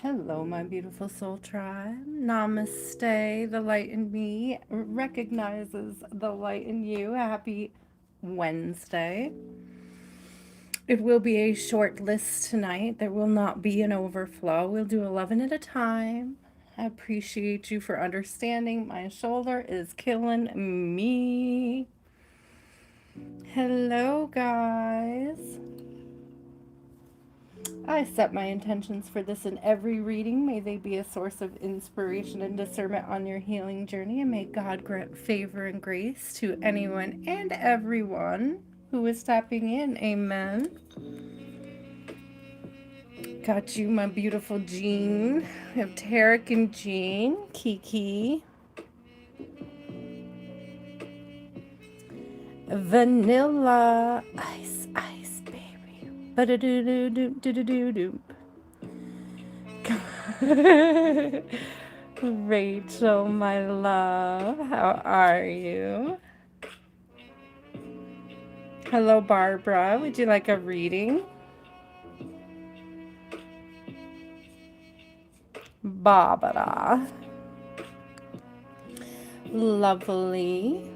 Hello, my beautiful soul tribe. Namaste. The light in me recognizes the light in you. Happy Wednesday. It will be a short list tonight. There will not be an overflow. We'll do 11 at a time. I appreciate you for understanding. My shoulder is killing me. Hello, guys. I set my intentions for this in every reading. May they be a source of inspiration and discernment on your healing journey, and may God grant favor and grace to anyone and everyone who is tapping in. Amen. Got you, my beautiful Jean. We have Tarek and Jean, Kiki, Vanilla, Ice, Ice, baby. Ba-da-doo-doo-doo-doo-doo-doo. Rachel, my love, how are you? Hello, Barbara. Would you like a reading? Barbara. Lovely.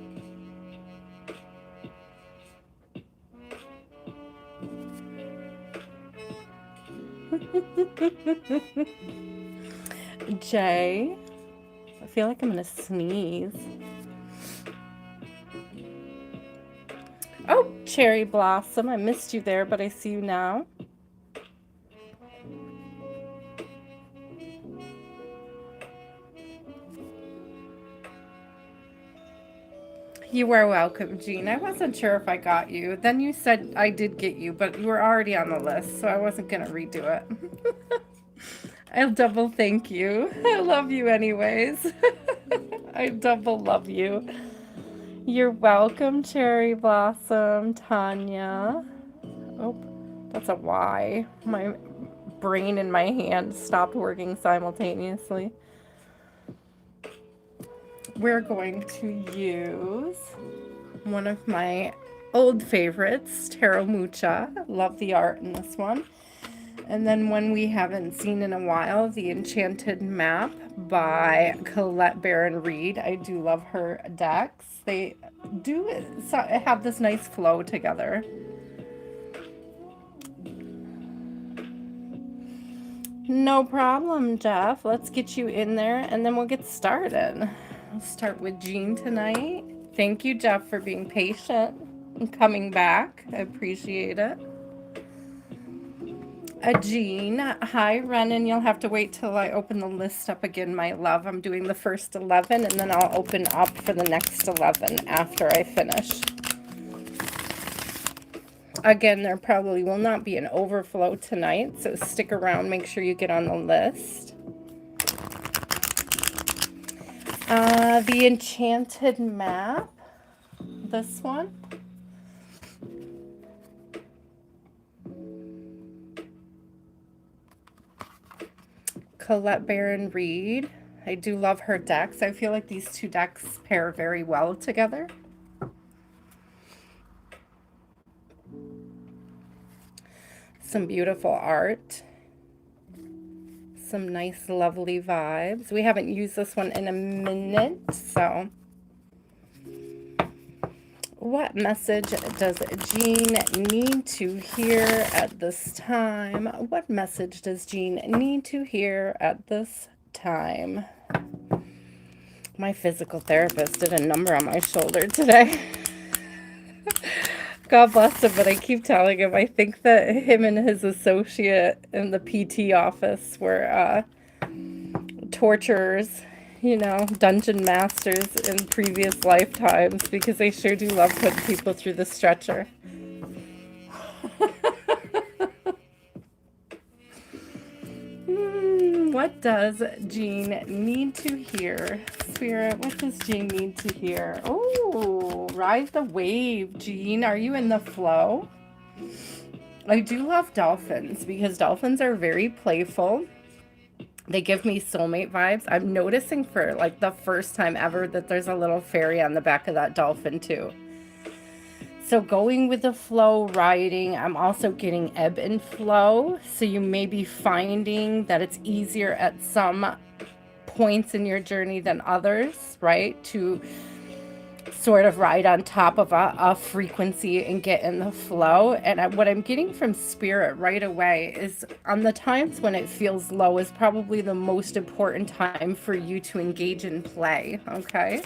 Jay. I feel like I'm gonna sneeze. Oh, Cherry Blossom. I missed you there, but I see you now. You are welcome, Jean. I wasn't sure if I got you. Then you said I did get you, but you were already on the list, so I wasn't going to redo it. I'll double thank you. I love you anyways. I double love you. You're welcome, Cherry Blossom, Tanya. Oh, that's a Y. My brain and my hand stopped working simultaneously. We're going to use one of my old favorites, Tarot Mucha. Love the art in this one. And then one we haven't seen in a while, The Enchanted Map by Colette Baron Reed. I do love her decks. They do have this nice flow together. No problem, Jeff. Let's get you in there and then we'll get started. I'll start with Jean tonight. Thank you, Jeff, for being patient and coming back. I appreciate it. Jean. Hi, Renan. You'll have to wait till I open the list up again, my love. I'm doing the first 11, and then I'll open up for the next 11 after I finish. Again, there probably will not be an overflow tonight, so stick around. Make sure you get on the list. The Enchanted Map. This one. Colette Baron Reed. I do love her decks. I feel like these two decks pair very well together. Some beautiful art. Some nice, lovely vibes. We haven't used this one in a minute, so. What message does Jean need to hear at this time? What message does Jean need to hear at this time? My physical therapist did a number on my shoulder today. God bless him, but I keep telling him I think that him and his associate in the PT office were torturers, you know, dungeon masters in previous lifetimes, because they sure do love putting people through the stretcher. What does Jean need to hear? Spirit, what does Jean need to hear? Oh, ride the wave, Jean. Are you in the flow? I do love dolphins because dolphins are very playful. They give me soulmate vibes. I'm noticing for like the first time ever that there's a little fairy on the back of that dolphin too. So going with the flow, riding, I'm also getting ebb and flow. So you may be finding that it's easier at some points in your journey than others, right? To sort of ride on top of a frequency and get in the flow. And what I'm getting from spirit right away is on the times when it feels low is probably the most important time for you to engage in play. Okay.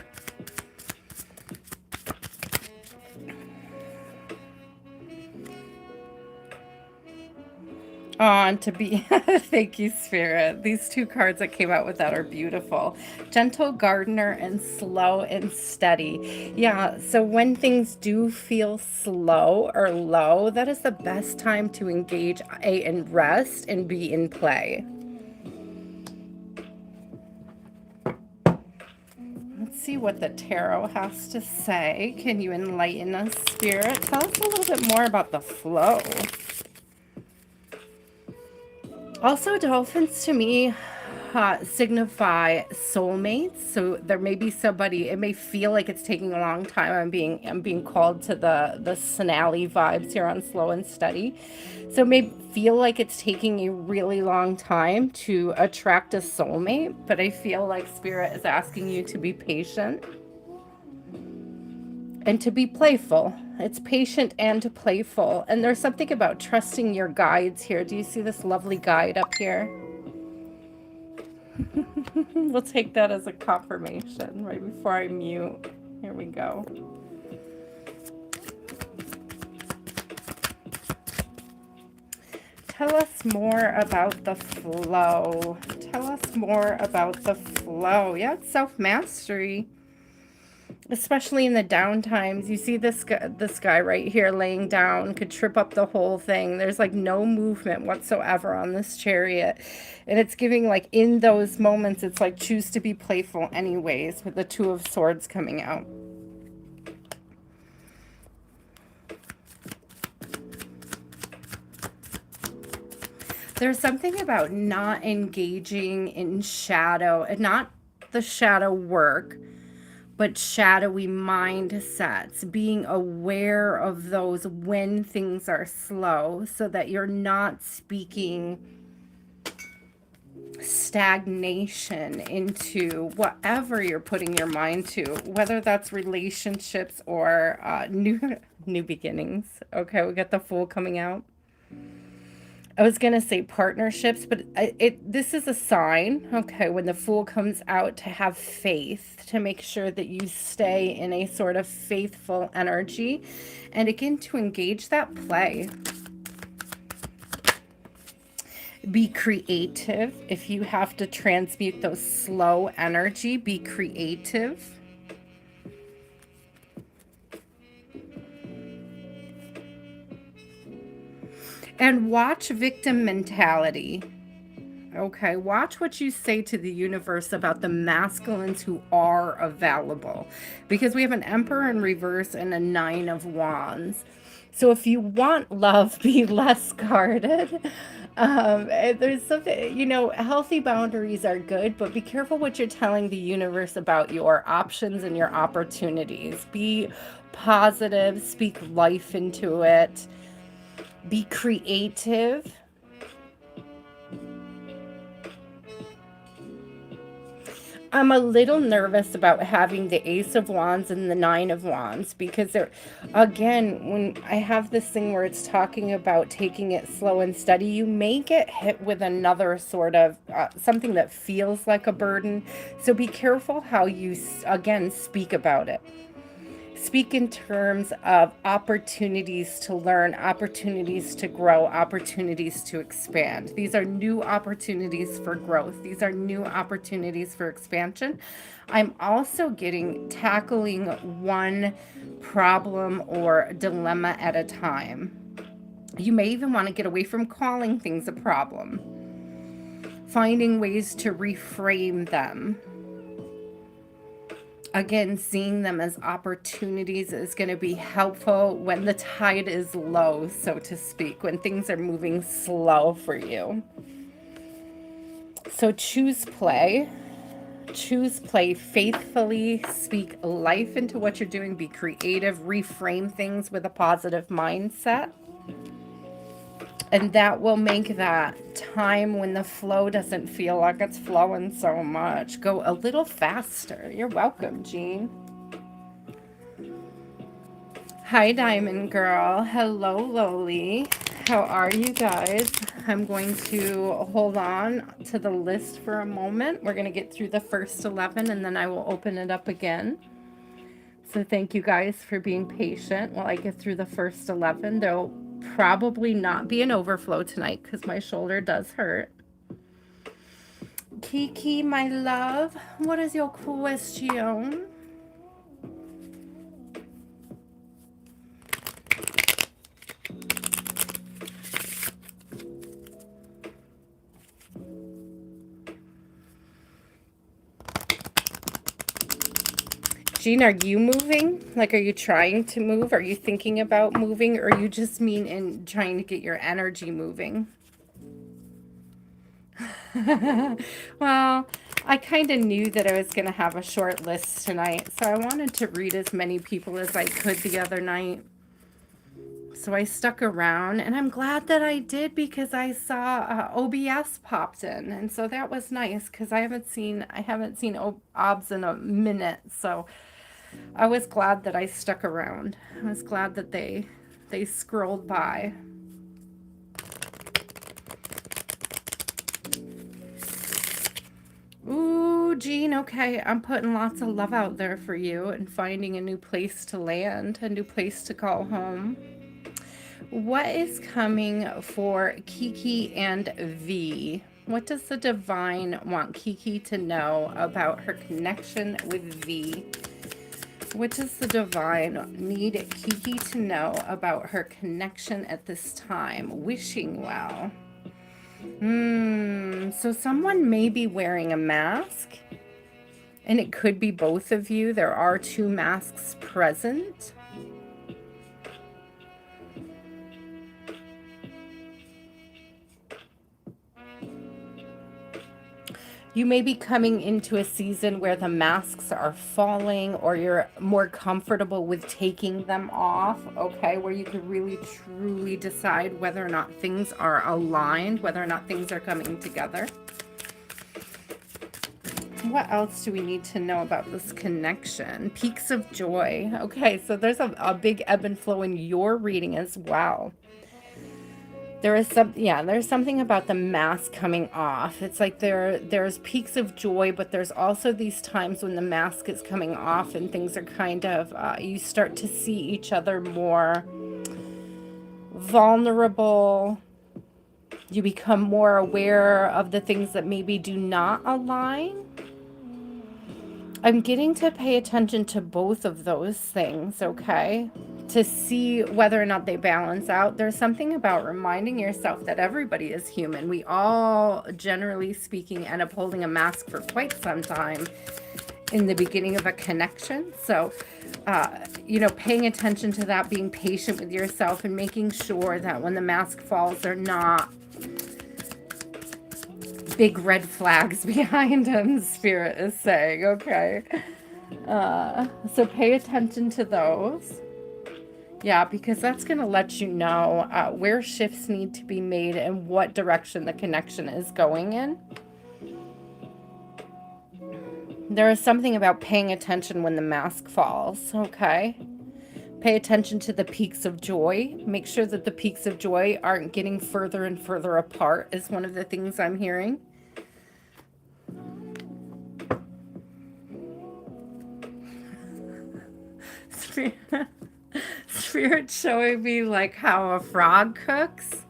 On to be, thank you, Spirit. These two cards that came out with that are beautiful. Gentle gardener and slow and steady. Yeah, so when things do feel slow or low, that is the best time to engage and rest and be in play. Let's see what the tarot has to say. Can you enlighten us, Spirit? Tell us a little bit more about the flow. Also, dolphins to me signify soulmates. So there may be somebody. It may feel like it's taking a long time. I'm being called to the Snally vibes here on Slow and Steady. So it may feel like it's taking a really long time to attract a soulmate. But I feel like Spirit is asking you to be patient and to be playful. It's patient and playful. And there's something about trusting your guides here. Do you see this lovely guide up here? We'll take that as a confirmation right before I mute. Here we go. Tell us more about the flow. Tell us more about the flow. Yeah, it's self-mastery. Especially in the down times. You see this guy right here laying down, could trip up the whole thing. There's like no movement whatsoever on this chariot. And it's giving like in those moments, it's like choose to be playful anyways, with the Two of Swords coming out. There's something about not engaging in shadow, and not the shadow work, but shadowy mindsets, being aware of those when things are slow so that you're not speaking stagnation into whatever you're putting your mind to, whether that's relationships or new beginnings. Okay, we got the Fool coming out. I was going to say partnerships, but this is a sign, okay, when the Fool comes out, to have faith, to make sure that you stay in a sort of faithful energy, and again, to engage that play. Be creative. If you have to transmute those slow energy, be creative. And watch victim mentality. Okay, watch what you say to the universe about the masculines who are available. Because we have an Emperor in reverse and a Nine of Wands. So if you want love, be less guarded. There's something, you know, healthy boundaries are good, but be careful what you're telling the universe about your options and your opportunities. Be positive, speak life into it. Be creative. I'm a little nervous about having the Ace of Wands and the Nine of Wands, because they're, again, when I have this thing where it's talking about taking it slow and steady, you may get hit with another sort of something that feels like a burden. So be careful how you, again, speak about it. Speak in terms of opportunities to learn, opportunities to grow, opportunities to expand. These are new opportunities for growth. These are new opportunities for expansion. I'm also getting tackling one problem or dilemma at a time. You may even want to get away from calling things a problem. Finding ways to reframe them. Again, seeing them as opportunities is going to be helpful when the tide is low, so to speak, when things are moving slow for you. So choose play. Choose play faithfully, speak life into what you're doing, be creative, reframe things with a positive mindset. And that will make that time when the flow doesn't feel like it's flowing so much go a little faster. You're welcome, Jean. Hi, Diamond Girl. Hello, Loli. How are you guys? I'm going to hold on to the list for a moment. We're going to get through the first 11 and then I will open it up again. So thank you guys for being patient while I get through the first 11. There'll probably not be an overflow tonight because my shoulder does hurt. Kiki, my love, what is your question? Jean, are you moving? Like, are you trying to move? Are you thinking about moving? Or you just mean in trying to get your energy moving? Well, I kind of knew that I was going to have a short list tonight, so I wanted to read as many people as I could the other night. So I stuck around, and I'm glad that I did because I saw OBS popped in, and so that was nice because I haven't seen OBS in a minute, so I was glad that I stuck around. I was glad that they scrolled by. Ooh, Jean, okay, I'm putting lots of love out there for you and finding a new place to land, a new place to call home. What is coming for Kiki and V? What does the divine want Kiki to know about her connection with V? What does the divine need Kiki to know about her connection at this time? Wishing well. So someone may be wearing a mask, and it could be both of you. There are two masks present. You may be coming into a season where the masks are falling or you're more comfortable with taking them off, okay? Where you could really truly decide whether or not things are aligned, whether or not things are coming together. What else do we need to know about this connection? Peaks of joy. Okay, so there's a big ebb and flow in your reading as well. There's something about the mask coming off. It's like there's peaks of joy, but there's also these times when the mask is coming off and things are kind of, you start to see each other more vulnerable. You become more aware of the things that maybe do not align. I'm getting to pay attention to both of those things, okay? To see whether or not they balance out. There's something about reminding yourself that everybody is human. We all, generally speaking, end up holding a mask for quite some time in the beginning of a connection. So, paying attention to that, being patient with yourself and making sure that when the mask falls, they're not big red flags behind him, Spirit is saying, okay? So pay attention to those. Yeah, because that's going to let you know where shifts need to be made and what direction the connection is going in. There is something about paying attention when the mask falls, okay? Pay attention to the peaks of joy. Make sure that the peaks of joy aren't getting further and further apart is one of the things I'm hearing. Spirit showing me like how a frog cooks.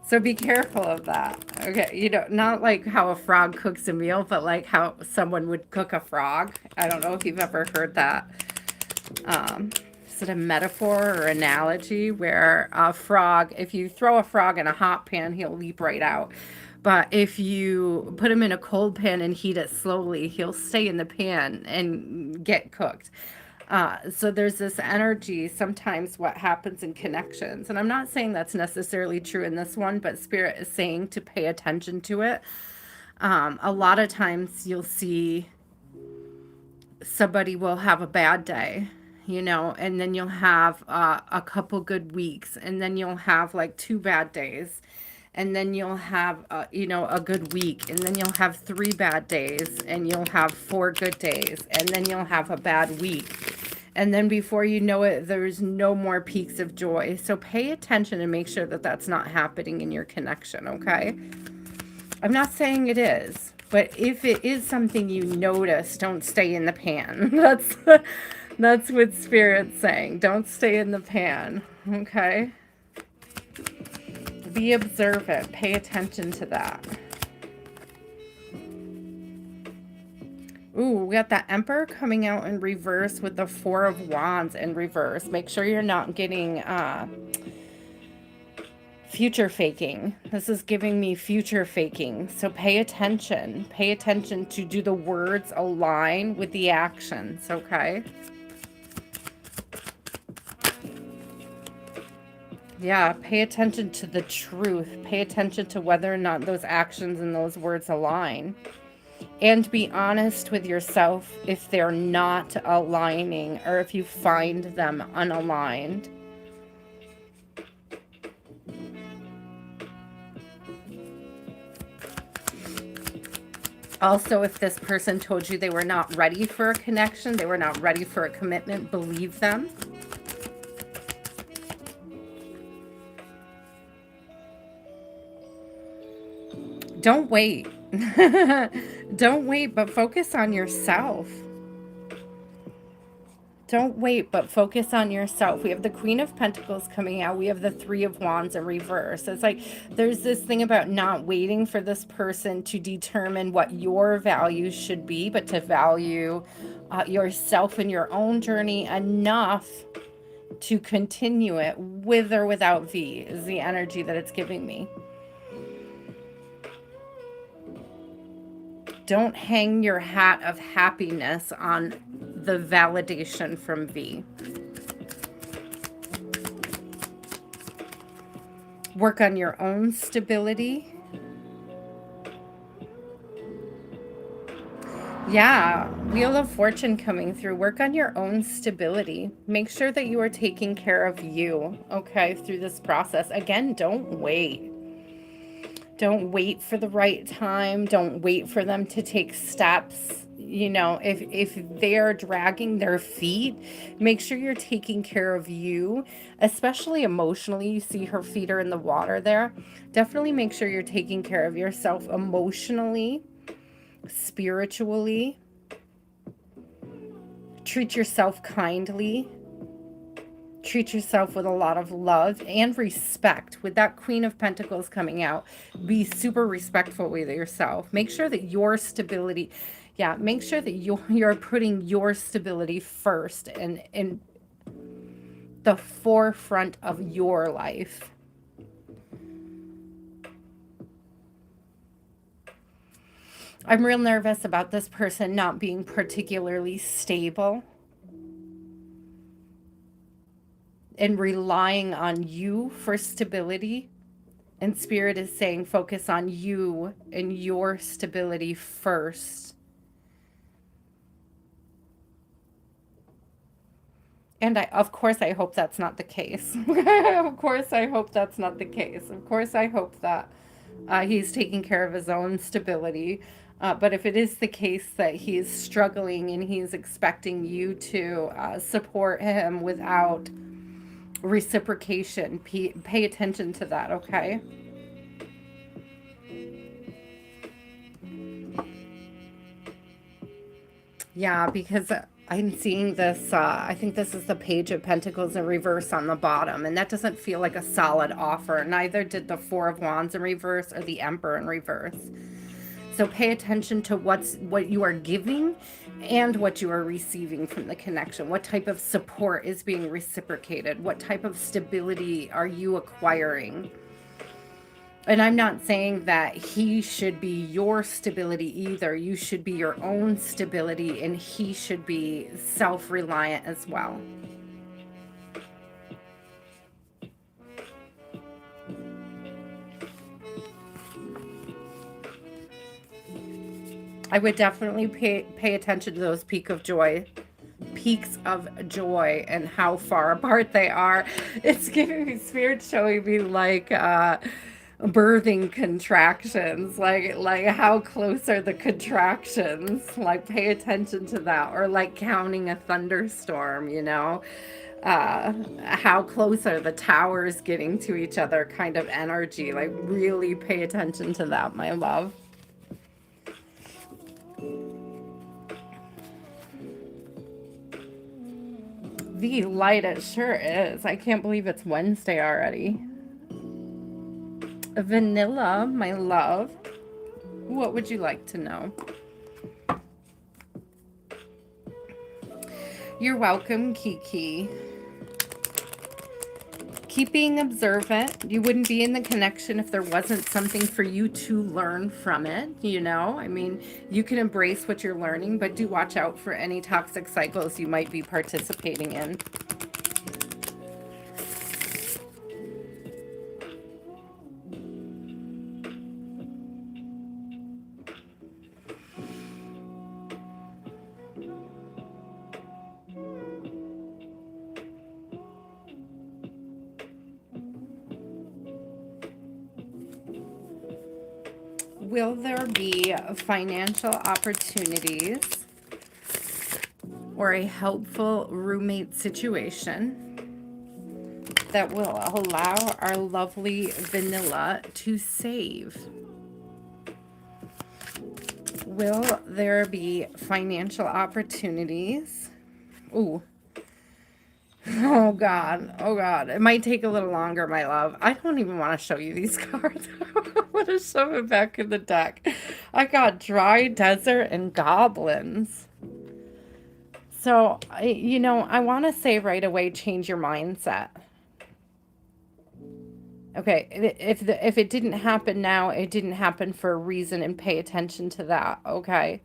So be careful of that. Okay, not like how a frog cooks a meal, but like how someone would cook a frog. I don't know if you've ever heard that. Is it a metaphor or analogy where a frog, if you throw a frog in a hot pan, he'll leap right out. But if you put him in a cold pan and heat it slowly, he'll stay in the pan and get cooked. So there's this energy, sometimes what happens in connections. And I'm not saying that's necessarily true in this one, but Spirit is saying to pay attention to it. A lot of times you'll see somebody will have a bad day, you know, and then you'll have a couple good weeks, and then you'll have like 2 bad days, and then you'll have, you know, a good week, and then you'll have 3 bad days, and you'll have 4 good days, and then you'll have a bad week. And then before you know it, there's no more peaks of joy. So pay attention and make sure that that's not happening in your connection, okay? I'm not saying it is, but if it is something you notice, don't stay in the pan. That's what Spirit's saying. Don't stay in the pan, okay? Be observant. Pay attention to that. Ooh, we got that Emperor coming out in reverse with the Four of Wands in reverse. Make sure you're not getting future faking. This is giving me future faking. So pay attention. Pay attention to, do the words align with the actions, okay? Yeah, pay attention to the truth. Pay attention to whether or not those actions and those words align. And be honest with yourself if they're not aligning or if you find them unaligned. Also, if this person told you they were not ready for a connection, they were not ready for a commitment, believe them. Don't wait. Don't wait, but focus on yourself. Don't wait, but focus on yourself. We have the Queen of Pentacles coming out. We have the Three of Wands in reverse. It's like there's this thing about not waiting for this person to determine what your values should be, but to value yourself and your own journey enough to continue it with or without V is the energy that it's giving me. Don't hang your hat of happiness on the validation from V. Work on your own stability. Yeah, Wheel of Fortune coming through. Work on your own stability. Make sure that you are taking care of you, okay, through this process. Again, don't wait. Don't wait for the right time. Don't wait for them to take steps. You know, if they're dragging their feet, make sure you're taking care of you, especially emotionally. You see her feet are in the water there. Definitely make sure you're taking care of yourself emotionally, spiritually. Treat yourself kindly. Treat yourself with a lot of love and respect. With that Queen of Pentacles coming out, be super respectful with yourself. Make sure that your stability, make sure that you're putting your stability first and in the forefront of your life. I'm real nervous about this person not being particularly stable and relying on you for stability. And Spirit is saying focus on you and your stability first. And of course, I hope that's not the case. Of course, I hope that's not the case. Of course, I hope that he's taking care of his own stability. But if it is the case that he's struggling and he's expecting you to support him without reciprocation, pay attention to that, okay? Yeah, because I'm seeing this, I think this is the Page of Pentacles in reverse on the bottom, and that doesn't feel like a solid offer. Neither did the Four of Wands in reverse or the Emperor in reverse. So pay attention to what you are giving and what you are receiving from the connection. What type of support is being reciprocated? What type of stability are you acquiring? And I'm not saying that he should be your stability either. You should be your own stability, and he should be self-reliant as well. I would definitely pay attention to those peaks of joy and how far apart they are. It's giving me spirit showing me like birthing contractions, like how close are the contractions, like pay attention to that, or like counting a thunderstorm, you know, how close are the towers getting to each other kind of energy, like really pay attention to that, my love. The light, it sure is. I can't believe it's Wednesday already. Vanilla, my love. What would you like to know? You're welcome, Kiki. Keep being observant. You wouldn't be in the connection if there wasn't something for you to learn from it, you know? I mean, you can embrace what you're learning, but do watch out for any toxic cycles you might be participating in. Will there be financial opportunities or a helpful roommate situation that will allow our lovely Vanilla to save? Will there be financial opportunities? Ooh. Oh God. Oh God. It might take a little longer, my love. I don't even want to show you these cards. I want to shove it back in the deck. I got dry desert and goblins. So, I want to say right away, change your mindset. Okay, if it didn't happen now, it didn't happen for a reason, and pay attention to that, okay?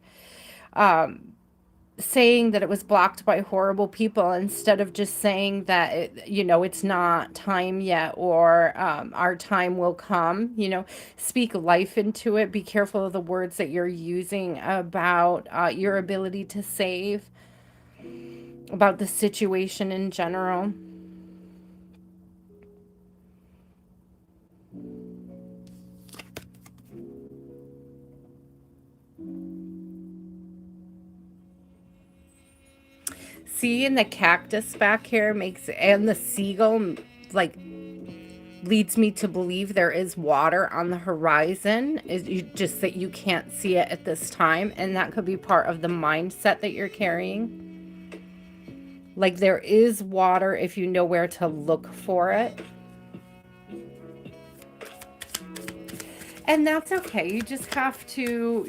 Saying that it was blocked by horrible people instead of just saying that it's not time yet, or our time will come. Speak life into it. Be careful of the words that you're using about your ability to save, about the situation in general. See, and the cactus back here and the seagull, like, leads me to believe there is water on the horizon. Just that you can't see it at this time, and that could be part of the mindset that you're carrying. Like, there is water if you know where to look for it. And that's okay. You just have to,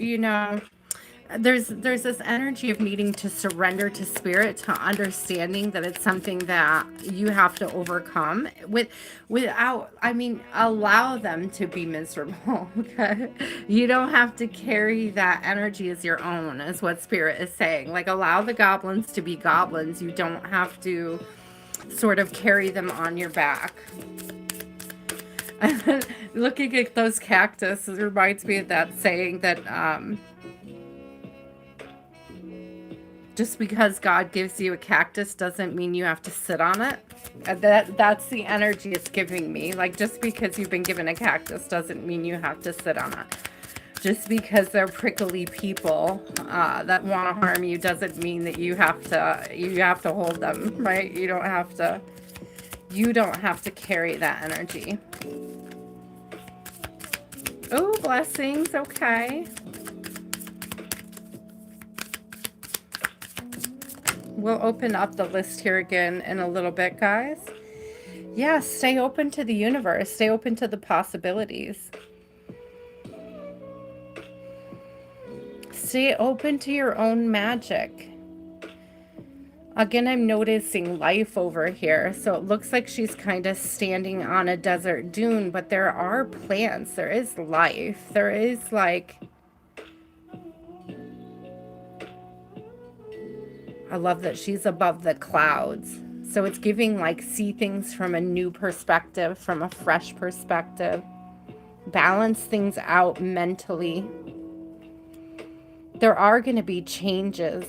there's this energy of needing to surrender to spirit, to understanding that it's something that you have to overcome without, allow them to be miserable. Okay, you don't have to carry that energy as your own, is what spirit is saying. Like, allow the goblins to be goblins. You don't have to sort of carry them on your back. Looking at those cactus reminds me of that saying that just because God gives you a cactus doesn't mean you have to sit on it. That's the energy it's giving me. Like, just because you've been given a cactus doesn't mean you have to sit on it. Just because they're prickly people that want to harm you doesn't mean that you have to hold them, right? You don't have to carry that energy. Oh, blessings. Okay. We'll open up the list here again in a little bit, guys. Yeah, stay open to the universe. Stay open to the possibilities. Stay open to your own magic. Again, I'm noticing life over here. So it looks like she's kind of standing on a desert dune, but there are plants. There is life. There is, like... I love that she's above the clouds. So it's giving, like, see things from a new perspective, from a fresh perspective. Balance things out mentally. there are going to be changes.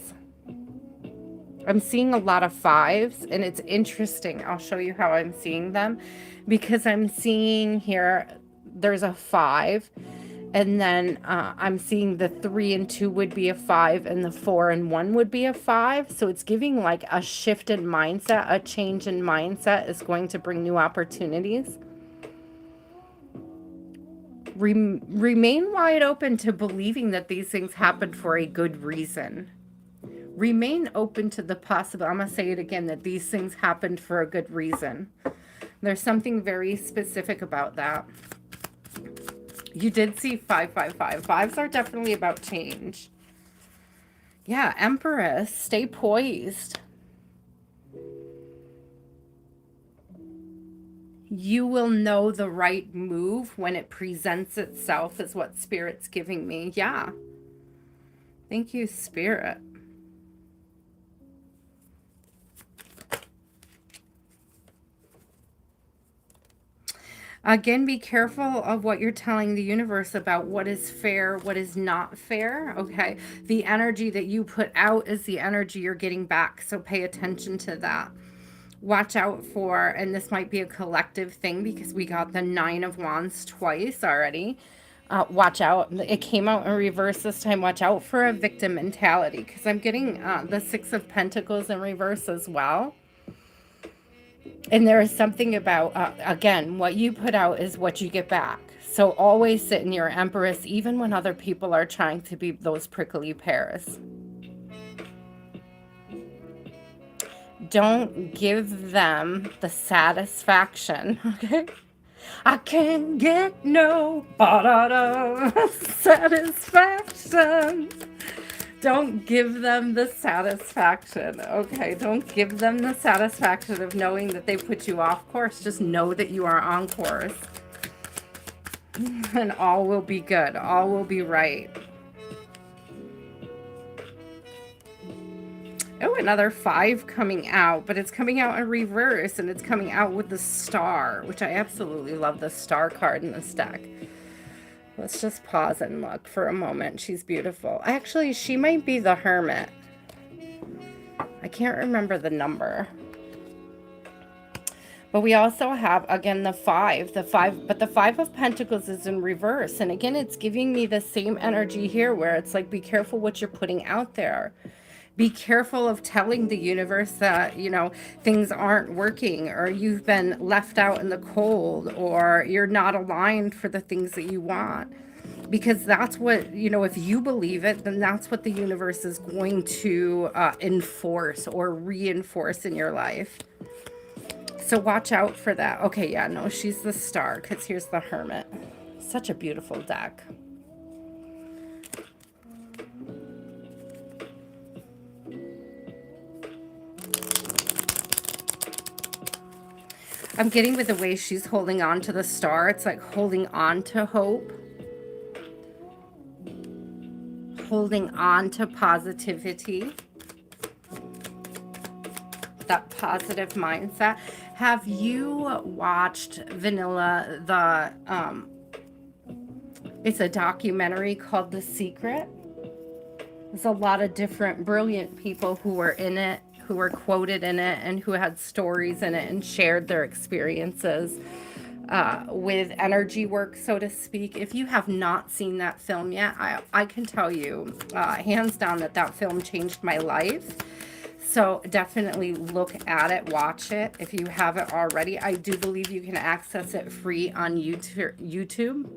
I'm seeing a lot of fives, and it's interesting. I'll show you how I'm seeing them, because I'm seeing here there's a 5, and then I'm seeing the 3 and 2 would be a 5, and the 4 and 1 would be a 5. So it's giving like a shift in mindset, a change in mindset is going to bring new opportunities. Remain wide open to believing that these things happen for a good reason. Remain open to the possible. I'm going to say it again, that these things happened for a good reason. There's something very specific about that. You did see 555. Fives are definitely about change. Yeah, Empress, stay poised. You will know the right move when it presents itself, is what Spirit's giving me. Yeah. Thank you, Spirit. Again, be careful of what you're telling the universe about what is fair, what is not fair, okay? The energy that you put out is the energy you're getting back, so pay attention to that. Watch out for, and this might be a collective thing because we got the 9 of Wands twice already. Watch out. It came out in reverse this time. Watch out for a victim mentality, because I'm getting the 6 of Pentacles in reverse as well. And there is something about, again, what you put out is what you get back. So always sit in your Empress, even when other people are trying to be those prickly pears. Don't give them the satisfaction, okay? I can't get no satisfaction. Don't give them the satisfaction, okay? Don't give them the satisfaction of knowing that they put you off course. Just know that you are on course. And all will be good. All will be right. Oh, another 5 coming out, but it's coming out in reverse, and it's coming out with the star, which I absolutely love, the star card in this deck. Let's just pause and look for a moment. She's beautiful. Actually, she might be the Hermit. I can't remember the number. But we also have, again, the 5. But the 5 of Pentacles is in reverse. And again, it's giving me the same energy here where it's like, be careful what you're putting out there. Be careful of telling the universe that, you know, things aren't working, or you've been left out in the cold, or you're not aligned for the things that you want. Because that's what, you know, if you believe it, then that's what the universe is going to enforce or reinforce in your life. So watch out for that. Okay, yeah, no, she's the star, because here's the Hermit. Such a beautiful deck. I'm getting with the way she's holding on to the star, it's like holding on to hope. Holding on to positivity. That positive mindset. Have you watched Vanilla, it's a documentary called The Secret? There's a lot of different brilliant people who were in it, who were quoted in it, and who had stories in it and shared their experiences with energy work, so to speak. If you have not seen that film yet, I can tell you hands down that film changed my life. So definitely look at it, watch it if you haven't already. I do believe you can access it free on YouTube.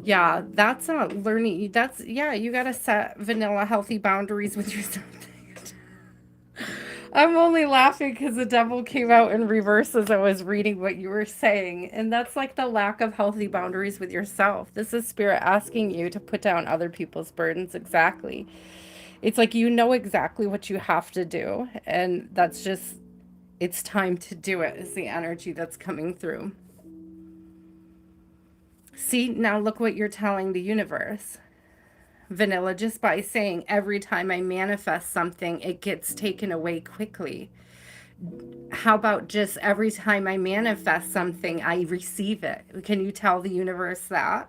Yeah, that's learning. That's, yeah, you got to set vanilla healthy boundaries with yourself. I'm only laughing because the devil came out in reverse as I was reading what you were saying. And that's like the lack of healthy boundaries with yourself. This is Spirit asking you to put down other people's burdens. Exactly. It's like, you know exactly what you have to do. And that's just, it's time to do it, is the energy that's coming through. See, now look what you're telling the universe. Vanilla, just by saying every time I manifest something, it gets taken away quickly. How about just every time I manifest something, I receive it? Can you tell the universe that?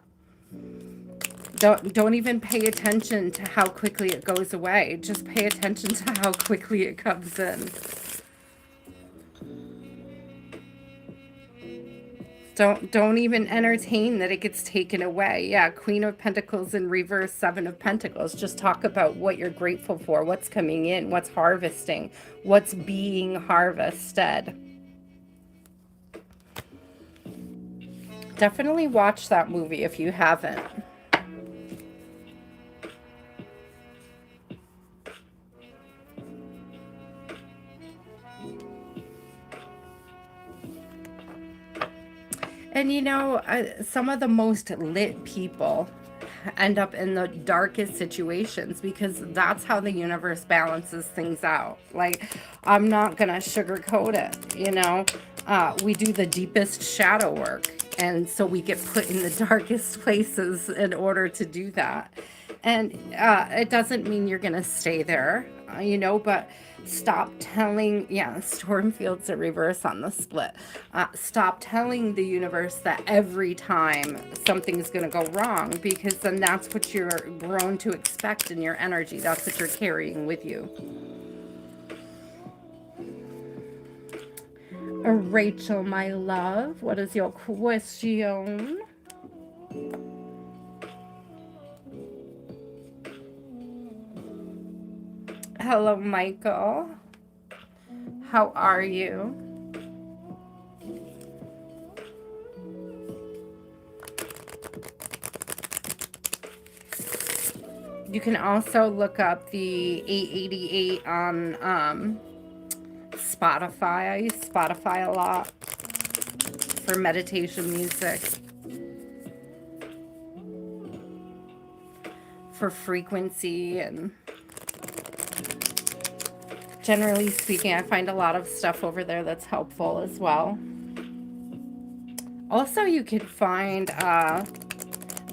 Don't even pay attention to how quickly it goes away. Just pay attention to how quickly it comes in. Don't even entertain that it gets taken away. Yeah, Queen of Pentacles in reverse, Seven of Pentacles. Just talk about what you're grateful for, what's coming in, what's harvesting, what's being harvested. Definitely watch that movie if you haven't. And you know, some of the most lit people end up in the darkest situations because that's how the universe balances things out. Like, I'm not gonna sugarcoat it, you know. We do the deepest shadow work, and so we get put in the darkest places in order to do that. And it doesn't mean you're gonna stay there, you know, but stop telling, yeah, Stormfield's a reverse on the split. Stop telling the universe that every time something's going to go wrong, because then that's what you're grown to expect in your energy. That's what you're carrying with you. Rachel, my love, what is your question? Hello, Michael. How are you? You can also look up the 888 on Spotify. I use Spotify a lot for meditation music. For frequency, and generally speaking, I find a lot of stuff over there that's helpful as well. Also, you can find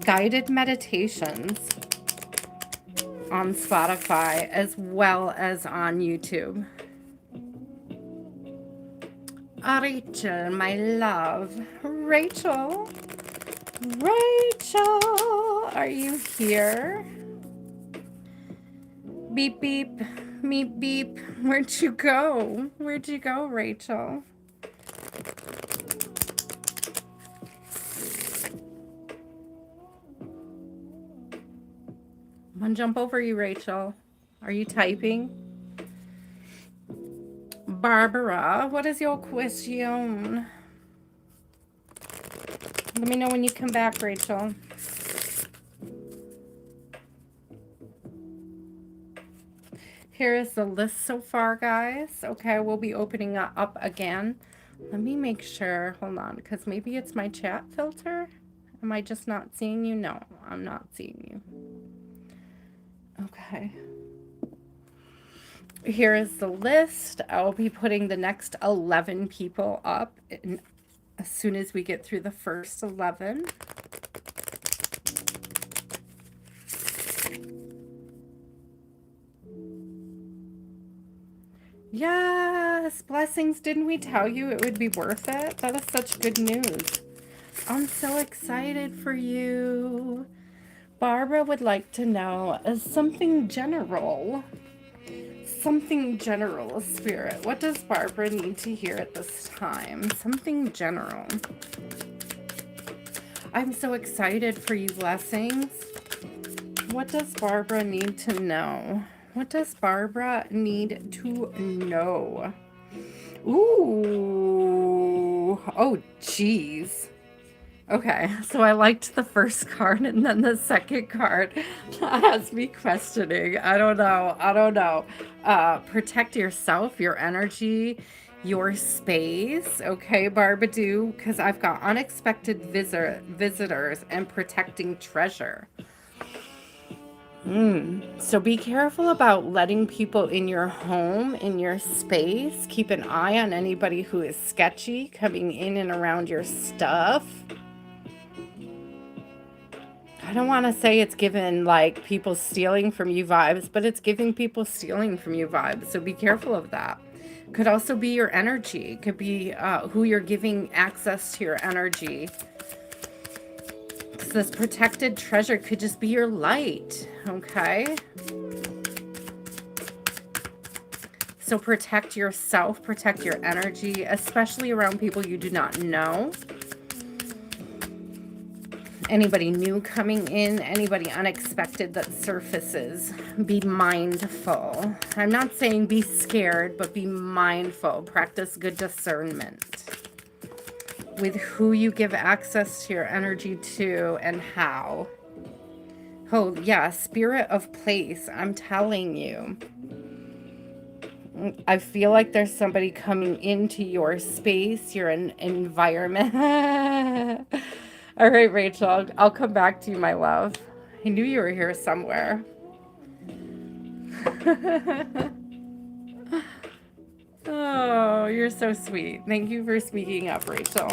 guided meditations on Spotify as well as on YouTube. Rachel, my love. Rachel? Rachel, are you here? Beep, beep, beep, beep. Where'd you go? Where'd you go, Rachel? I'm gonna jump over you, Rachel. Are you typing? Barbara, what is your question? Let me know when you come back, Rachel. Here is the list so far, guys. Okay, we'll be opening up again. Let me make sure. Hold on, because maybe it's my chat filter. Am I just not seeing you? No, I'm not seeing you. Okay. Here is the list. I'll be putting the next 11 people up as soon as we get through the first 11. Yes, blessings. Didn't we tell you it would be worth it? That is such good news. I'm so excited for you. Barbara would like to know something general. Something general, Spirit. What does Barbara need to hear at this time? Something general. I'm so excited for you, blessings. What does Barbara need to know? What does Barbara need to know? Ooh. Oh, geez. Okay, so I liked the first card, and then the second card has me questioning. I don't know. Protect yourself, your energy, your space. Okay, Barbadoo, because I've got unexpected visitors and protecting treasure. So be careful about letting people in your home, in your space. Keep an eye on anybody who is sketchy coming in and around your stuff. I don't want to say it's given like people stealing from you vibes, but it's giving people stealing from you vibes. So be careful of that. Could also be your energy. Could be who you're giving access to your energy. this protected treasure could just be your light, okay? So protect yourself, protect your energy, especially around people you do not know. Anybody new coming in, anybody unexpected that surfaces, be mindful. I'm not saying be scared, but be mindful. Practice good discernment with who you give access to your energy to and how. Oh, yeah, spirit of place, I'm telling you. I feel like there's somebody coming into your space, your environment. All right, Rachel, I'll come back to you, my love. I knew you were here somewhere. Oh, you're so sweet. Thank you for speaking up, Rachel.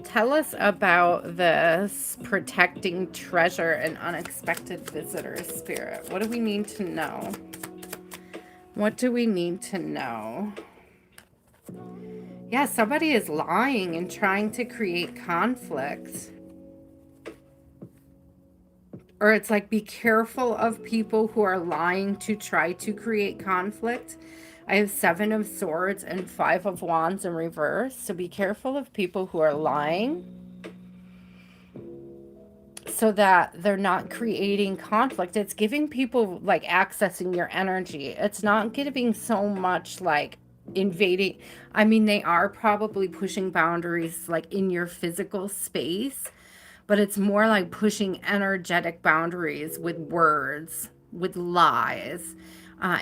Tell us about this protecting treasure and unexpected visitor spirit. What do we need to know? What do we need to know? Yeah, somebody is lying and trying to create conflict. Or it's like, be careful of people who are lying to try to create conflict. I have 7 of Swords and 5 of Wands in reverse. So be careful of people who are lying so that they're not creating conflict. It's giving people like accessing your energy. It's not giving so much like invading. I mean, they are probably pushing boundaries like in your physical space, but it's more like pushing energetic boundaries with words, with lies.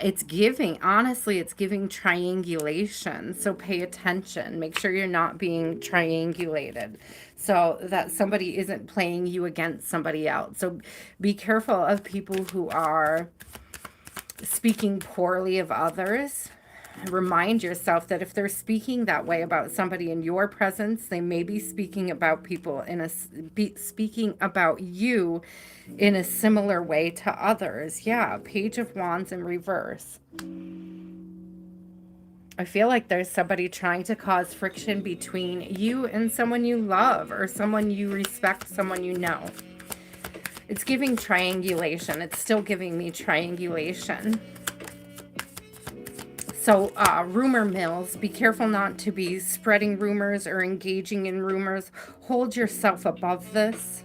It's giving, honestly, it's giving triangulation. So pay attention. Make sure you're not being triangulated so that somebody isn't playing you against somebody else. So be careful of people who are speaking poorly of others. Remind yourself that if they're speaking that way about somebody in your presence, they may be speaking about people speaking about you in a similar way to others. Yeah, Page of Wands in reverse. I feel like there's somebody trying to cause friction between you and someone you love or someone you respect, someone you know. It's giving triangulation. It's still giving me triangulation. So rumor mills, be careful not to be spreading rumors or engaging in rumors. Hold yourself above this.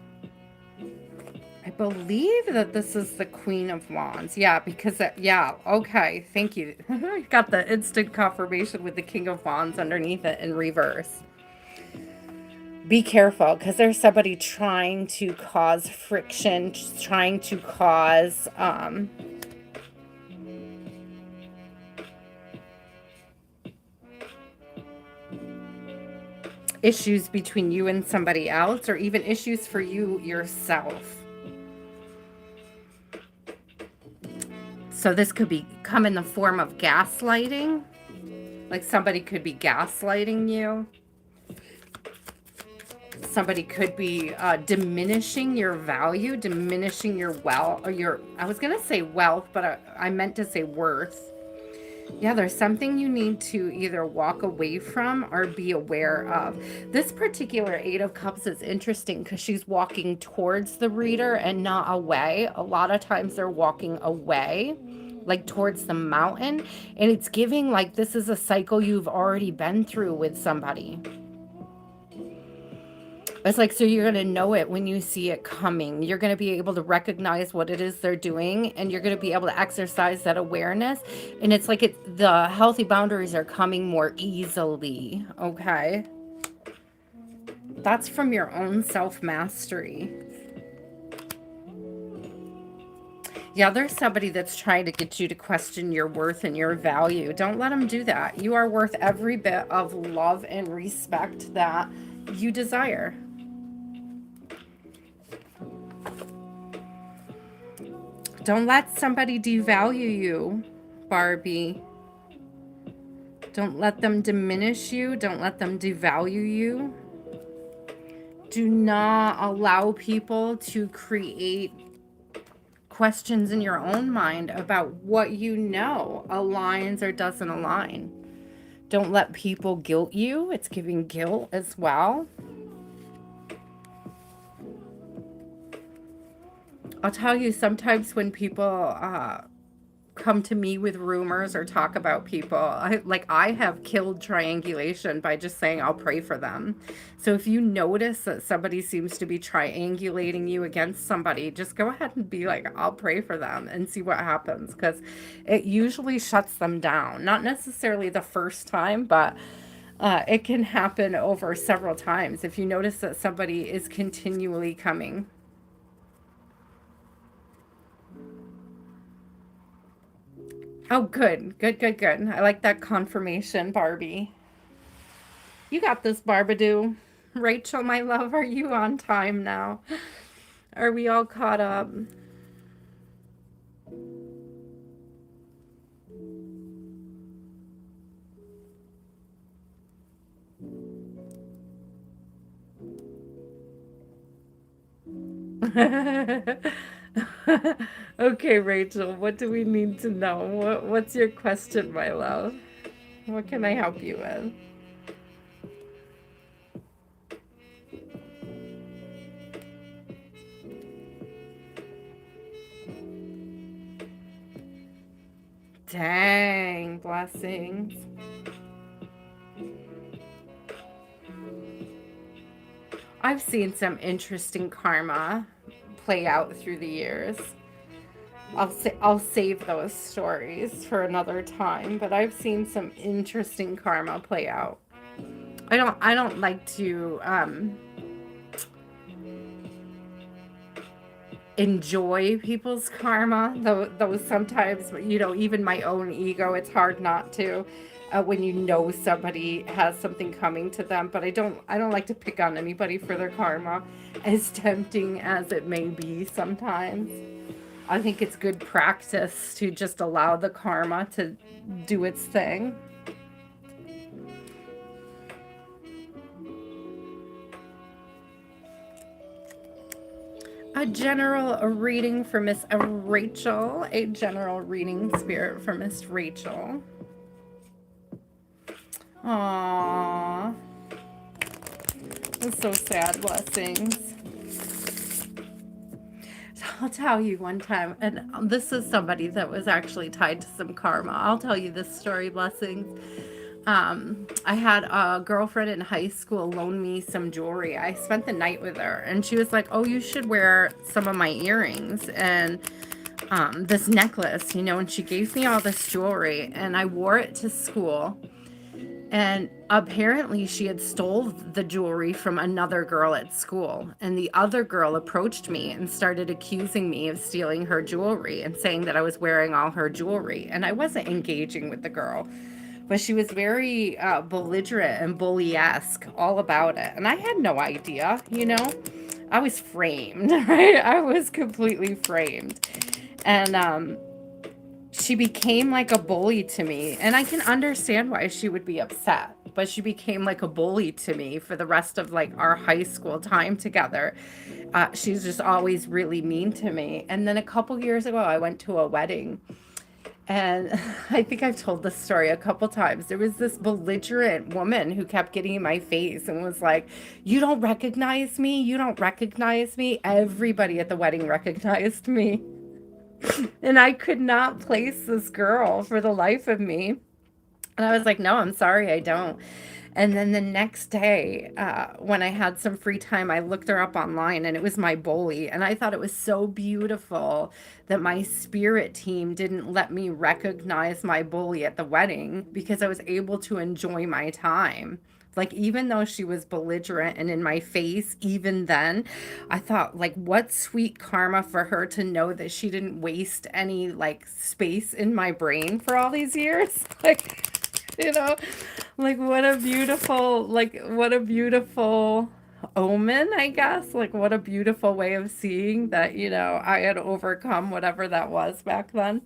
I believe that this is the Queen of Wands. Yeah, because, yeah, okay, thank you. Got the instant confirmation with the King of Wands underneath it in reverse. Be careful, because there's somebody trying to cause friction, trying to cause... issues between you and somebody else, or even issues for you yourself. So this could come in the form of gaslighting. Like somebody could be gaslighting you. Somebody could be diminishing your value, diminishing your wealth, or your, I was going to say wealth, but I meant to say worth. Yeah, there's something you need to either walk away from or be aware of. This particular 8 of Cups is interesting because she's walking towards the reader and not away. A lot of times they're walking away, like towards the mountain. And it's giving like this is a cycle you've already been through with somebody. It's like, so you're going to know it when you see it coming. You're going to be able to recognize what it is they're doing, and you're going to be able to exercise that awareness. And it's like the healthy boundaries are coming more easily, okay? That's from your own self-mastery. Yeah, there's somebody that's trying to get you to question your worth and your value. Don't let them do that. You are worth every bit of love and respect that you desire. Don't let somebody devalue you, Barbie. Don't let them diminish you. Don't let them devalue you. Do not allow people to create questions in your own mind about what you know aligns or doesn't align. Don't let people guilt you. It's giving guilt as well. I'll tell you, sometimes when people come to me with rumors or talk about people, I have killed triangulation by just saying I'll pray for them. So if you notice that somebody seems to be triangulating you against somebody, just go ahead and be like, I'll pray for them and see what happens, because it usually shuts them down. Not necessarily the first time, but it can happen over several times if you notice that somebody is continually coming. Oh, good, good, good, good. I like that confirmation, Barbie. You got this, Barbadoo. Rachel, my love, are you on time now? Are we all caught up? Okay, Rachel, what do we need to know? What's your question, my love? What can I help you with? Dang, blessings. I've seen some interesting karma play out through the years. I'll save those stories for another time, but I've seen some interesting karma play out. I don't like to enjoy people's karma, though sometimes, even my own ego, it's hard not to, when you know somebody has something coming to them. But I don't like to pick on anybody for their karma, as tempting as it may be sometimes. I think it's good practice to just allow the karma to do its thing. A general reading for Miss Rachel. A general reading, spirit, for Miss Rachel. Aww. That's so sad, blessings. I'll tell you one time, and this is somebody that was actually tied to some karma. I'll tell you this story, blessings. I had a girlfriend in high school loan me some jewelry. I spent the night with her, and she was like, "Oh, you should wear some of my earrings and this necklace, And she gave me all this jewelry, and I wore it to school. And apparently she had stole the jewelry from another girl at school. And the other girl approached me and started accusing me of stealing her jewelry and saying that I was wearing all her jewelry. And I wasn't engaging with the girl, but she was very belligerent and bully-esque all about it. And I had no idea. I was framed, right? I was completely framed. And she became like a bully to me, and I can understand why she would be upset, but she became like a bully to me for the rest of like our high school time together. She's just always really mean to me. And then a couple years ago, I went to a wedding, and I think I've told this story a couple times. There was this belligerent woman who kept getting in my face and was like, "You don't recognize me, you don't recognize me." Everybody at the wedding recognized me. And I could not place this girl for the life of me. And I was like, "No, I'm sorry, I don't." And then the next day, when I had some free time, I looked her up online, and it was my bully. And I thought it was so beautiful that my spirit team didn't let me recognize my bully at the wedding, because I was able to enjoy my time. Like, even though she was belligerent and in my face, even then, I thought, like, what sweet karma for her to know that she didn't waste any, like, space in my brain for all these years. Like, you know, what a beautiful omen, I guess. Like, what a beautiful way of seeing that, I had overcome whatever that was back then.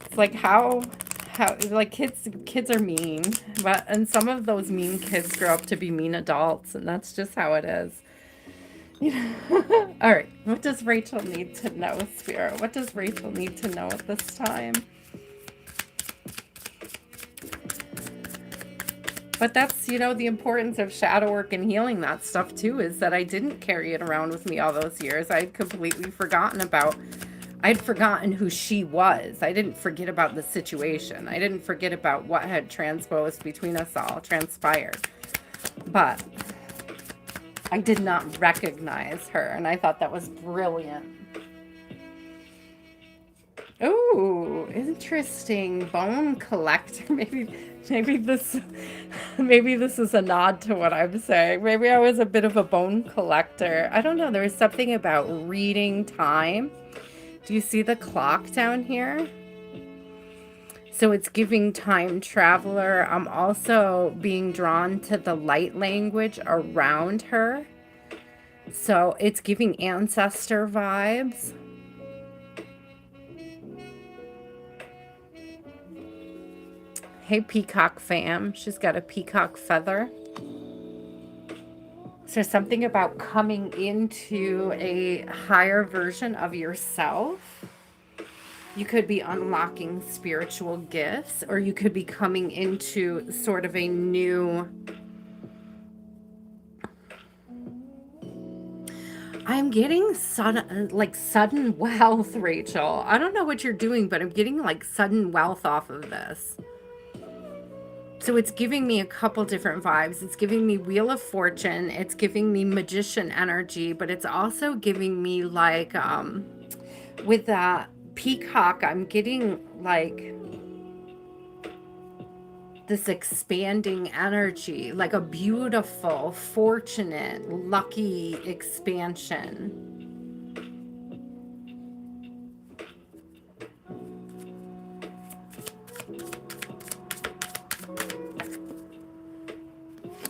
It's like how like kids are mean, and some of those mean kids grow up to be mean adults, and that's just how it is. All right, what does Rachel need to know, Spirit? What does Rachel need to know at this time? But that's, you know, the importance of shadow work and healing that stuff too, is that I didn't carry it around with me all those years. I'd completely forgotten about, I'd forgotten who she was. I didn't forget about the situation. I didn't forget about what had transposed between us all, transpired. But I did not recognize her, and I thought that was brilliant. Oh, interesting. Bone collector. Maybe this maybe this is a nod to what I'm saying. Maybe I was a bit of a bone collector. I don't know. There was something about reading time. Do you see the clock down here? So it's giving time traveler. I'm also being drawn to the light language around her. So it's giving ancestor vibes. Hey, peacock fam. She's got a peacock feather. So something about coming into a higher version of yourself. You could be unlocking spiritual gifts, or you could be coming into sort of a new... I'm getting sudden wealth, Rachel. I don't know what you're doing, but I'm getting like sudden wealth off of this. So it's giving me a couple different vibes. It's giving me Wheel of Fortune. It's giving me magician energy, but it's also giving me like, with that peacock, I'm getting like this expanding energy, like a beautiful, fortunate, lucky expansion.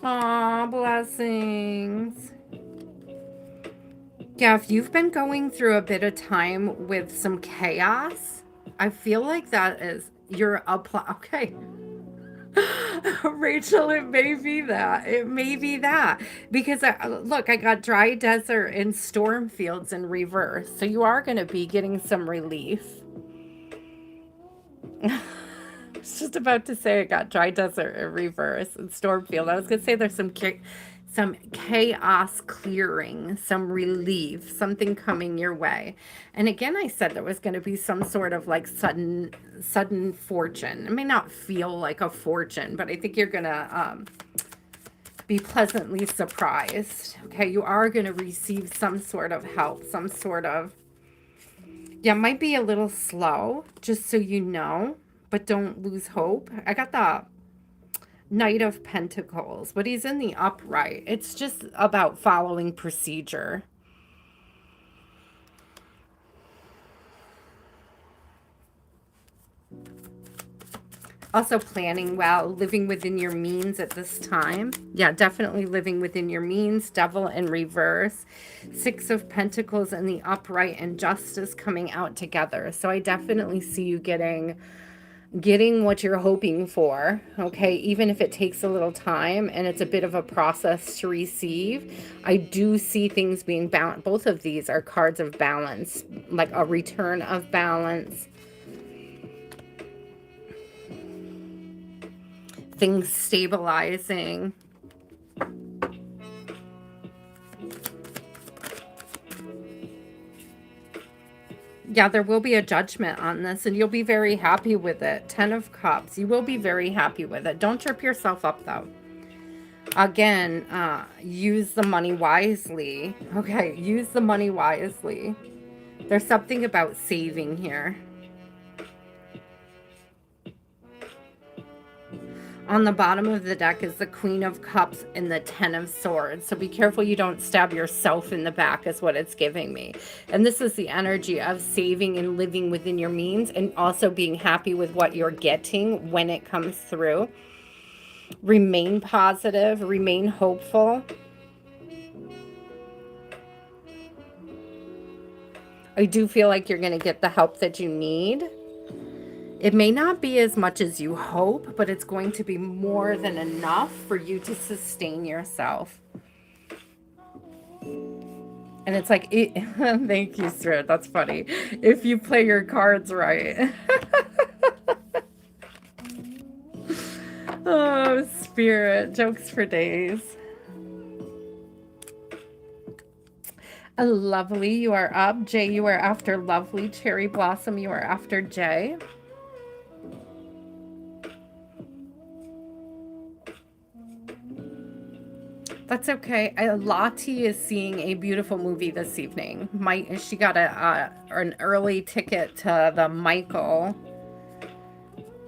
Aw, blessings. Yeah, if you've been going through a bit of time with some chaos, I feel like that is, you're okay. Rachel, it may be that. It may be that. Because, look, I got dry desert and storm fields in reverse. So you are going to be getting some relief. I was just about to say I got dry desert in reverse and storm field. I was going to say there's some chaos clearing, some relief, something coming your way. And again, I said there was going to be some sort of like sudden fortune. It may not feel like a fortune, but I think you're going to be pleasantly surprised. Okay, you are going to receive some sort of help, some sort of, yeah, might be a little slow, just so you know, but don't lose hope. I got the Knight of Pentacles, but he's in the upright. It's just about following procedure. Also planning well, living within your means at this time. Yeah, definitely living within your means. Devil in reverse. Six of Pentacles in the upright, and Justice coming out together. So I definitely see you getting what you're hoping for, okay, even if it takes a little time and it's a bit of a process to receive. I do see things being balanced. Both of these are cards of balance, like a return of balance. Things stabilizing. Yeah, there will be a judgment on this, and you'll be very happy with it. 10 of Cups. You will be very happy with it. Don't trip yourself up, though. Again, use the money wisely. Okay, use the money wisely. There's something about saving here. On the bottom of the deck is the Queen of Cups and the 10 of Swords. So be careful you don't stab yourself in the back is what it's giving me. And this is the energy of saving and living within your means, and also being happy with what you're getting when it comes through. Remain positive. Remain hopeful. I do feel like you're going to get the help that you need. It may not be as much as you hope, but it's going to be more than enough for you to sustain yourself. And it's like, thank you, Spirit. That's funny. If you play your cards right. Oh, spirit. Jokes for days. Lovely, you are up. Jay, you are after Lovely. Cherry Blossom, you are after Jay. That's okay. Lottie is seeing a beautiful movie this evening. She got an early ticket to the Michael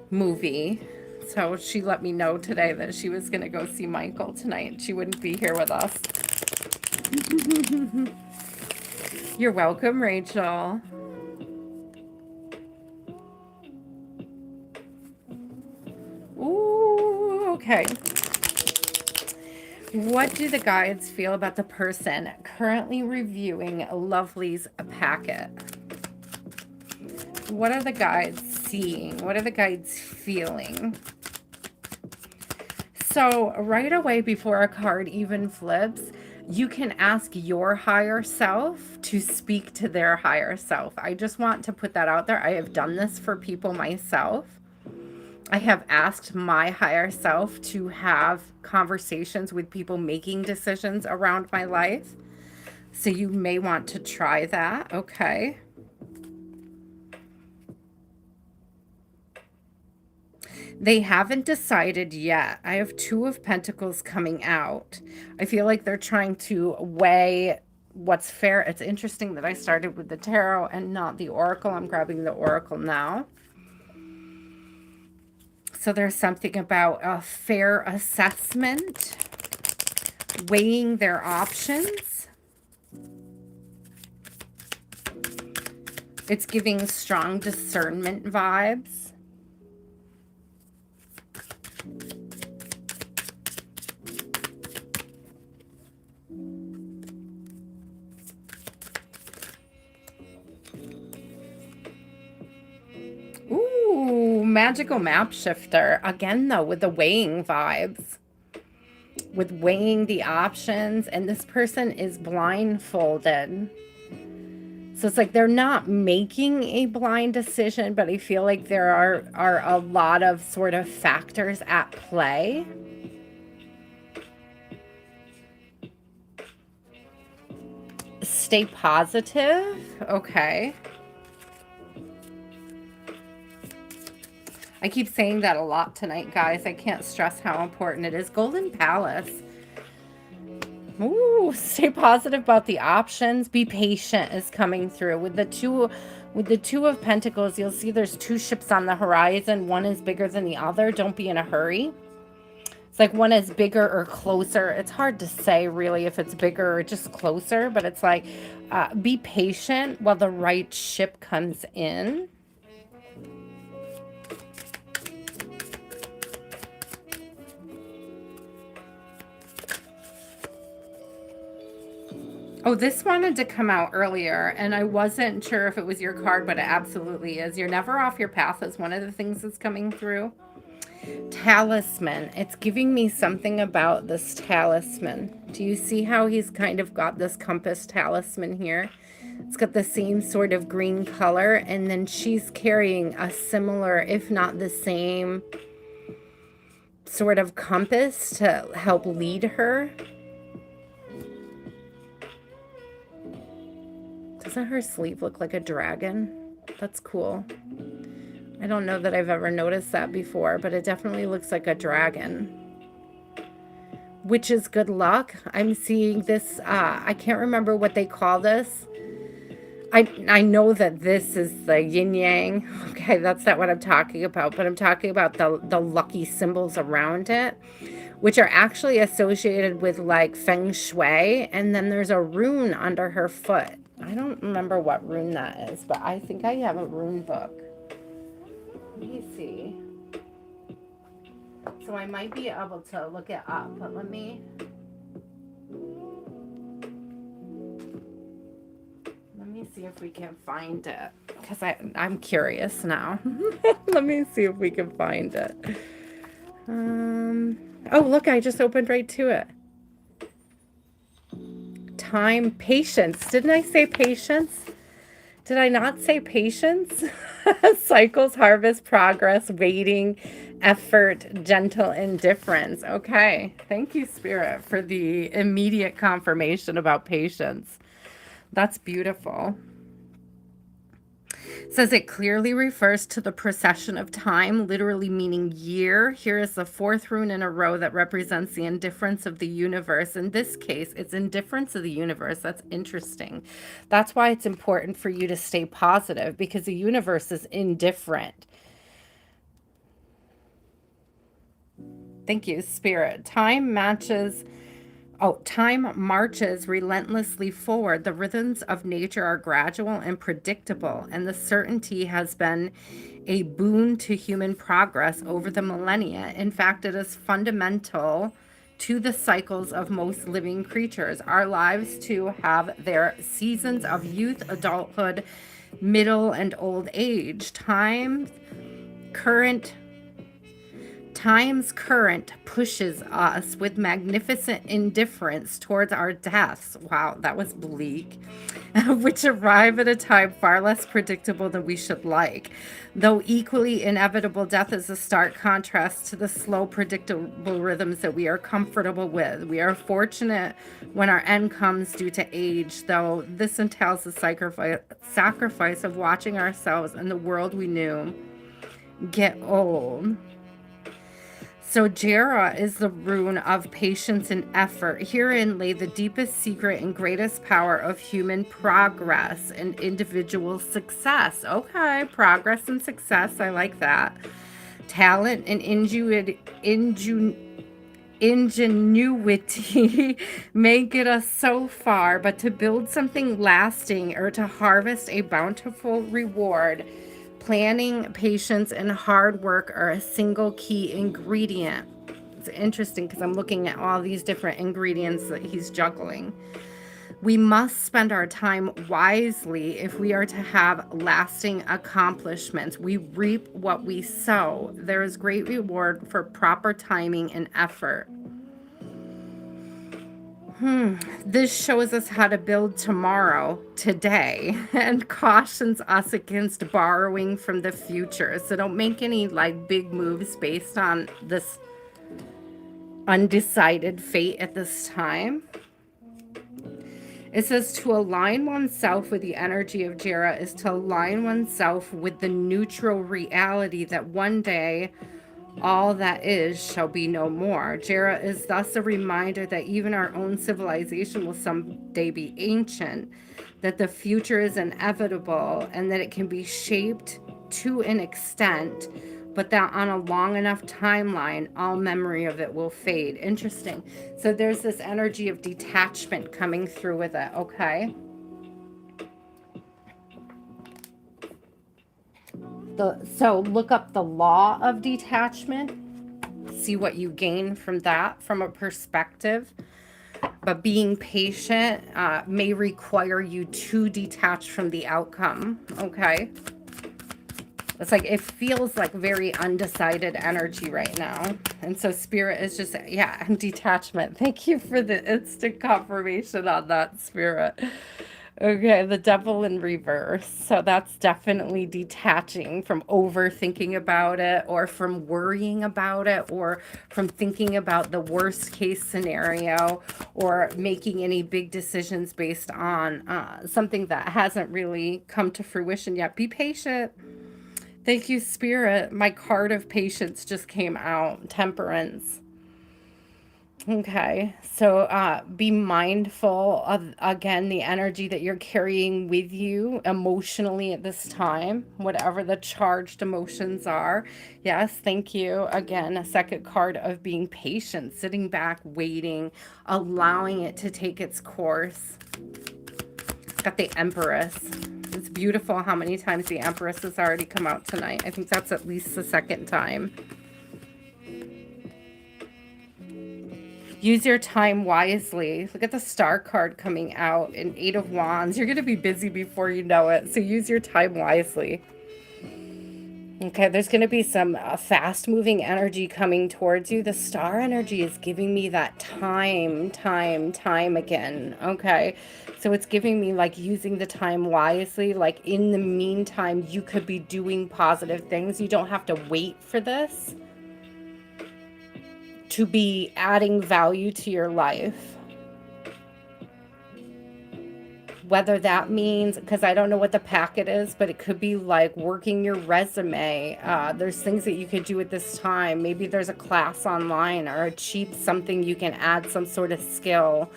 movie. So she let me know today that she was going to go see Michael tonight. She wouldn't be here with us. You're welcome, Rachel. Ooh, okay. What do the guides feel about the person currently reviewing Lovely's packet? What are the guides seeing? What are the guides feeling? So right away before a card even flips, you can ask your higher self to speak to their higher self. I just want to put that out there. I have done this for people myself. I have asked my higher self to have conversations with people making decisions around my life. So you may want to try that, okay? They haven't decided yet. I have Two of Pentacles coming out. I feel like they're trying to weigh what's fair. It's interesting that I started with the tarot and not the oracle. I'm grabbing the oracle now. So there's something about a fair assessment, weighing their options. It's giving strong discernment vibes. Ooh, magical map shifter. Again, though, with the weighing vibes. With weighing the options. And this person is blindfolded. So it's like they're not making a blind decision, but I feel like there are a lot of sort of factors at play. Stay positive. Okay. I keep saying that a lot tonight, guys. I can't stress how important it is. Golden Palace. Ooh, stay positive about the options. Be patient is coming through. With the two of Pentacles, you'll see there's two ships on the horizon. One is bigger than the other. Don't be in a hurry. It's like one is bigger or closer. It's hard to say really if it's bigger or just closer, but it's like be patient while the right ship comes in. Oh, this wanted to come out earlier, and I wasn't sure if it was your card, but it absolutely is. You're never off your path is one of the things that's coming through. Talisman. It's giving me something about this talisman. Do you see how he's kind of got this compass talisman here? It's got the same sort of green color, and then she's carrying a similar, if not the same, sort of compass to help lead her. Doesn't her sleeve look like a dragon? That's cool. I don't know that I've ever noticed that before, but it definitely looks like a dragon. Which is good luck. I'm seeing this, I can't remember what they call this. I know that this is the yin yang. Okay, that's not what I'm talking about, but I'm talking about the lucky symbols around it, which are actually associated with like feng shui. And then there's a rune under her foot. I don't remember what rune that is, but I think I have a rune book. Let me see. So I might be able to look it up, but let me see if we can find it, because I'm curious now. Let me see if we can find it. Oh, look, I just opened right to it. Time, patience. Didn't I say patience? Did I not say patience? Cycles, harvest, progress, waiting, effort, gentle indifference. Okay. Thank you, Spirit, for the immediate confirmation about patience. That's beautiful. It says it clearly refers to the procession of time, literally meaning year. Here is the fourth rune in a row that represents the indifference of the universe. In this case, it's indifference of the universe. That's interesting. That's why it's important for you to stay positive, because the universe is indifferent. Thank you, Spirit. Time marches relentlessly forward. The rhythms of nature are gradual and predictable, and the certainty has been a boon to human progress over the millennia. In fact, it is fundamental to the cycles of most living creatures. Our lives too have their seasons of youth, adulthood, middle, and old age. Current Time's current pushes us with magnificent indifference towards our deaths. Wow, that was bleak. Which arrive at a time far less predictable than we should like. Though equally inevitable, death is a stark contrast to the slow, predictable rhythms that we are comfortable with. We are fortunate when our end comes due to age, though this entails the sacrifice of watching ourselves and the world we knew get old. So Jera is the rune of patience and effort. Herein lay the deepest secret and greatest power of human progress and individual success. Okay, progress and success. I like that. Talent and ingenuity may get us so far, but to build something lasting or to harvest a bountiful reward, planning, patience, and hard work are a single key ingredient. It's interesting because I'm looking at all these different ingredients that he's juggling. We must spend our time wisely if we are to have lasting accomplishments. We reap what we sow. There is great reward for proper timing and effort. This shows us how to build tomorrow, today, and cautions us against borrowing from the future. So don't make any like big moves based on this undecided fate at this time. It says to align oneself with the energy of Jera is to align oneself with the neutral reality that one day all that is shall be no more. Jera is thus a reminder that even our own civilization will someday be ancient, that the future is inevitable, and that it can be shaped to an extent, but that on a long enough timeline, all memory of it will fade. Interesting. So there's this energy of detachment coming through with it, okay? So look up the law of detachment. See what you gain from that from a perspective. But being patient may require you to detach from the outcome, okay? It's like it feels like very undecided energy right now. And so Spirit is just, yeah, detachment. Thank you for the instant confirmation on that, Spirit. Okay, the Devil in reverse. So that's definitely detaching from overthinking about it, or from worrying about it, or from thinking about the worst case scenario, or making any big decisions based on something that hasn't really come to fruition yet. Be patient. Thank you, Spirit. My card of patience just came out. Temperance. Okay, so be mindful of, again, the energy that you're carrying with you emotionally at this time, whatever the charged emotions are. Yes, thank you. Again, a second card of being patient, sitting back, waiting, allowing it to take its course. It's got the Empress. It's beautiful how many times the Empress has already come out tonight. I think that's at least the second time. Use your time wisely. Look at the Star card coming out, an 8 of Wands. You're going to be busy before you know it, so use your time wisely. Okay, there's going to be some fast-moving energy coming towards you. The star energy is giving me that time again. Okay, so it's giving me like using the time wisely. Like in the meantime, you could be doing positive things. You don't have to wait for this to be adding value to your life. Whether that means, because I don't know what the packet is, but it could be like working your resume. There's things that you could do at this time. Maybe there's a class online or a cheap something you can add some sort of skill.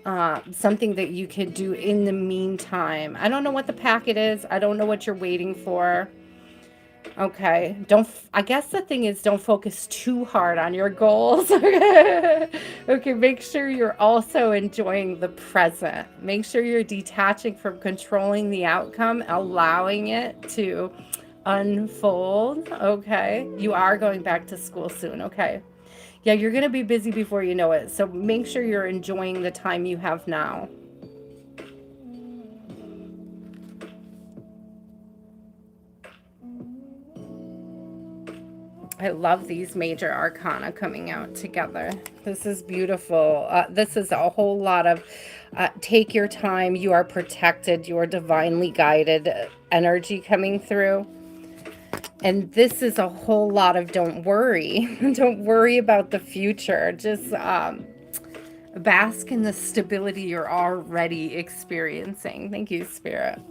Something that you could do in the meantime. I don't know what the packet is. I don't know what you're waiting for. Okay, I guess the thing is, don't focus too hard on your goals. Okay, make sure you're also enjoying the present. Make sure you're detaching from controlling the outcome, allowing it to unfold. Okay, you are going back to school soon. Okay, yeah, you're going to be busy before you know it. So make sure you're enjoying the time you have now. I love these major arcana coming out together. This is beautiful. This is a whole lot of take your time. You are protected. You are divinely guided energy coming through. And this is a whole lot of don't worry. Don't worry about the future. Just bask in the stability you're already experiencing. Thank you, Spirit.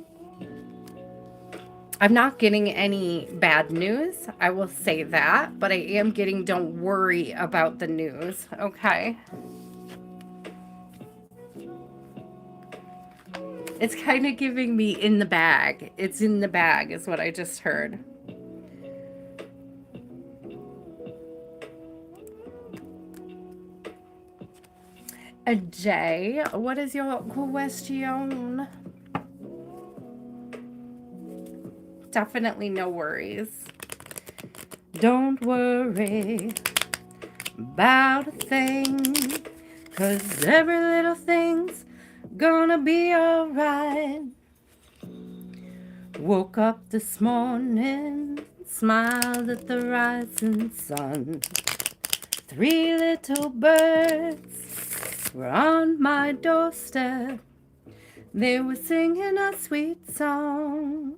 I'm not getting any bad news, I will say that, but I am getting don't worry about the news, okay? It's kind of giving me in the bag. It's in the bag is what I just heard. Jay, what is your question? Definitely no worries. Don't worry about a thing, 'cause every little thing's gonna be alright. Woke up this morning, smiled at the rising sun. 3 little birds were on my doorstep. They were singing a sweet song.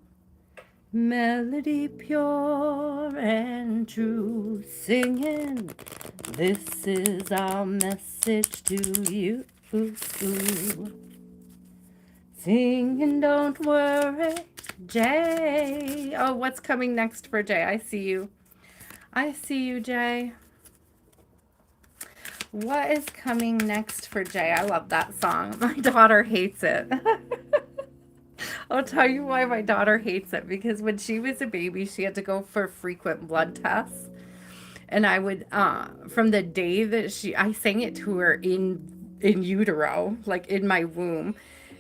Melody pure and true, singing, this is our message to you. Singing, don't worry, Jay. Oh, what's coming next for Jay? I see you. I see you, Jay. What is coming next for Jay? I love that song. My daughter hates it. I'll tell you why my daughter hates it. Because when she was a baby, she had to go for frequent blood tests. And I would, from the day that I sang it to her in utero, like in my womb.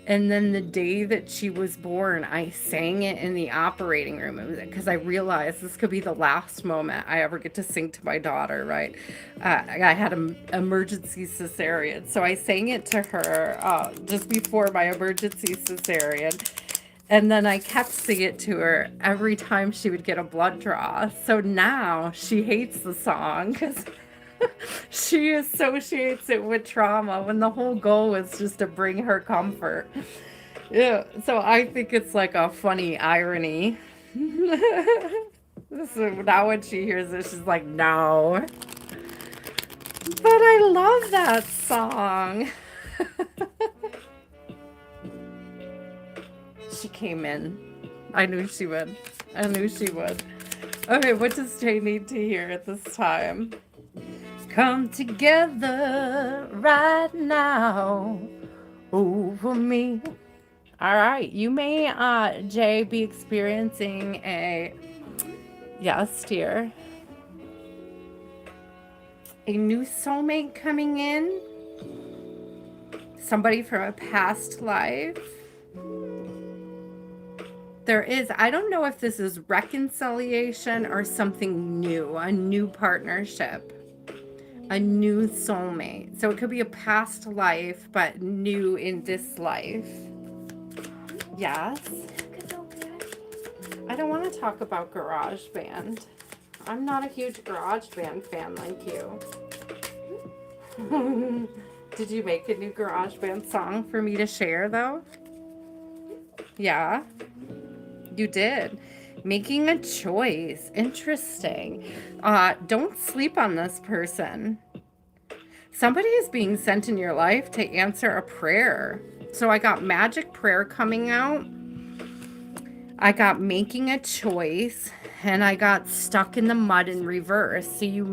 And then the day that she was born, I sang it in the operating room because I realized this could be the last moment I ever get to sing to my daughter, right? I had an emergency cesarean. So I sang it to her just before my emergency cesarean. And then I kept singing it to her every time she would get a blood draw. So now she hates the song because she associates it with trauma when the whole goal was just to bring her comfort. Yeah, so I think it's like a funny irony. So now when she hears it, she's like, no. But I love that song. She came in. I knew she would. I knew she would. Okay, what does Jay need to hear at this time? Come together right now over me. All right, you may, Jay, be experiencing a, yes, dear, a new soulmate coming in. Somebody from a past life. There is, I don't know if this is reconciliation or something new, a new partnership, a new soulmate. So it could be a past life, but new in this life. Yes. I don't want want to talk about GarageBand. I'm not a huge GarageBand fan like you. Did you make a new GarageBand song for me to share, though? Yeah, you did. Making a choice. Interesting. Don't sleep on this person. Somebody is being sent in your life to answer a prayer. So I got magic prayer coming out. I got making a choice. And I got stuck in the mud in reverse. So you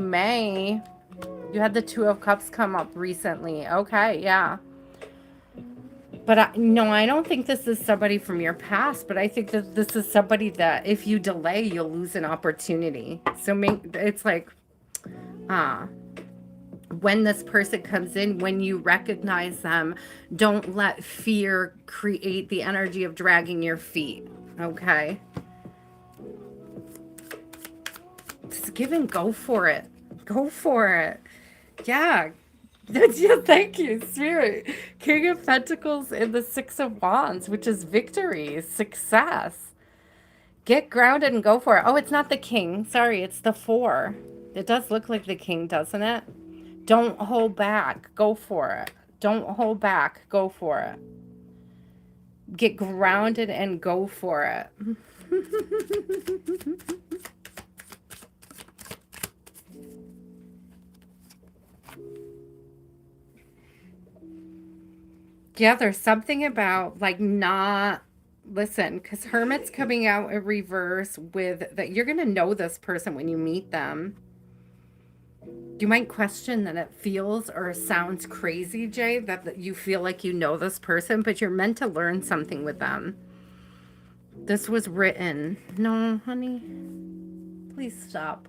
had the Two of Cups come up recently. Okay, yeah. But I don't think this is somebody from your past, but I think that this is somebody that if you delay, you'll lose an opportunity. So it's like, when this person comes in, when you recognize them, don't let fear create the energy of dragging your feet, okay? Just give and go for it. Go for it. Yeah. Yeah, thank you, Spirit. King of Pentacles and the Six of Wands, which is victory, success. Get grounded and go for it. Oh, it's not the King. Sorry, it's the Four. It does look like the King, doesn't it? Don't hold back. Go for it. Don't hold back. Go for it. Get grounded and go for it. Yeah, there's something about like not listen, because Hermit's coming out in reverse with that you're gonna know this person when you meet them. You might question that it feels or sounds crazy, Jay, that you feel like you know this person, but you're meant to learn something with them. This was written. No, honey. Please stop.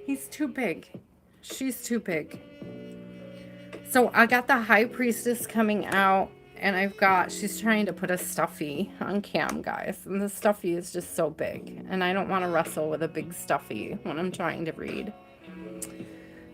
He's too big. She's too big. So I got the High Priestess coming out, and she's trying to put a stuffy on cam, guys. And the stuffy is just so big. And I don't want to wrestle with a big stuffy when I'm trying to read.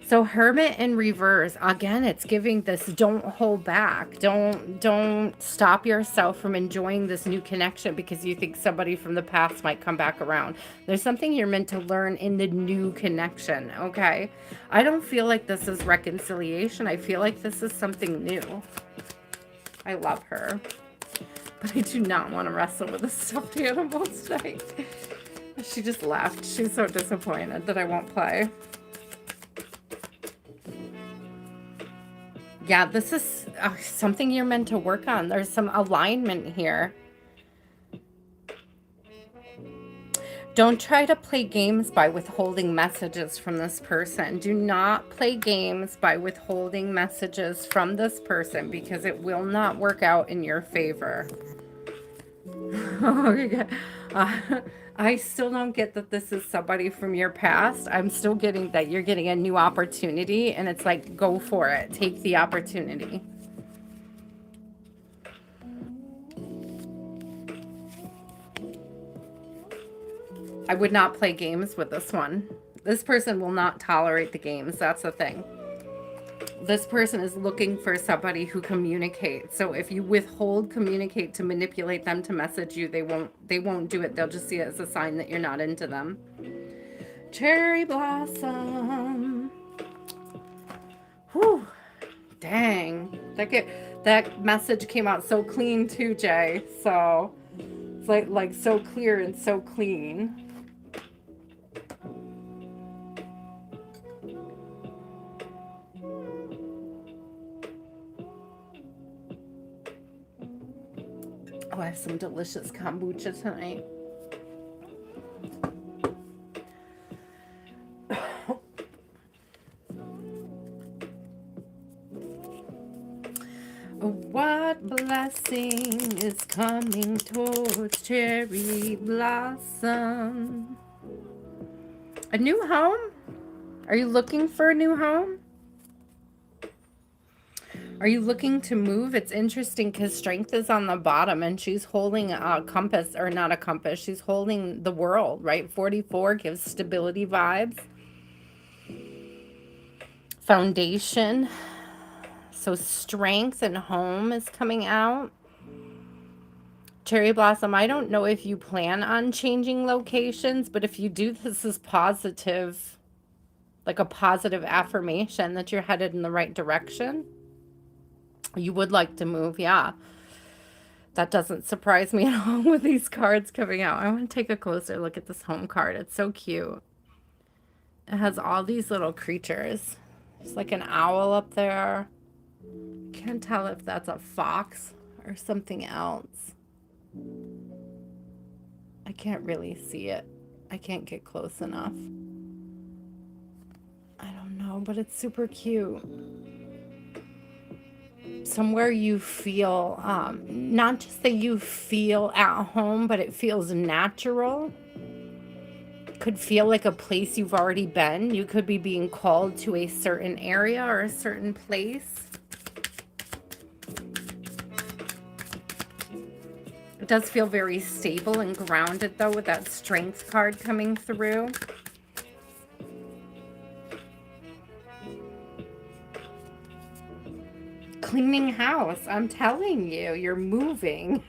So Hermit in reverse, again, it's giving this don't hold back. Don't stop yourself from enjoying this new connection because you think somebody from the past might come back around. There's something you're meant to learn in the new connection, okay? I don't feel like this is reconciliation. I feel like this is something new. I love her. But I do not want to wrestle with a stuffed animal today. She just left. She's so disappointed that I won't play. Yeah, this is something you're meant to work on. There's some alignment here. Don't try to play games by withholding messages from this person. Do not play games by withholding messages from this person because it will not work out in your favor. I still don't get that this is somebody from your past. I'm still getting that you're getting a new opportunity, and it's like, go for it. Take the opportunity. I would not play games with this one. This person will not tolerate the games. That's the thing. This person is looking for somebody who communicates. So if you communicate to manipulate them to message you, they won't do it. They'll just see it as a sign that you're not into them. Cherry blossom. Whew. Dang. That message came out so clean too, Jay. So it's like so clear and so clean. Oh, I have some delicious kombucha tonight. What blessing is coming towards cherry blossom? A new home? Are you looking for a new home? Are you looking to move? It's interesting because Strength is on the bottom and she's holding a compass, or not a compass. She's holding the world, right? 44 gives stability vibes. Foundation. So strength and home is coming out. Cherry Blossom, I don't know if you plan on changing locations, but if you do, this is positive, like a positive affirmation that you're headed in the right direction. You would like to move, yeah. That doesn't surprise me at all with these cards coming out. I want to take a closer look at this home card. It's so cute. It has all these little creatures. There's like an owl up there. Can't tell if that's a fox or something else. I can't really see it. I can't get close enough. I don't know, but it's super cute. Somewhere you feel, not just that you feel at home, but it feels natural. Could feel like a place you've already been. You could be being called to a certain area or a certain place. It does feel very stable and grounded, though, with that strength card coming through. Cleaning house. I'm telling you, you're moving.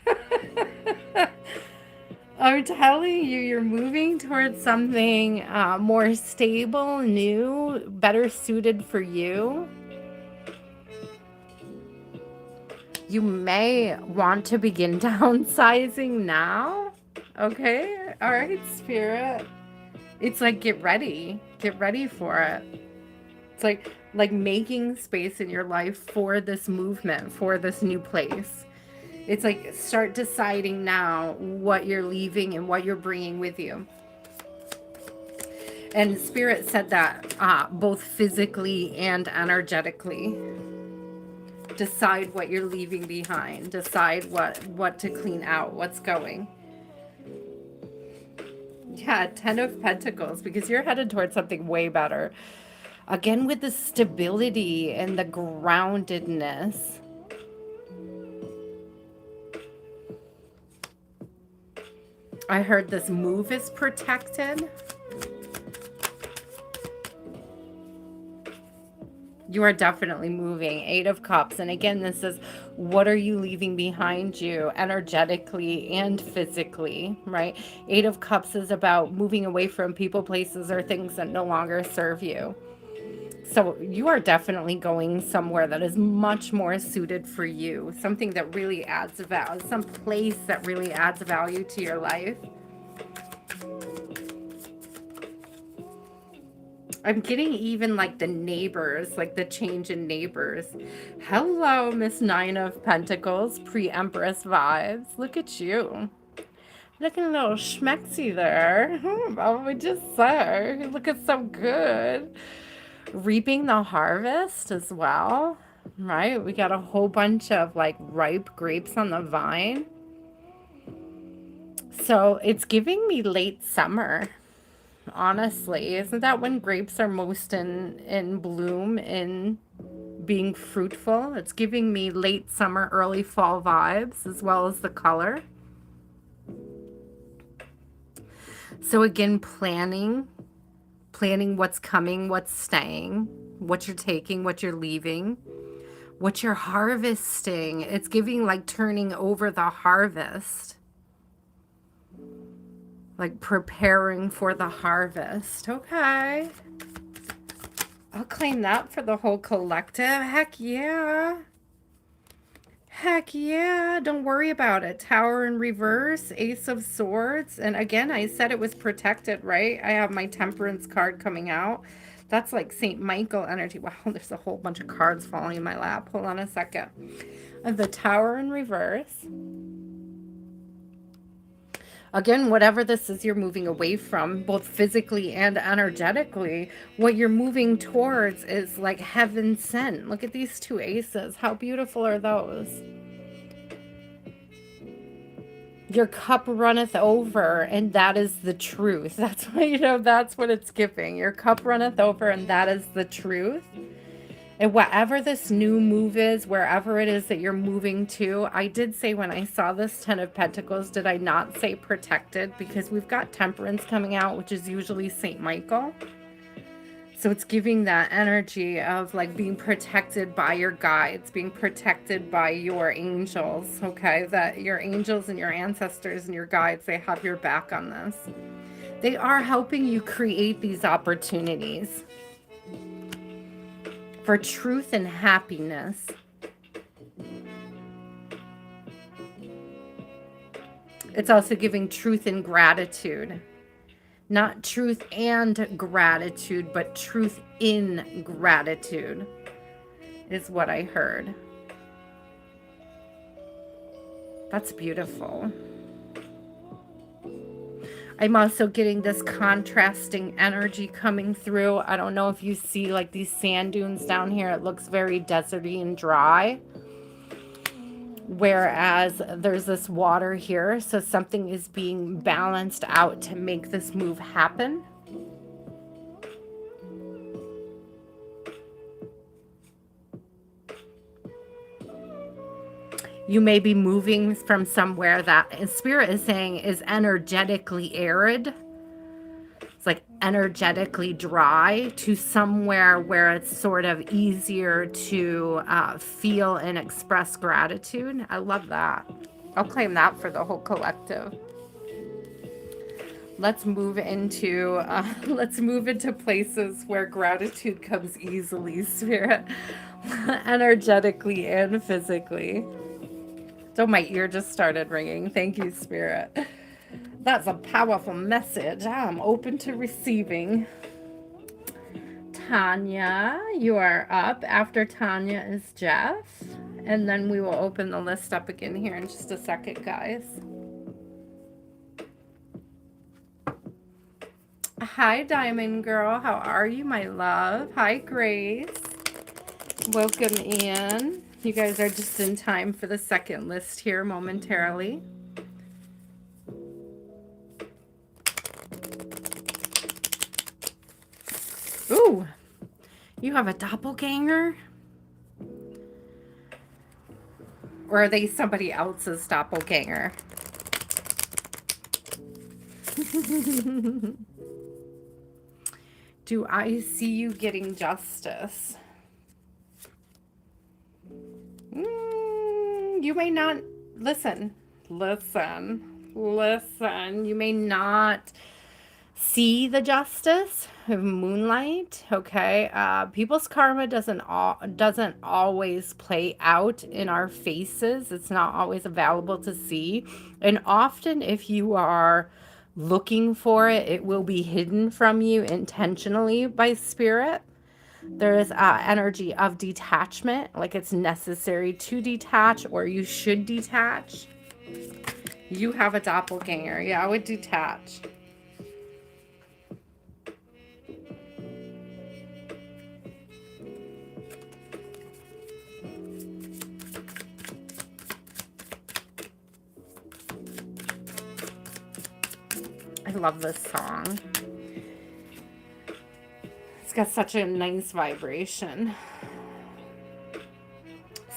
I'm telling you, you're moving towards something more stable, new, better suited for you. You may want to begin downsizing now. Okay? All right, Spirit. It's like, get ready. Get ready for it. It's like making space in your life for this movement, for this new place. It's like, start deciding now what you're leaving and what you're bringing with you. And Spirit said that both physically and energetically. Decide what you're leaving behind. Decide what to clean out, what's going. Yeah, 10 of Pentacles, because you're headed towards something way better. Again, with the stability and the groundedness. I heard this move is protected. You are definitely moving. 8 of Cups. And again, this is, what are you leaving behind you energetically and physically, right? 8 of Cups is about moving away from people, places, or things that no longer serve you. So you are definitely going somewhere that is much more suited for you. Something that really adds value. Some place that really adds value to your life. I'm getting even like the neighbors, like the change in neighbors. Hello, Miss 9 of Pentacles, pre-Empress vibes. Look at you. Looking a little schmexy there. What would you say? You're looking so good. Reaping the harvest as well, right? We got a whole bunch of like ripe grapes on the vine. So it's giving me late summer. Honestly, isn't that when grapes are most in bloom, in being fruitful? It's giving me late summer, early fall vibes, as well as the color. So again, planning what's coming, what's staying, what you're taking, what you're leaving, what you're harvesting. It's giving like turning over the harvest. Like preparing for the harvest. Okay. I'll claim that for the whole collective. Heck yeah. Heck yeah. Don't worry about it. Tower in reverse. Ace of Swords. And again, I said it was protected, right? I have my Temperance card coming out. That's like St. Michael energy. Wow, there's a whole bunch of cards falling in my lap. Hold on a second. The Tower in reverse. Again, whatever this is you're moving away from, both physically and energetically, what you're moving towards is like heaven sent. Look at these 2 aces. How beautiful are those? Your cup runneth over, and that is the truth. That's what, you know, that's what it's giving. Your cup runneth over, and that is the truth. And whatever this new move is, wherever it is that you're moving to, I did say when I saw this 10 of Pentacles, did I not say protected? Because we've got Temperance coming out, which is usually St. Michael. So it's giving that energy of like being protected by your guides, being protected by your angels, okay? That your angels and your ancestors and your guides, they have your back on this. They are helping you create these opportunities for truth and happiness. It's also giving truth and gratitude. Not truth and gratitude, but truth in gratitude is what I heard. That's beautiful. I'm also getting this contrasting energy coming through. I don't know if you see like these sand dunes down here. It looks very deserty and dry. Whereas there's this water here. So something is being balanced out to make this move happen. You may be moving from somewhere that Spirit is saying is energetically arid. It's like energetically dry to somewhere where it's sort of easier to feel and express gratitude. I love that. I'll claim that for the whole collective. Let's move into places where gratitude comes easily, Spirit, energetically and physically. So my ear just started ringing. Thank you, Spirit. That's a powerful message. I'm open to receiving. Tanya, you are up. After Tanya is Jeff. And then we will open the list up again here in just a second, guys. Hi, Diamond Girl. How are you, my love? Hi, Grace. Welcome in. You guys are just in time for the second list here momentarily. Ooh, you have a doppelganger? Or are they somebody else's doppelganger? Do I see you getting justice? You may not, listen, you may not see the justice of moonlight, okay? People's karma doesn't always play out in our faces. It's not always available to see. And often if you are looking for it, it will be hidden from you intentionally by Spirit. There is energy of detachment, like it's necessary to detach or you should detach. You have a doppelganger. Yeah, I would detach. I love this song. It's got such a nice vibration.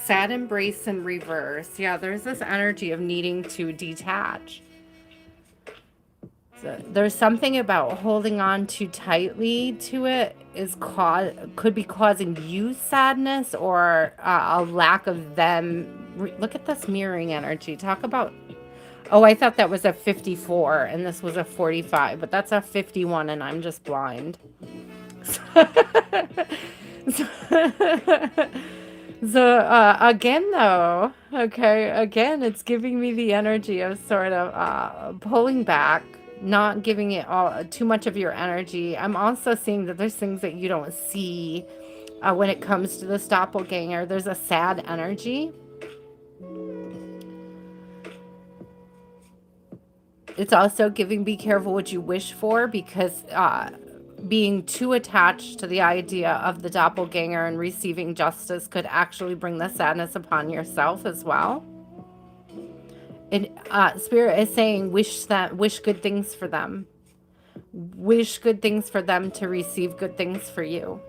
Sad embrace in reverse. Yeah, there's this energy of needing to detach. So there's something about holding on too tightly to it could be causing you sadness or a lack of them. Look at this mirroring energy. Talk about, oh, I thought that was a 54 and this was a 45, but that's a 51 and I'm just blind. So again though, okay, again, it's giving me the energy of sort of pulling back, not giving it all too much of your energy. I'm also seeing that there's things that you don't see when it comes to this doppelganger. There's a sad energy. It's also giving be careful what you wish for, because being too attached to the idea of the doppelganger and receiving justice could actually bring the sadness upon yourself as well. And Spirit is saying wish good things for them. Wish good things for them to receive good things for you.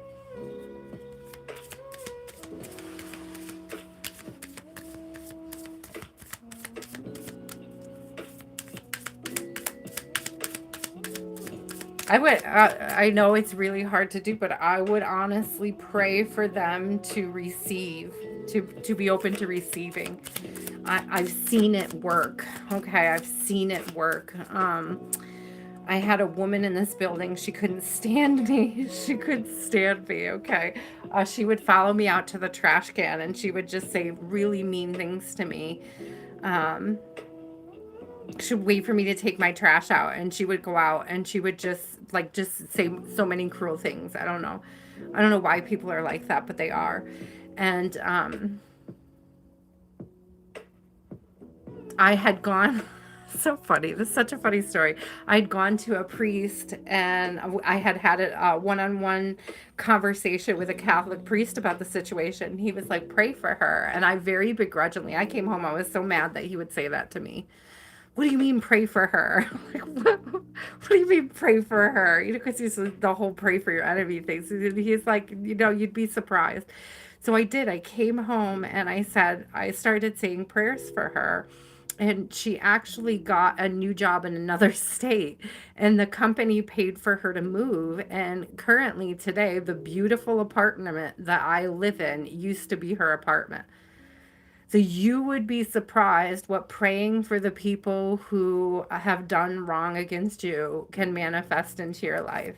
I would, I know it's really hard to do, but I would honestly pray for them to receive, to be open to receiving. I've seen it work. Okay, I've seen it work. I had a woman in this building. She couldn't stand me. She couldn't stand me. Okay, she would follow me out to the trash can, and she would just say really mean things to me. Um, she'd wait for me to take my trash out, and she would go out and she would just say so many cruel things. I don't know why people are like that, but they are. And I had gone so funny, this is such a funny story. I'd gone to a priest, and I had had a one-on-one conversation with a Catholic priest about the situation. He was like, pray for her. And I very begrudgingly, I came home, I was so mad that he would say that to me. What do you mean pray for her? Like, what do you mean pray for her? You know, because he's the whole pray for your enemy thing. So he's like, you'd be surprised. So I did. I came home and I started saying prayers for her. And she actually got a new job in another state, and the company paid for her to move. And currently, today, the beautiful apartment that I live in used to be her apartment. So you would be surprised what praying for the people who have done wrong against you can manifest into your life.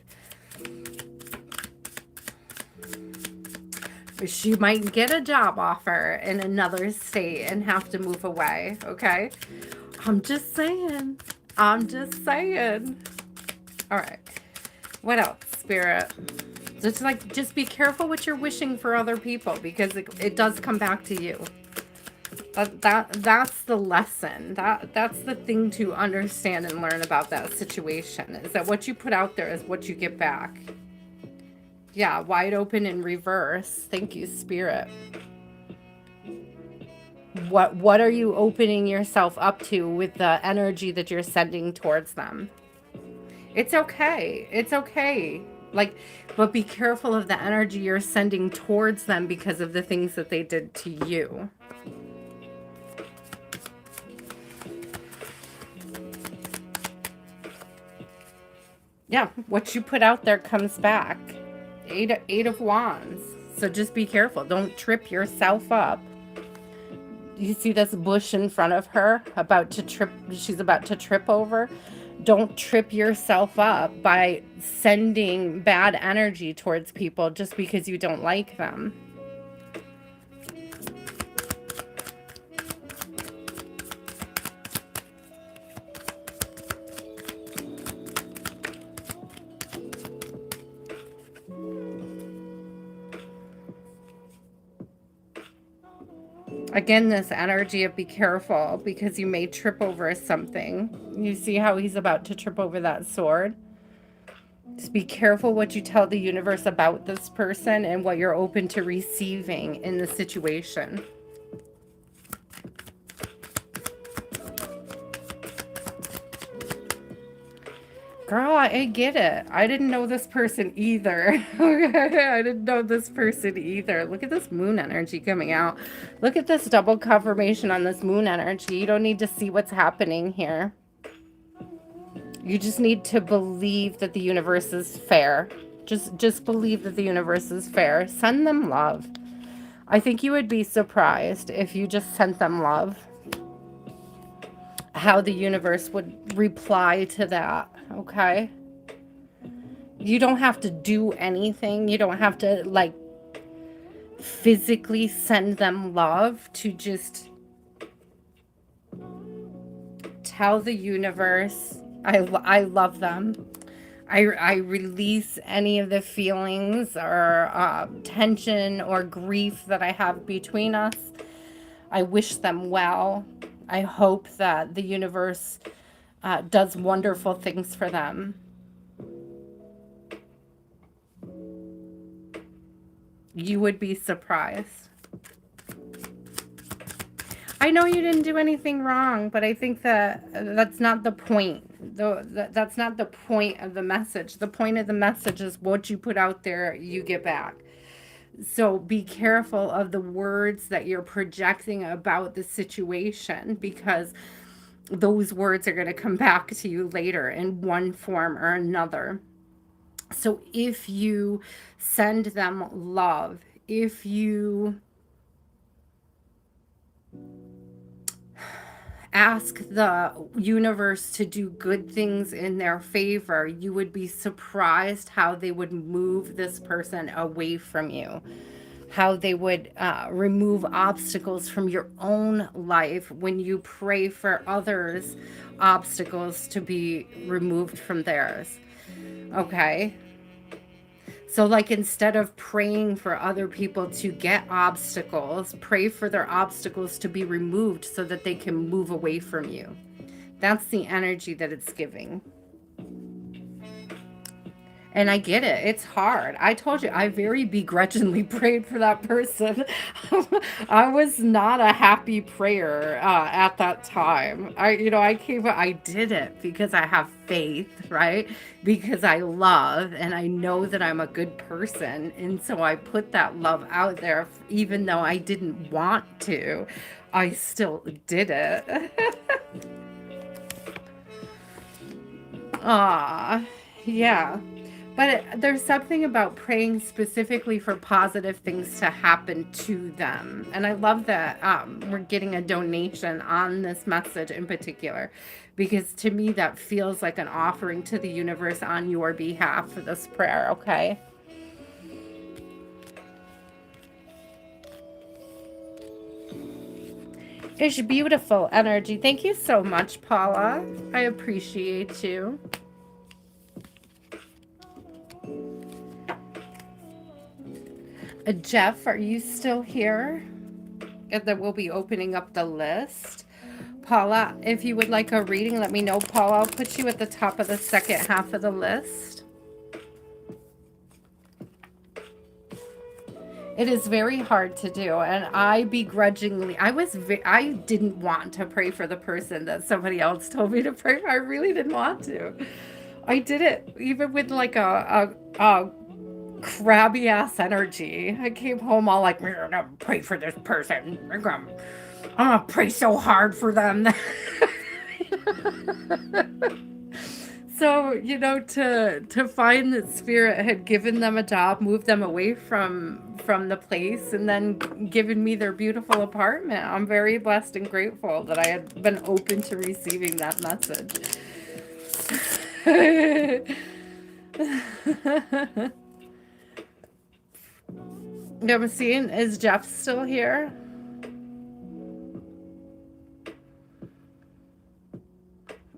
She might get a job offer in another state and have to move away, okay? I'm just saying. I'm just saying. All right. What else, Spirit? Just be careful what you're wishing for other people, because it does come back to you. That's the lesson. That's the thing to understand and learn about that situation, is that what you put out there is what you get back. Yeah, wide open in reverse. Thank you, Spirit. What are you opening yourself up to with the energy that you're sending towards them? It's okay. It's okay. Like, but be careful of the energy you're sending towards them because of the things that they did to you. Yeah, what you put out there comes back. Eight of Wands. So just be careful. Don't trip yourself up. You see this bush in front of her about to trip? She's about to trip over. Don't trip yourself up by sending bad energy towards people just because you don't like them. Again, this energy of be careful because you may trip over something. You see how he's about to trip over that sword? Just be careful what you tell the universe about this person and what you're open to receiving in the situation. Girl, I get it. I didn't know this person either. Okay, I didn't know this person either. Look at this moon energy coming out. Look at this double confirmation on this moon energy. You don't need to see what's happening here. You just need to believe that the universe is fair. Just believe that the universe is fair. Send them love. I think you would be surprised if you just sent them love, how the universe would reply to that. Okay, you don't have to do anything. You don't have to like physically send them love, to just tell the universe I love them. I release any of the feelings or tension or grief that I have between us. I wish them well. I hope that the universe does wonderful things for them. You would be surprised. I know you didn't do anything wrong, but I think that that's not the point. That's not the point of the message. The point of the message is what you put out there, you get back. So be careful of the words that you're projecting about the situation, because those words are going to come back to you later in one form or another. So if you send them love, if you ask the universe to do good things in their favor, you would be surprised how they would move this person away from you, how they would remove obstacles from your own life when you pray for others' obstacles to be removed from theirs. Okay? So, like, instead of praying for other people to get obstacles, pray for their obstacles to be removed so that they can move away from you. That's the energy that it's giving. And I get it. It's hard. I told you, I very begrudgingly prayed for that person. I was not a happy prayer at that time. I did it because I have faith, right? Because I love and I know that I'm a good person. And so I put that love out there, even though I didn't want to. I still did it. Ah, yeah. But there's something about praying specifically for positive things to happen to them. And I love that we're getting a donation on this message in particular, because to me that feels like an offering to the universe on your behalf for this prayer, okay? It's beautiful energy. Thank you so much, Paula. I appreciate you. Jeff, are you still here? And then we'll be opening up the list. Paula, if you would like a reading, let me know. Paula, I'll put you at the top of the second half of the list. It is very hard to do, and I begrudgingly, I didn't want to pray for the person that somebody else told me to pray for. I really didn't want to. I did it even with like a crabby ass energy. I came home all like, I'm gonna pray for this person. I'm gonna pray so hard for them. So, to find that spirit had given them a job, moved them away from the place, and then given me their beautiful apartment. I'm very blessed and grateful that I had been open to receiving that message. I'm seeing, is Jeff still here?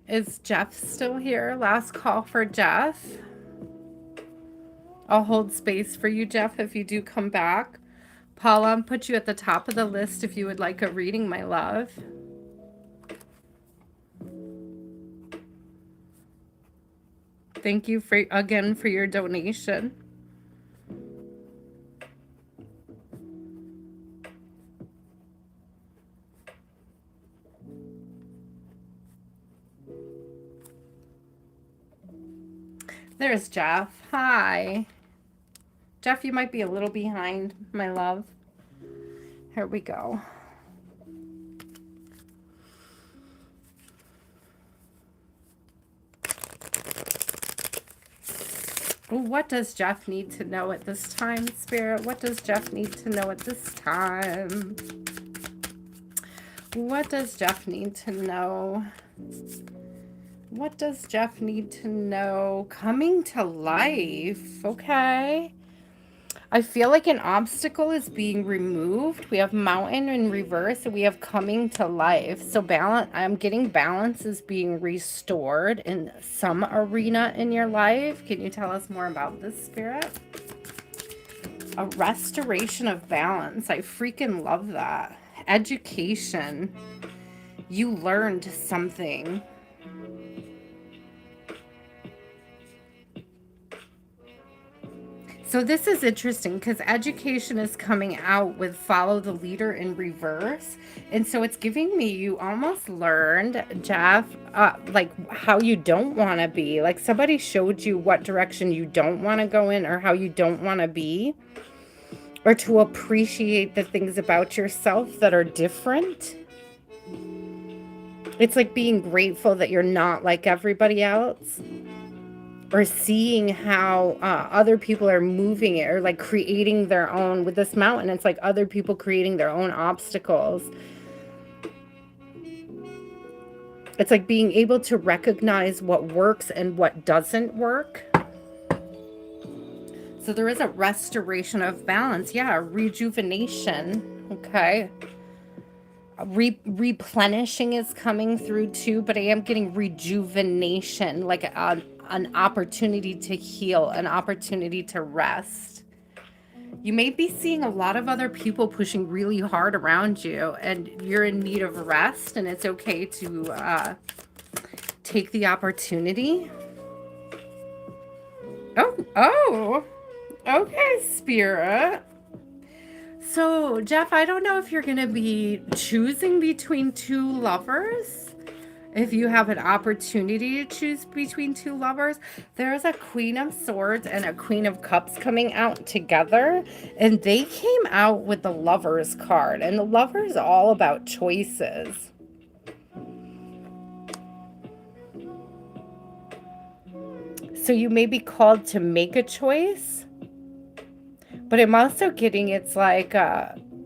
Is Jeff still here? Last call for Jeff. I'll hold space for you, Jeff, if you do come back. Paula, I'll put you at the top of the list if you would like a reading, my love. Thank you again for your donation. There's Jeff. Hi. Jeff, you might be a little behind, my love. Here we go. What does Jeff need to know at this time, Spirit? What does Jeff need to know at this time? What does Jeff need to know? What does Jeff need to know? Coming to life, okay. I feel like an obstacle is being removed. We have mountain in reverse, and we have coming to life. So balance, I'm getting balance is being restored in some arena in your life. Can you tell us more about this, Spirit? A restoration of balance. I freaking love that. Education. You learned something. So this is interesting because education is coming out with follow the leader in reverse. And so it's giving me, you almost learned, Jeff, like how you don't want to be. Like somebody showed you what direction you don't want to go in or how you don't want to be. Or to appreciate the things about yourself that are different. It's like being grateful that you're not like everybody else. or seeing how other people are moving it, or like creating their own. With this mountain, it's like other people creating their own obstacles. It's like being able to recognize what works and what doesn't work. So there is a restoration of balance. Yeah, rejuvenation. Okay. Replenishing is coming through too, but I am getting rejuvenation, like an opportunity to heal, an opportunity to rest. You may be seeing a lot of other people pushing really hard around you, and you're in need of rest, and it's okay to take the opportunity. Oh, okay, Spirit. So, Jeff, I don't know if you're going to be choosing between two lovers. If you have an opportunity to choose between two lovers, there's a Queen of Swords and a Queen of Cups coming out together, and they came out with the Lovers card, and the Lover's all about choices. So you may be called to make a choice, but I'm also getting it's like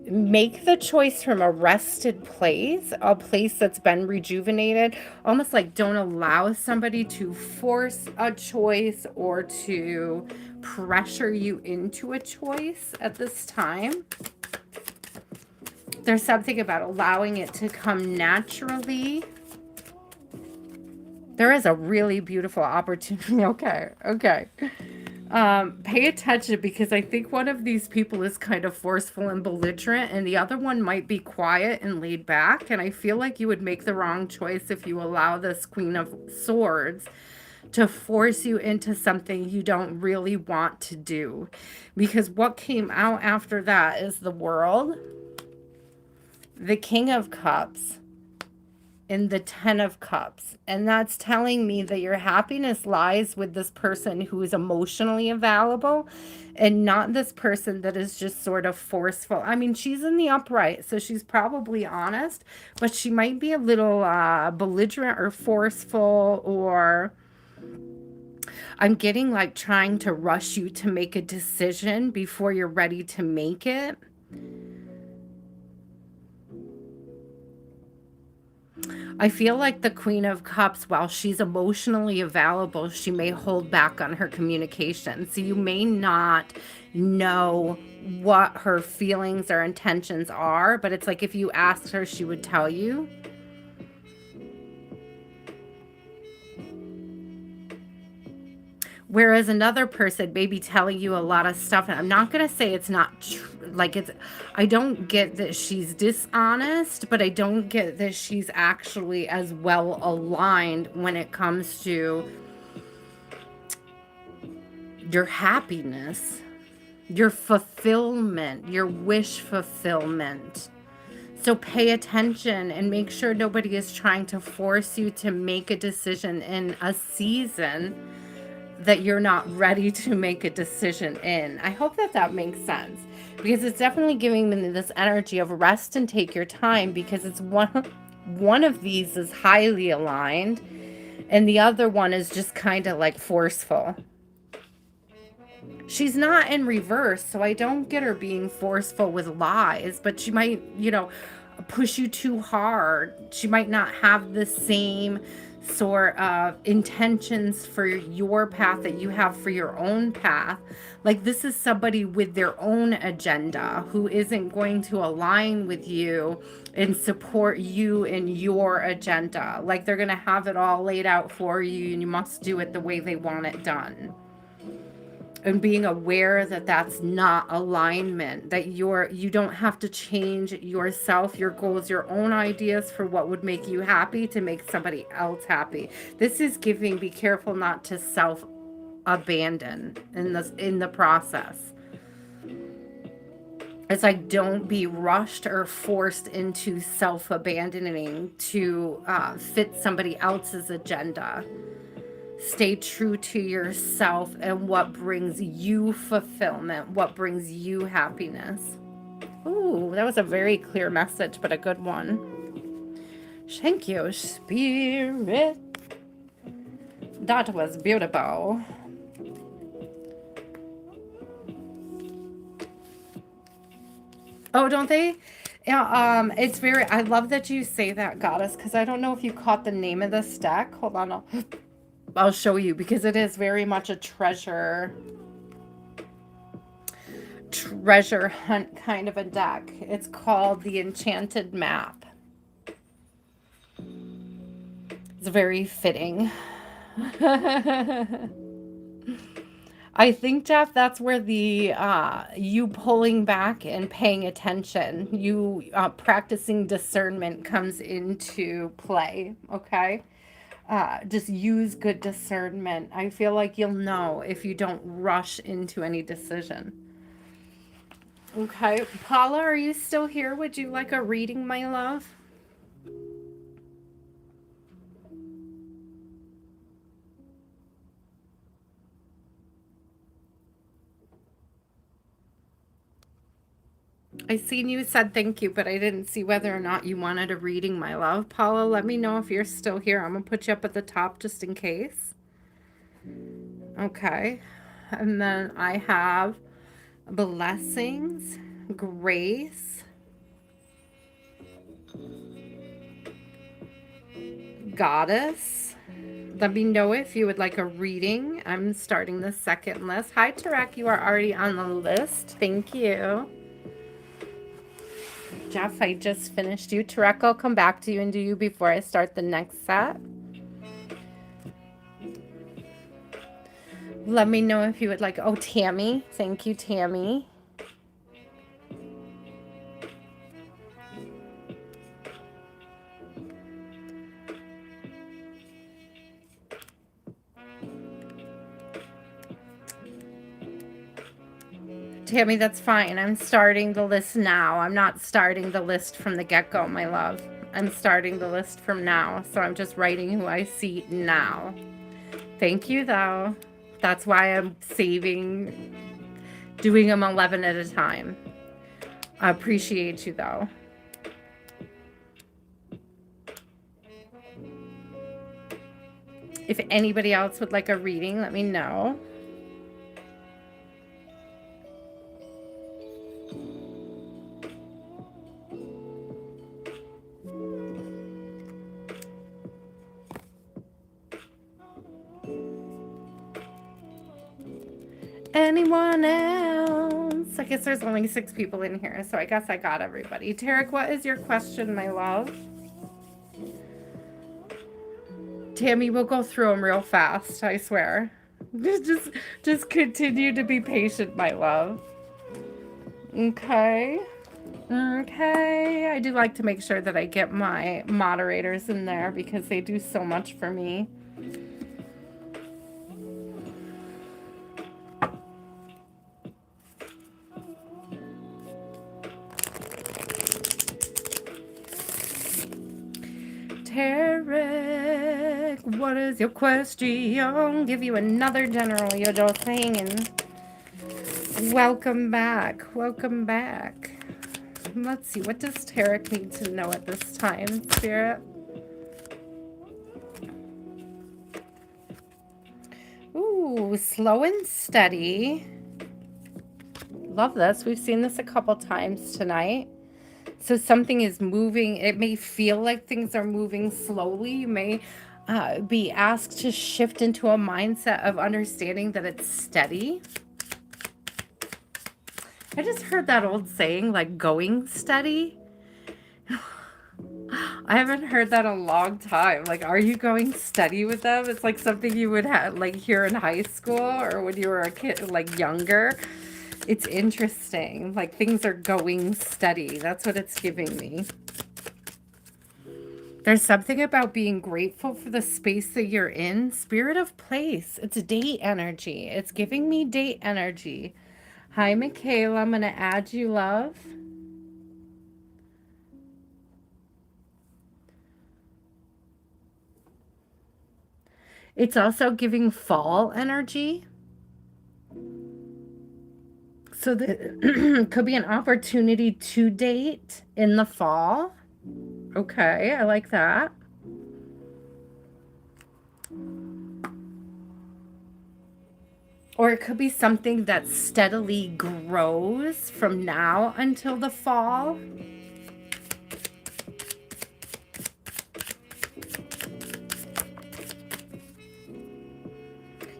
make the choice from a rested place, a place that's been rejuvenated, almost like don't allow somebody to force a choice or to pressure you into a choice at this time. There's something about allowing it to come naturally. There is a really beautiful opportunity. Okay. Pay attention, because I think one of these people is kind of forceful and belligerent, and the other one might be quiet and laid back. And I feel like you would make the wrong choice if you allow this Queen of Swords to force you into something you don't really want to do. Because what came out after that is the World, the King of Cups, in the 10 of Cups. And that's telling me that your happiness lies with this person who is emotionally available, and not this person that is just sort of forceful. I mean, she's in the upright, so she's probably honest, but she might be a little belligerent or forceful, or I'm getting like trying to rush you to make a decision before you're ready to make it. I feel like the Queen of Cups, while she's emotionally available, she may hold back on her communication. So you may not know what her feelings or intentions are, but it's like if you asked her, she would tell you. Whereas another person may be telling you a lot of stuff, and I'm not going to say it's not true. Like I don't get that she's dishonest, but I don't get that she's actually as well aligned when it comes to your happiness, your fulfillment, your wish fulfillment. So pay attention and make sure nobody is trying to force you to make a decision in a season that you're not ready to make a decision in. I hope that makes sense, because it's definitely giving me this energy of rest and take your time, because it's one of these is highly aligned and the other one is just kind of like forceful. She's not in reverse, so I don't get her being forceful with lies, but she might, push you too hard. She might not have the same sort of intentions for your path that you have for your own path. Like, this is somebody with their own agenda who isn't going to align with you and support you in your agenda. Like, they're going to have it all laid out for you, and you must do it the way they want it done. And being aware that that's not alignment, that you don't have to change yourself, your goals, your own ideas for what would make you happy to make somebody else happy. This is giving, be careful not to self-abandon in the process. It's like, don't be rushed or forced into self-abandoning to fit somebody else's agenda. Stay true to yourself and what brings you fulfillment, what brings you happiness. Ooh, that was a very clear message, but a good one. Thank you, Spirit. That was beautiful. Oh, don't they? Yeah, it's very, I love that you say that, Goddess, because I don't know if you caught the name of this deck. Hold on, I'll show you, because it is very much a treasure hunt kind of a deck. It's called the Enchanted Map. It's very fitting. I think, Jeff, that's where the you pulling back and paying attention, you practicing discernment comes into play. Okay, just use good discernment. I feel like you'll know if you don't rush into any decision. Okay, Paula, are you still here? Would you like a reading, my love? I seen you said thank you, but I didn't see whether or not you wanted a reading, my love. Paula, let me know if you're still here. I'm going to put you up at the top just in case. Okay. And then I have blessings, grace, goddess. Let me know if you would like a reading. I'm starting the second list. Hi, Tarek. You are already on the list. Thank you. Jeff, I just finished you. Tarek, I'll come back to you and do you before I start the next set. Let me know if you would like. Oh, Tammy. Thank you, Tammy. Tammy, that's fine. I'm starting the list now. I'm not starting the list from the get-go, my love. I'm starting the list from now. So I'm just writing who I see now. Thank you, though. That's why I'm saving, doing them 11 at a time. I appreciate you, though. If anybody else would like a reading, let me know. Anyone else? I guess there's only 6 people in here, so I guess I got everybody. Tarek, what is your question, my love? Tammy, we'll go through them real fast, I swear. Just continue to be patient, my love. Okay. Okay. I do like to make sure that I get my moderators in there because they do so much for me. Tarek, what is your question? Give you another general. You're just hanging. Welcome back. Welcome back. Let's see. What does Tarek need to know at this time, Spirit? Ooh, slow and steady. Love this. We've seen this a couple times tonight. So something is moving. It may feel like things are moving slowly. You may be asked to shift into a mindset of understanding that it's steady. I just heard that old saying, like going steady. I haven't heard that in a long time. Like, are you going steady with them? It's like something you would have like here in high school or when you were a kid, like younger. It's interesting. Like things are going steady. That's what it's giving me. There's something about being grateful for the space that you're in. Spirit of place. It's date energy. It's giving me date energy. Hi, Michaela. I'm going to add you, love. It's also giving fall energy. So there could be an opportunity to date in the fall. Okay, I like that. Or it could be something that steadily grows from now until the fall.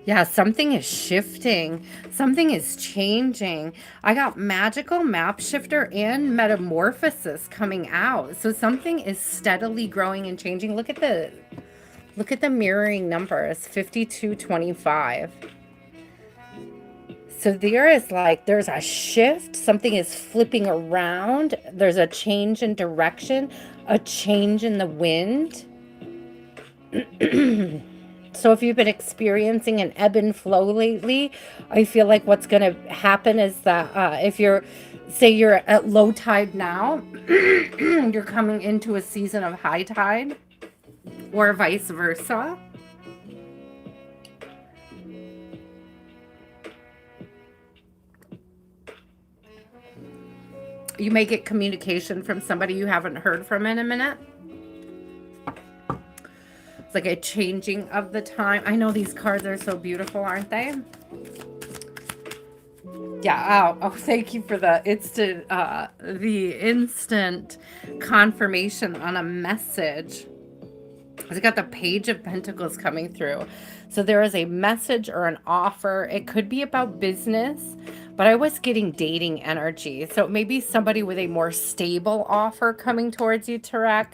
Yeah, something is shifting. Something is changing. I got magical map shifter and metamorphosis coming out. So something is steadily growing and changing. Look at the mirroring numbers, 5225. So there's a shift, something is flipping around, there's a change in direction, a change in the wind. So if you've been experiencing an ebb and flow lately, I feel like what's going to happen is that if say you're at low tide now, you're coming into a season of high tide, or vice versa. You may get communication from somebody you haven't heard from in a minute. It's like a changing of the time. I know these cards are so beautiful, aren't they? Yeah. Oh, thank you for the instant confirmation on a message. I got the Page of Pentacles coming through. So there is a message or an offer. It could be about business, but I was getting dating energy. So it may be somebody with a more stable offer coming towards you, Tarek.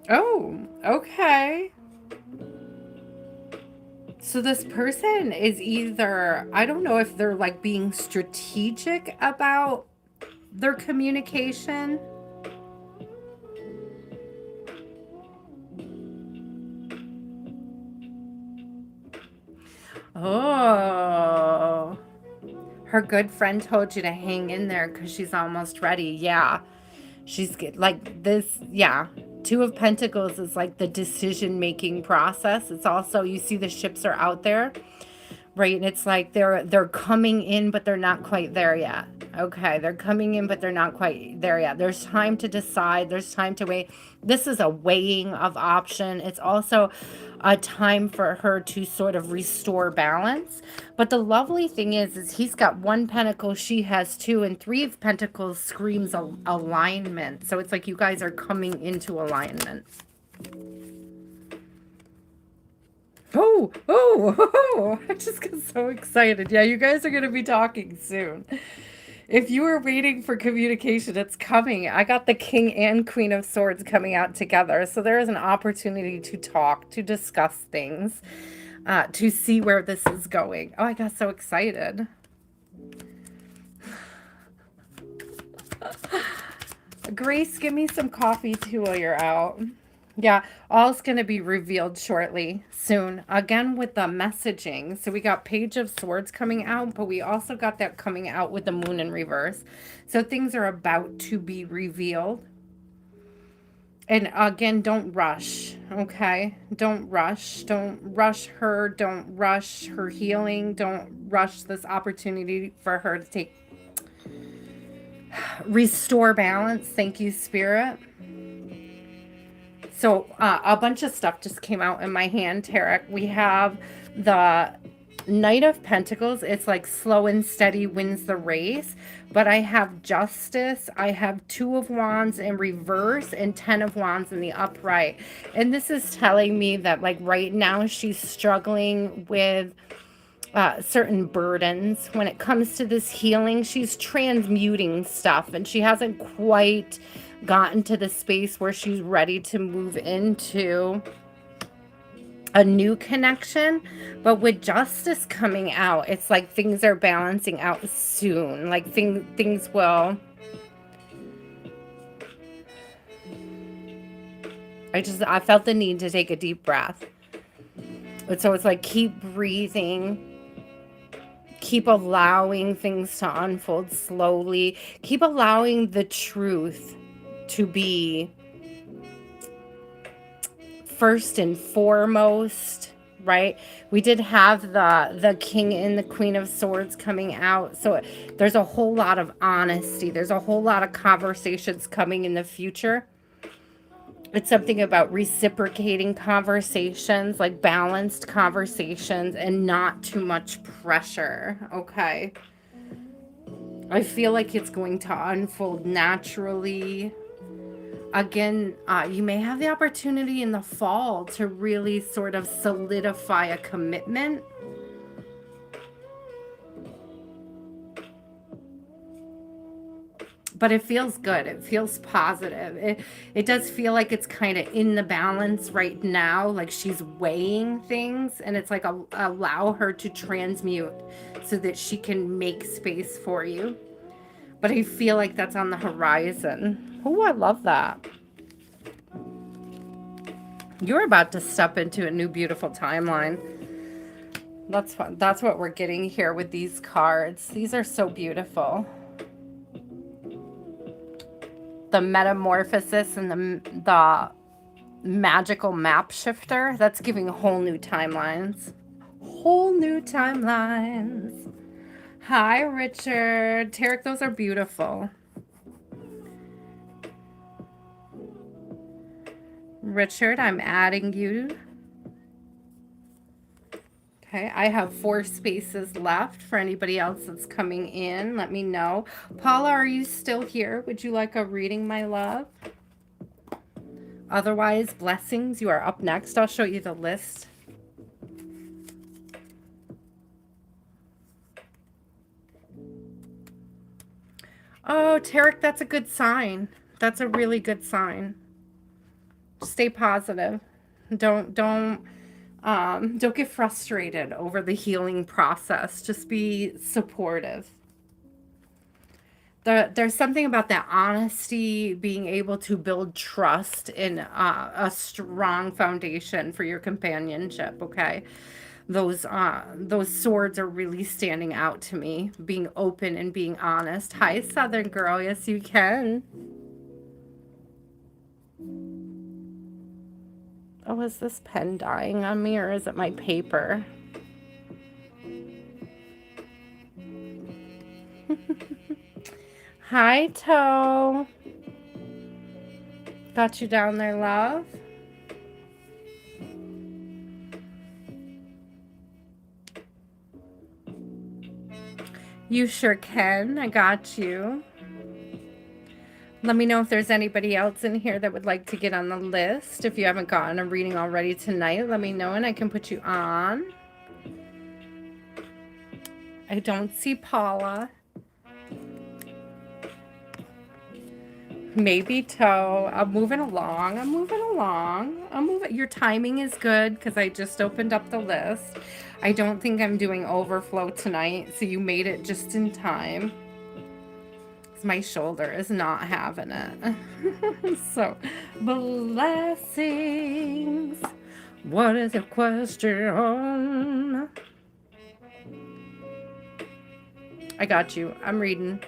Oh, okay. So this person is either, I don't know if they're like being strategic about their communication. Oh, her good friend told you to hang in there because she's almost ready. Yeah, she's like this. Yeah. Two of Pentacles is like the decision-making process. It's also, you see the ships are out there, right? And it's like they're coming in, but they're not quite there yet. Okay, they're coming in, but they're not quite there yet. There's time to decide. There's time to wait. This is a weighing of option. It's also a time for her to sort of restore balance. But the lovely thing is he's got one pentacle, she has two, and three of pentacles screams alignment. So it's like you guys are coming into alignment. Oh, I just got so excited. Yeah, you guys are going to be talking soon. If you were waiting for communication, it's coming. I got the King and Queen of Swords coming out together. So there is an opportunity to talk, to discuss things, to see where this is going. Oh, I got so excited. Grace, give me some coffee too while you're out. Yeah, all's going to be revealed shortly, soon. Again, with the messaging. So we got Page of Swords coming out, but we also got that coming out with the Moon in reverse. So things are about to be revealed. And again, don't rush, okay? Don't rush. Don't rush her. Don't rush her healing. Don't rush this opportunity for her to restore balance. Thank you, Spirit. So a bunch of stuff just came out in my hand, Tarek. We have the Knight of Pentacles. It's like slow and steady wins the race. But I have Justice. I have Two of Wands in reverse and 10 of Wands in the upright. And this is telling me that like right now she's struggling with certain burdens. When it comes to this healing, she's transmuting stuff and she hasn't quite gotten to the space where she's ready to move into a new connection. But with Justice coming out, it's like things are balancing out soon. Like things will. I felt the need to take a deep breath. So it's like keep breathing. Keep allowing things to unfold slowly. Keep allowing the truth to be first and foremost, right? We did have the King and the Queen of Swords coming out. So there's a whole lot of honesty. There's a whole lot of conversations coming in the future. It's something about reciprocating conversations, like balanced conversations and not too much pressure. Okay. I feel like it's going to unfold naturally. Again, you may have the opportunity in the fall to really sort of solidify a commitment. But it feels good. It feels positive. It does feel like it's kind of in the balance right now, like she's weighing things, and it's like allow her to transmute so that she can make space for you. But I feel like that's on the horizon. Oh, I love that. You're about to step into a new beautiful timeline. That's fun. That's what we're getting here with these cards. These are so beautiful. The metamorphosis and the magical map shifter, that's giving whole new timelines. Whole new timelines. Hi, Richard. Tarek, those are beautiful. Richard, I'm adding you. Okay, I have 4 spaces left for anybody else that's coming in. Let me know. Paula, are you still here? Would you like a reading, my love? Otherwise, blessings, you are up next. I'll show you the list. Oh, Tarek, that's a good sign. That's a really good sign. Stay positive. Don't get frustrated over the healing process. Just be supportive. There's something about that honesty, being able to build trust in a strong foundation for your companionship. Okay, those swords are really standing out to me. Being open and being honest. Hi, Southern girl. Yes, you can. Oh, is this pen dying on me, or is it my paper? Hi, Toe. Got you down there, love. You sure can. I got you. Let me know if there's anybody else in here that would like to get on the list. If you haven't gotten a reading already tonight, let me know and I can put you on. I don't see Paula. Maybe Toe. I'm moving along. Your timing is good because I just opened up the list. I don't think I'm doing overflow tonight, so you made it just in time. My shoulder is not having it. So, blessings. What is your question? I got you. I'm reading.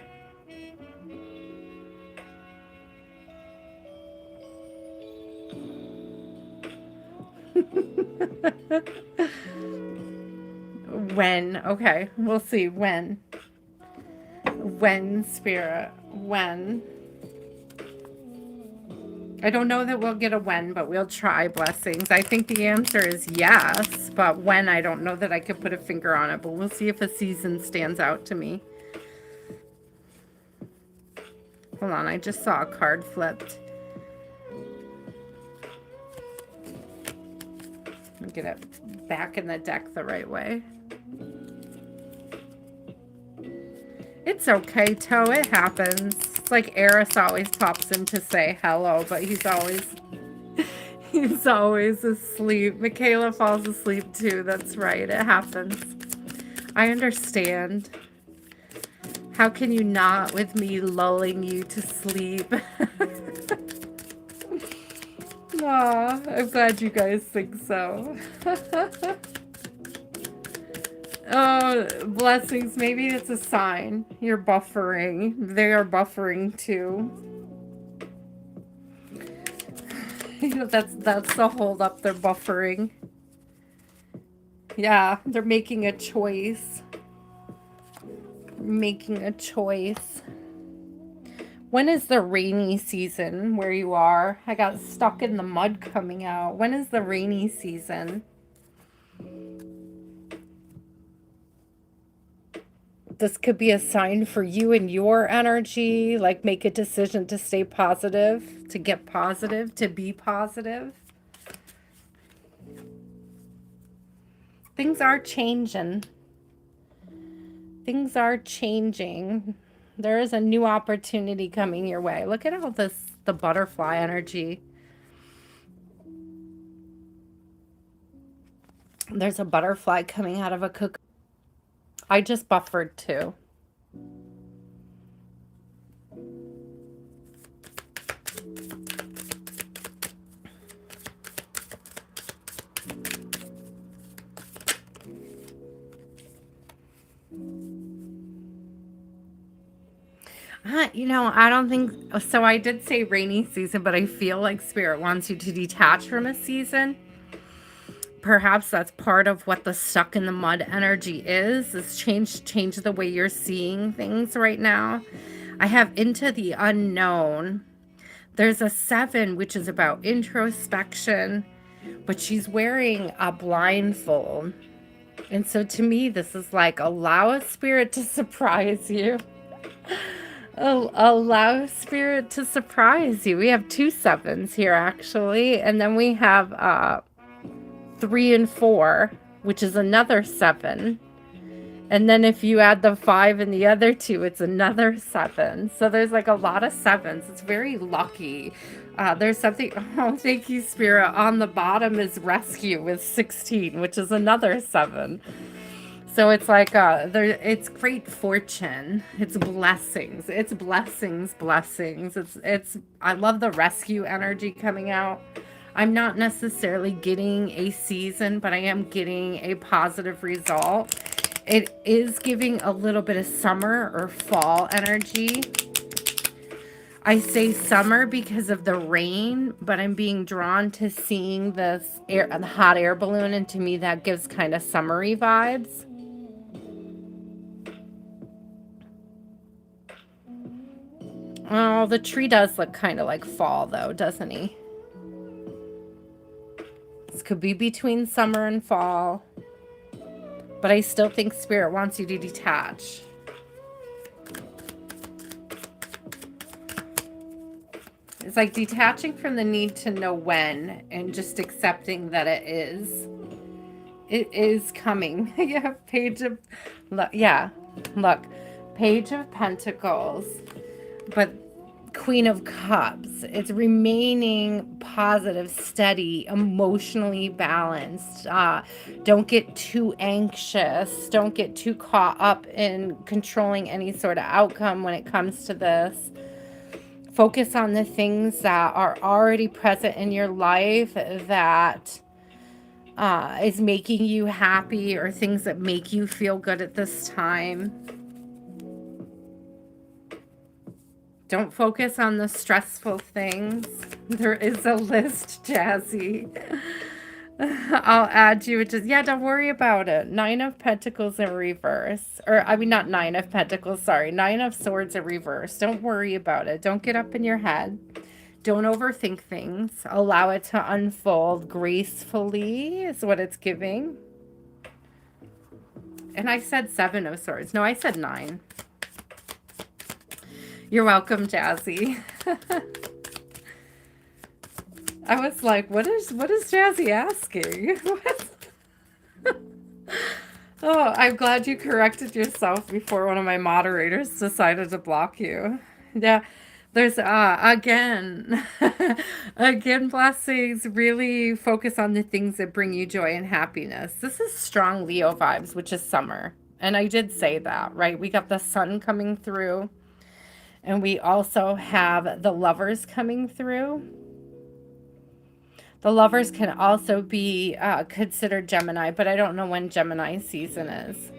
When? Okay, we'll see. When? When, Spirit? When? I don't know that we'll get a when, but we'll try, blessings. I think the answer is yes, but when, I don't know that I could put a finger on it, but we'll see if a season stands out to me. Hold on, I just saw a card flipped. Let me get it back in the deck the right way. It's okay, Toe. It happens. It's like Eris always pops in to say hello, but he's always asleep. Michaela falls asleep too. That's right. It happens. I understand. How can you not with me lulling you to sleep? Aw, I'm glad you guys think so. Oh, blessings. Maybe it's a sign. You're buffering. They are buffering too. That's the hold up. They're buffering. Yeah, they're making a choice. When is the rainy season where you are? I got stuck in the mud coming out. When is the rainy season? This could be a sign for you and your energy. Like, make a decision to stay positive, to get positive, to be positive. Things are changing. Things are changing. There is a new opportunity coming your way. Look at all this, the butterfly energy. There's a butterfly coming out of a cocoon. I just buffered too. You know, I don't think so. I did say rainy season, but I feel like Spirit wants you to detach from a season. Perhaps that's part of what the stuck in the mud energy is change the way you're seeing things right now. I have into the unknown. There's a 7, which is about introspection, but she's wearing a blindfold. And so to me, this is like, allow a spirit to surprise you. Allow spirit to surprise you. We have 2 7s here, actually. And then we have 3 and 4, which is another 7. And then if you add the 5 and the other 2, it's another 7. So there's like a lot of 7s. It's very lucky. There's something, oh, thank you, Spirit. On the bottom is rescue with 16, which is another 7. So it's like, it's great fortune. It's blessings. It's blessings. I love the rescue energy coming out. I'm not necessarily getting a season, but I am getting a positive result. It is giving a little bit of summer or fall energy. I say summer because of the rain, but I'm being drawn to seeing this the hot air balloon, and to me that gives kind of summery vibes. Oh, the tree does look kind of like fall though, doesn't he? This could be between summer and fall, but I still think Spirit wants you to detach. It's like detaching from the need to know when and just accepting that it is. It is coming. Yeah, Page of Pentacles, but Queen of Cups. It's remaining positive, steady, emotionally balanced. Don't get too anxious. Don't get too caught up in controlling any sort of outcome when it comes to this. Focus on the things that are already present in your life that is making you happy, or things that make you feel good at this time. Don't focus on the stressful things. There is a list, Jazzy. I'll add you. Don't worry about it. 9 of Pentacles in reverse. Or, I mean, not 9 of Pentacles, sorry. 9 of Swords in reverse. Don't worry about it. Don't get up in your head. Don't overthink things. Allow it to unfold gracefully is what it's giving. And I said 7 of Swords. No, I said 9. You're welcome, Jazzy. I was like, what is Jazzy asking? Oh, I'm glad you corrected yourself before one of my moderators decided to block you. Yeah, there's again, again, blessings. Really focus on the things that bring you joy and happiness. This is strong Leo vibes, which is summer. And I did say that, right? We got the sun coming through. And we also have the Lovers coming through. The Lovers can also be considered Gemini, but I don't know when Gemini season is.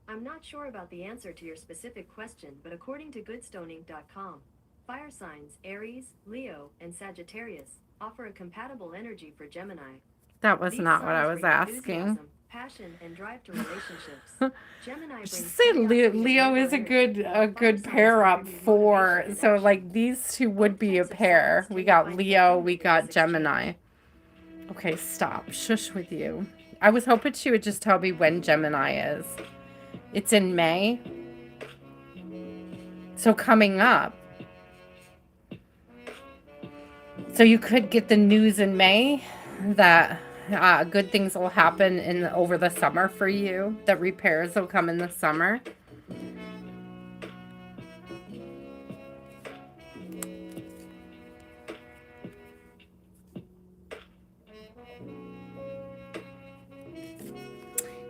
I'm not sure about the answer to your specific question, but according to goodstoning.com, fire signs Aries, Leo, and Sagittarius offer a compatible energy for Gemini. That was not what I was asking. passion, and drive to relationships. Gemini I should brings say curiosity and Leo is mental a energy, while good fire signs pair up contribute for, motivation and so action. like these two would Both be a types of signs pair. We tend to got find Leo, we fulfillment in got this Gemini. exchange. Okay, stop. Shush with you. I was hoping she would just tell me when Gemini is. It's in May. So coming up. So you could get the news in May that good things will happen in over the summer for you. That repairs will come in the summer.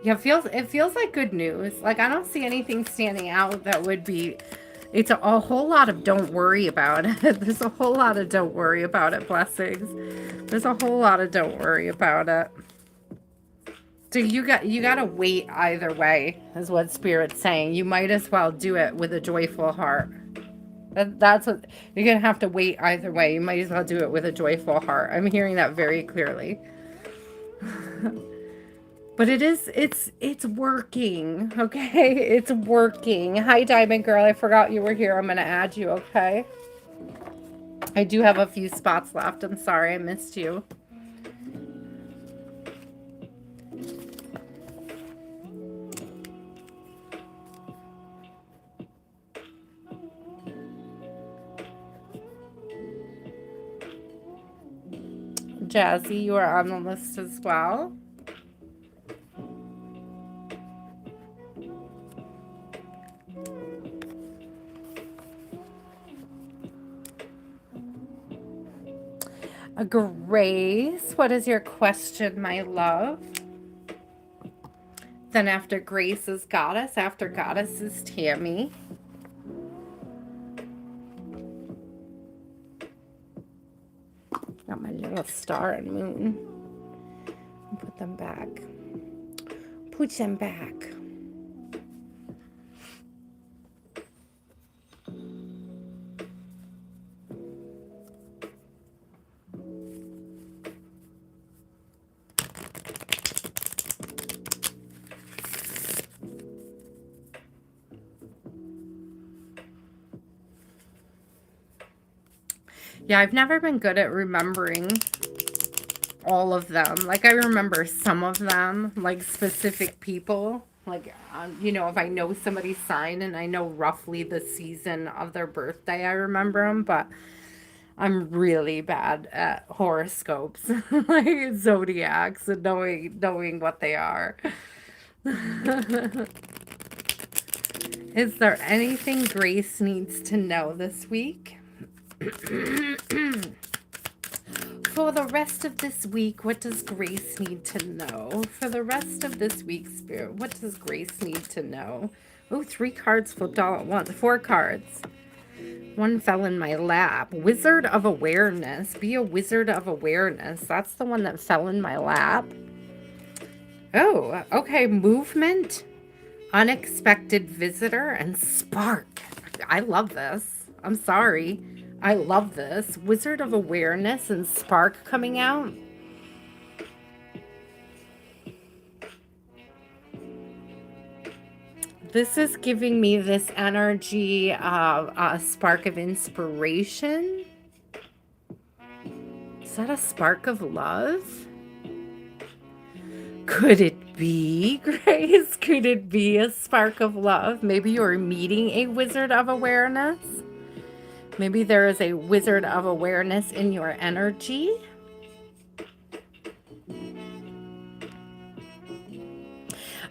Yeah, it feels like good news. Like I don't see anything standing out that would be. It's a whole lot of don't worry about it. There's a whole lot of don't worry about it, blessings. There's a whole lot of don't worry about it. So you got to wait either way, is what Spirit's saying. You might as well do it with a joyful heart. That's what you're gonna have to wait either way. You might as well do it with a joyful heart. I'm hearing that very clearly. But it's working, okay? It's working. Hi, Diamond Girl. I forgot you were here. I'm gonna add you, okay? I do have a few spots left. I'm sorry I missed you. Jazzy, you are on the list as well. Grace, what is your question, my love? Then after Grace is Goddess, after Goddess is Tammy. Got my little star and moon. Put them back. Put them back. Yeah, I've never been good at remembering all of them. Like, I remember some of them, like specific people. Like, you know, if I know somebody's sign and I know roughly the season of their birthday, I remember them. But I'm really bad at horoscopes, like zodiacs, and knowing what they are. Is there anything Grace needs to know this week? For the rest of this week, what does Grace need to know? For the rest of this week, Spirit, what does Grace need to know? Oh, 3 cards flipped all at once. 4 cards. One fell in my lap. Wizard of Awareness. Be a Wizard of Awareness. That's the one that fell in my lap. Oh, okay. Movement, unexpected visitor, and spark. I love this. I'm sorry. I love this. Wizard of Awareness and spark coming out. This is giving me this energy of a spark of inspiration. Is that a spark of love? Could it be, Grace? Could it be a spark of love? Maybe you're meeting a Wizard of Awareness. Maybe there is a Wizard of Awareness in your energy.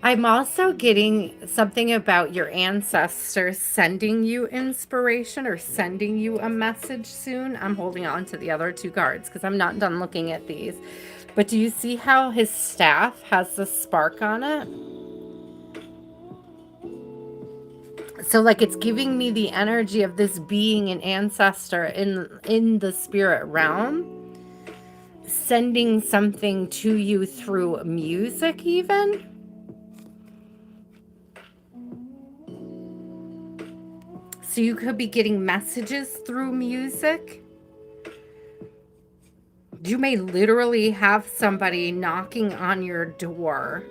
I'm also getting something about your ancestors sending you inspiration or sending you a message soon. I'm holding on to the other 2 cards because I'm not done looking at these. But do you see how his staff has the spark on it? So like it's giving me the energy of this being an ancestor in the spirit realm, sending something to you through music even. So you could be getting messages through music. You may literally have somebody knocking on your door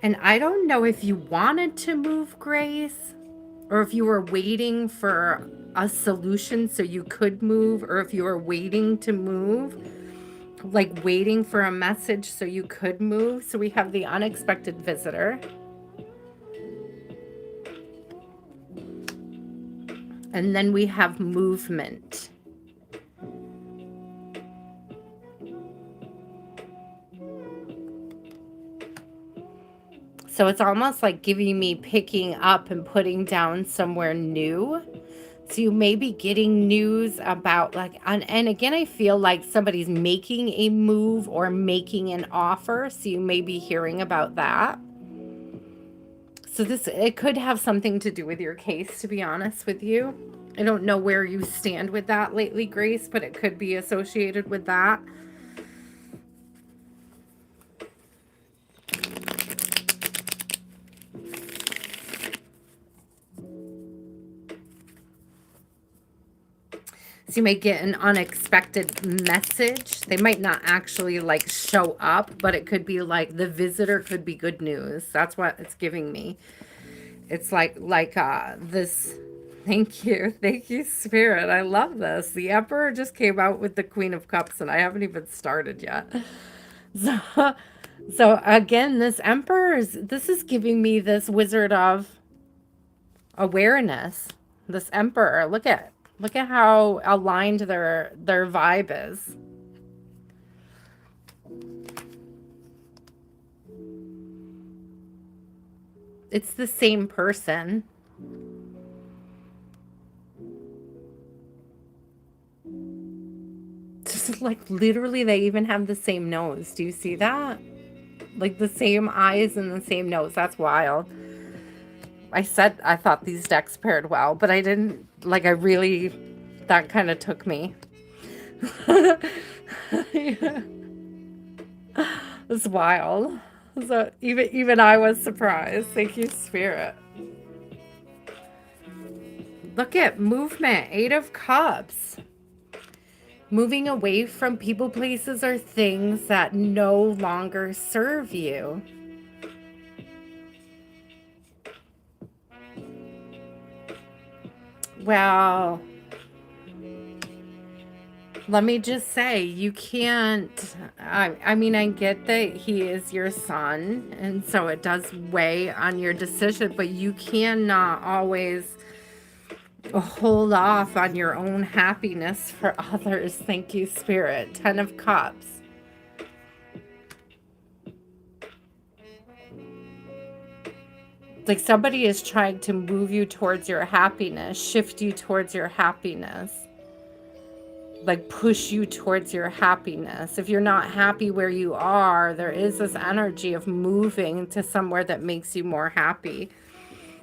And I don't know if you wanted to move, Grace, or if you were waiting for a solution so you could move, or if you were waiting to move, like waiting for a message so you could move. So we have the unexpected visitor. And then we have movement. So it's almost like giving me picking up and putting down somewhere new. So you may be getting news about and again, I feel like somebody's making a move or making an offer. So you may be hearing about that. So it could have something to do with your case, to be honest with you. I don't know where you stand with that lately, Grace, but it could be associated with that. So you may get an unexpected message. They might not actually show up, but it could be like the visitor could be good news. That's what it's giving me. It's like this. Thank you. Thank you, Spirit. I love this. The Emperor just came out with the Queen of Cups and I haven't even started yet. So again, this Emperor this is giving me this Wizard of Awareness. This Emperor. Look at how aligned their vibe is. It's the same person. Just literally they even have the same nose. Do you see that? Like the same eyes and the same nose. That's wild. I said I thought these decks paired well, but I didn't that kind of took me. Yeah. It's wild. So even I was surprised. Thank you, Spirit. Look at movement. 8 of Cups. Moving away from people, places, or things that no longer serve you. Well, let me just say, you can't, I mean, I get that he is your son, and so it does weigh on your decision, but you cannot always hold off on your own happiness for others. Thank you, Spirit. 10 of Cups. Like somebody is trying to move you towards your happiness, shift you towards your happiness, like push you towards your happiness. If you're not happy where you are, there is this energy of moving to somewhere that makes you more happy.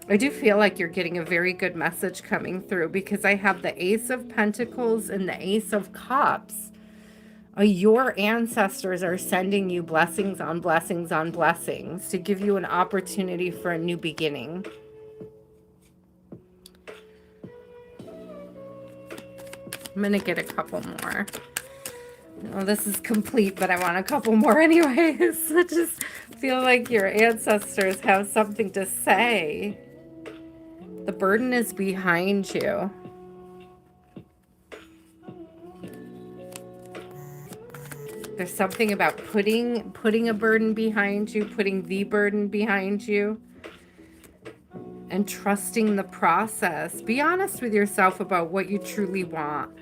I do feel like you're getting a very good message coming through because I have the Ace of Pentacles and the Ace of Cups. Your ancestors are sending you blessings on blessings on blessings to give you an opportunity for a new beginning. I'm going to get a couple more. Well, this is complete, but I want a couple more anyways. I just feel like your ancestors have something to say. The burden is behind you. There's something about putting a burden behind you, putting the burden behind you, and trusting the process. Be honest with yourself about what you truly want.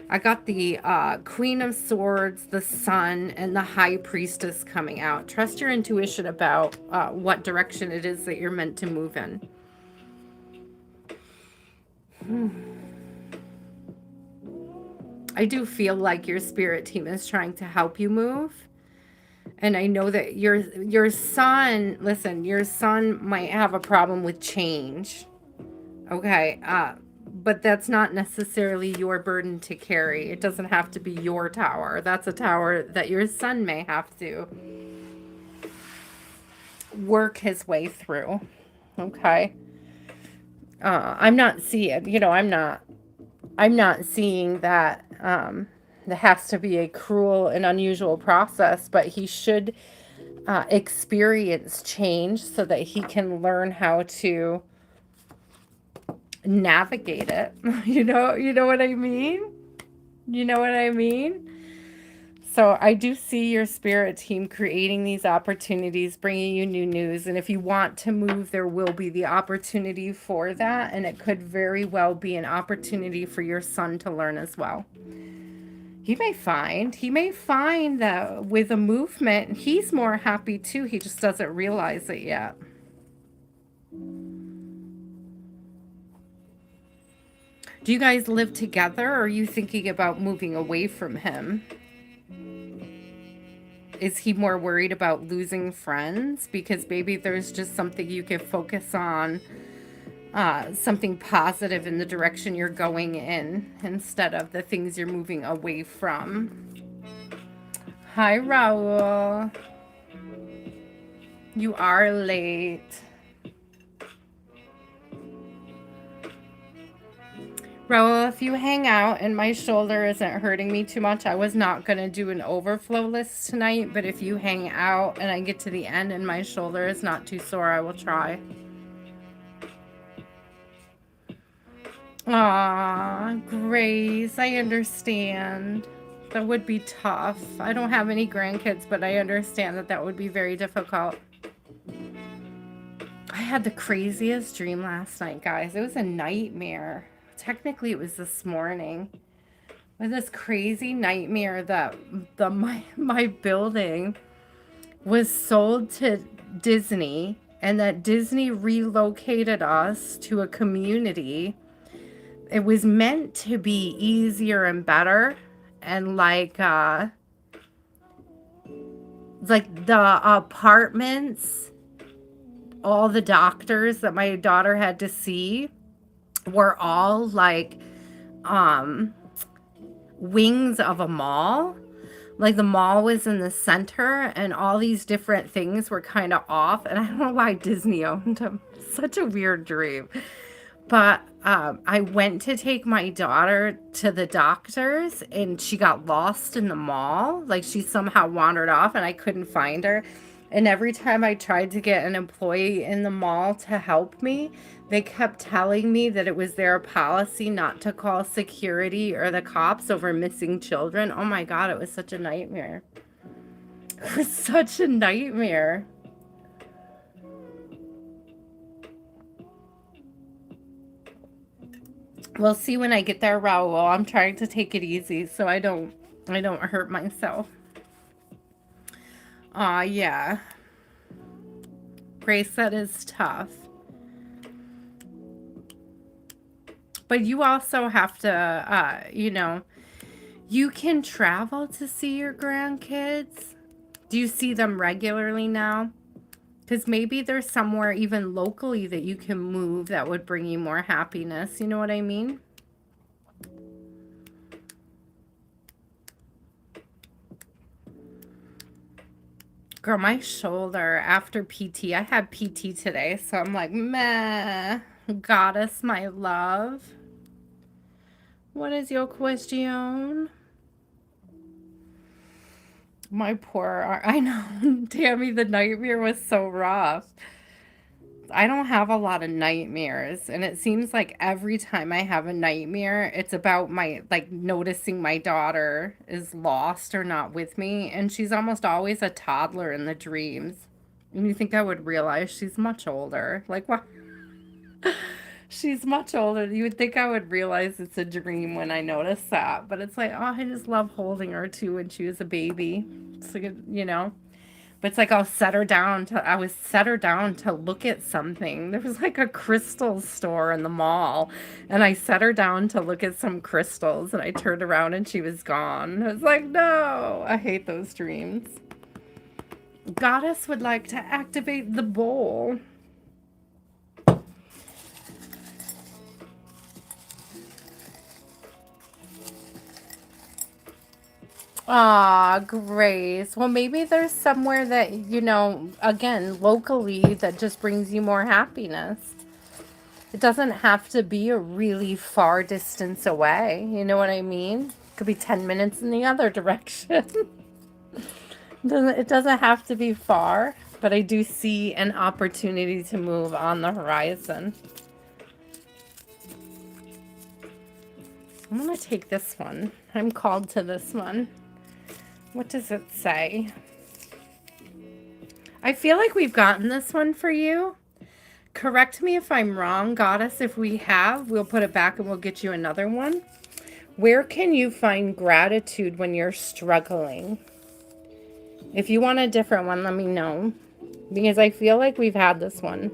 I got the Queen of Swords, the Sun, and the High Priestess coming out. Trust your intuition about what direction it is that you're meant to move in. I do feel like your spirit team is trying to help you move. And I know that your son, listen, your son might have a problem with change. Okay, but that's not necessarily your burden to carry. It doesn't have to be your tower. That's a tower that your son may have to work his way through. Okay. I'm not seeing, I'm not seeing that there has to be a cruel and unusual process, but he should experience change so that he can learn how to navigate it. You know what I mean? You know what I mean? So I do see your spirit team creating these opportunities, bringing you new news. And if you want to move, there will be the opportunity for that. And it could very well be an opportunity for your son to learn as well. He may find that with a movement, he's more happy too. He just doesn't realize it yet. Do you guys live together, or are you thinking about moving away from him? Is he more worried about losing friends? Because maybe there's just something you can focus on, something positive in the direction you're going in instead of the things you're moving away from. Hi, Raul. You are late. Raul, if you hang out and my shoulder isn't hurting me too much, I was not going to do an overflow list tonight, but if you hang out and I get to the end and my shoulder is not too sore, I will try. Aw, Grace, I understand. That would be tough. I don't have any grandkids, but I understand that that would be very difficult. I had the craziest dream last night, guys. It was a nightmare. Technically, it was this morning. With this crazy nightmare that my building was sold to Disney, and that Disney relocated us to a community. It was meant to be easier and better, and like the apartments, all the doctors that my daughter had to see were all like wings of a mall. Like the mall was in the center and all these different things were kind of off, and I don't know why Disney owned them. Such a weird dream. But I went to take my daughter to the doctor's and she got lost in the mall. Like she somehow wandered off and I couldn't find her. And every time I tried to get an employee in the mall to help me, they kept telling me that it was their policy not to call security or the cops over missing children. Oh my God, it was such a nightmare. It was such a nightmare. We'll see when I get there, Raul. I'm trying to take it easy so I don't hurt myself. Yeah. Grace, that is tough. But you also have to, you can travel to see your grandkids. Do you see them regularly now? Because maybe there's somewhere even locally that you can move that would bring you more happiness. You know what I mean? Girl, my shoulder after PT, I had PT today, so I'm like, meh, goddess, my love. What is your question? My poor, I know, Tammy, the nightmare was so rough. I don't have a lot of nightmares, and it seems like every time I have a nightmare, it's about noticing my daughter is lost or not with me, and she's almost always a toddler in the dreams. And you think I would realize she's much older. Like, what? She's much older. You would think I would realize it's a dream when I notice that, but it's like, oh, I just love holding her too when she was a baby. It's like, But it's like I was set her down to look at something. There was like a crystal store in the mall, and I set her down to look at some crystals, and I turned around and she was gone. I was like, no, I hate those dreams. Goddess would like to activate the bowl. Ah, Grace. Well, maybe there's somewhere that, again, locally that just brings you more happiness. It doesn't have to be a really far distance away. You know what I mean? It could be 10 minutes in the other direction. It doesn't have to be far, but I do see an opportunity to move on the horizon. I'm going to take this one. I'm called to this one. What does it say? I feel like we've gotten this one for you. Correct me if I'm wrong, Goddess. If we have, we'll put it back and we'll get you another one. Where can you find gratitude when you're struggling? If you want a different one, let me know. Because I feel like we've had this one.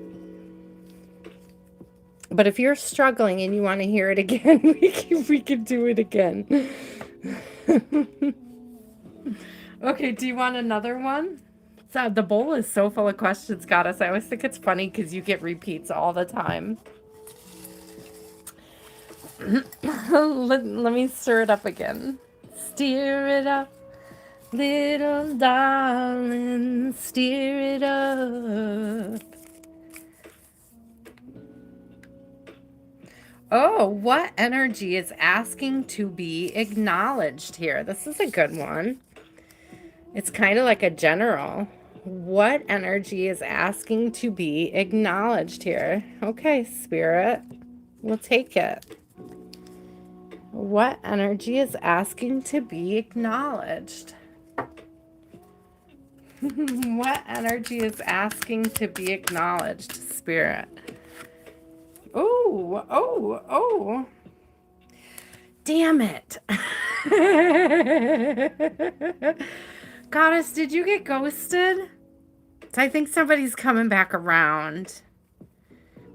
But if you're struggling and you want to hear it again, we can do it again. Okay, do you want another one? So the bowl is so full of questions, Goddess. I always think it's funny because you get repeats all the time. let me stir it up again. Stir it up, little darling, stir it up. Oh, what energy is asking to be acknowledged here? This is a good one. It's kind of like a general. What energy is asking to be acknowledged here? Okay, Spirit, we'll take it. What energy is asking to be acknowledged? What energy is asking to be acknowledged, Spirit? Oh, oh, oh. Damn it. Goddess, did you get ghosted? I think somebody's coming back around.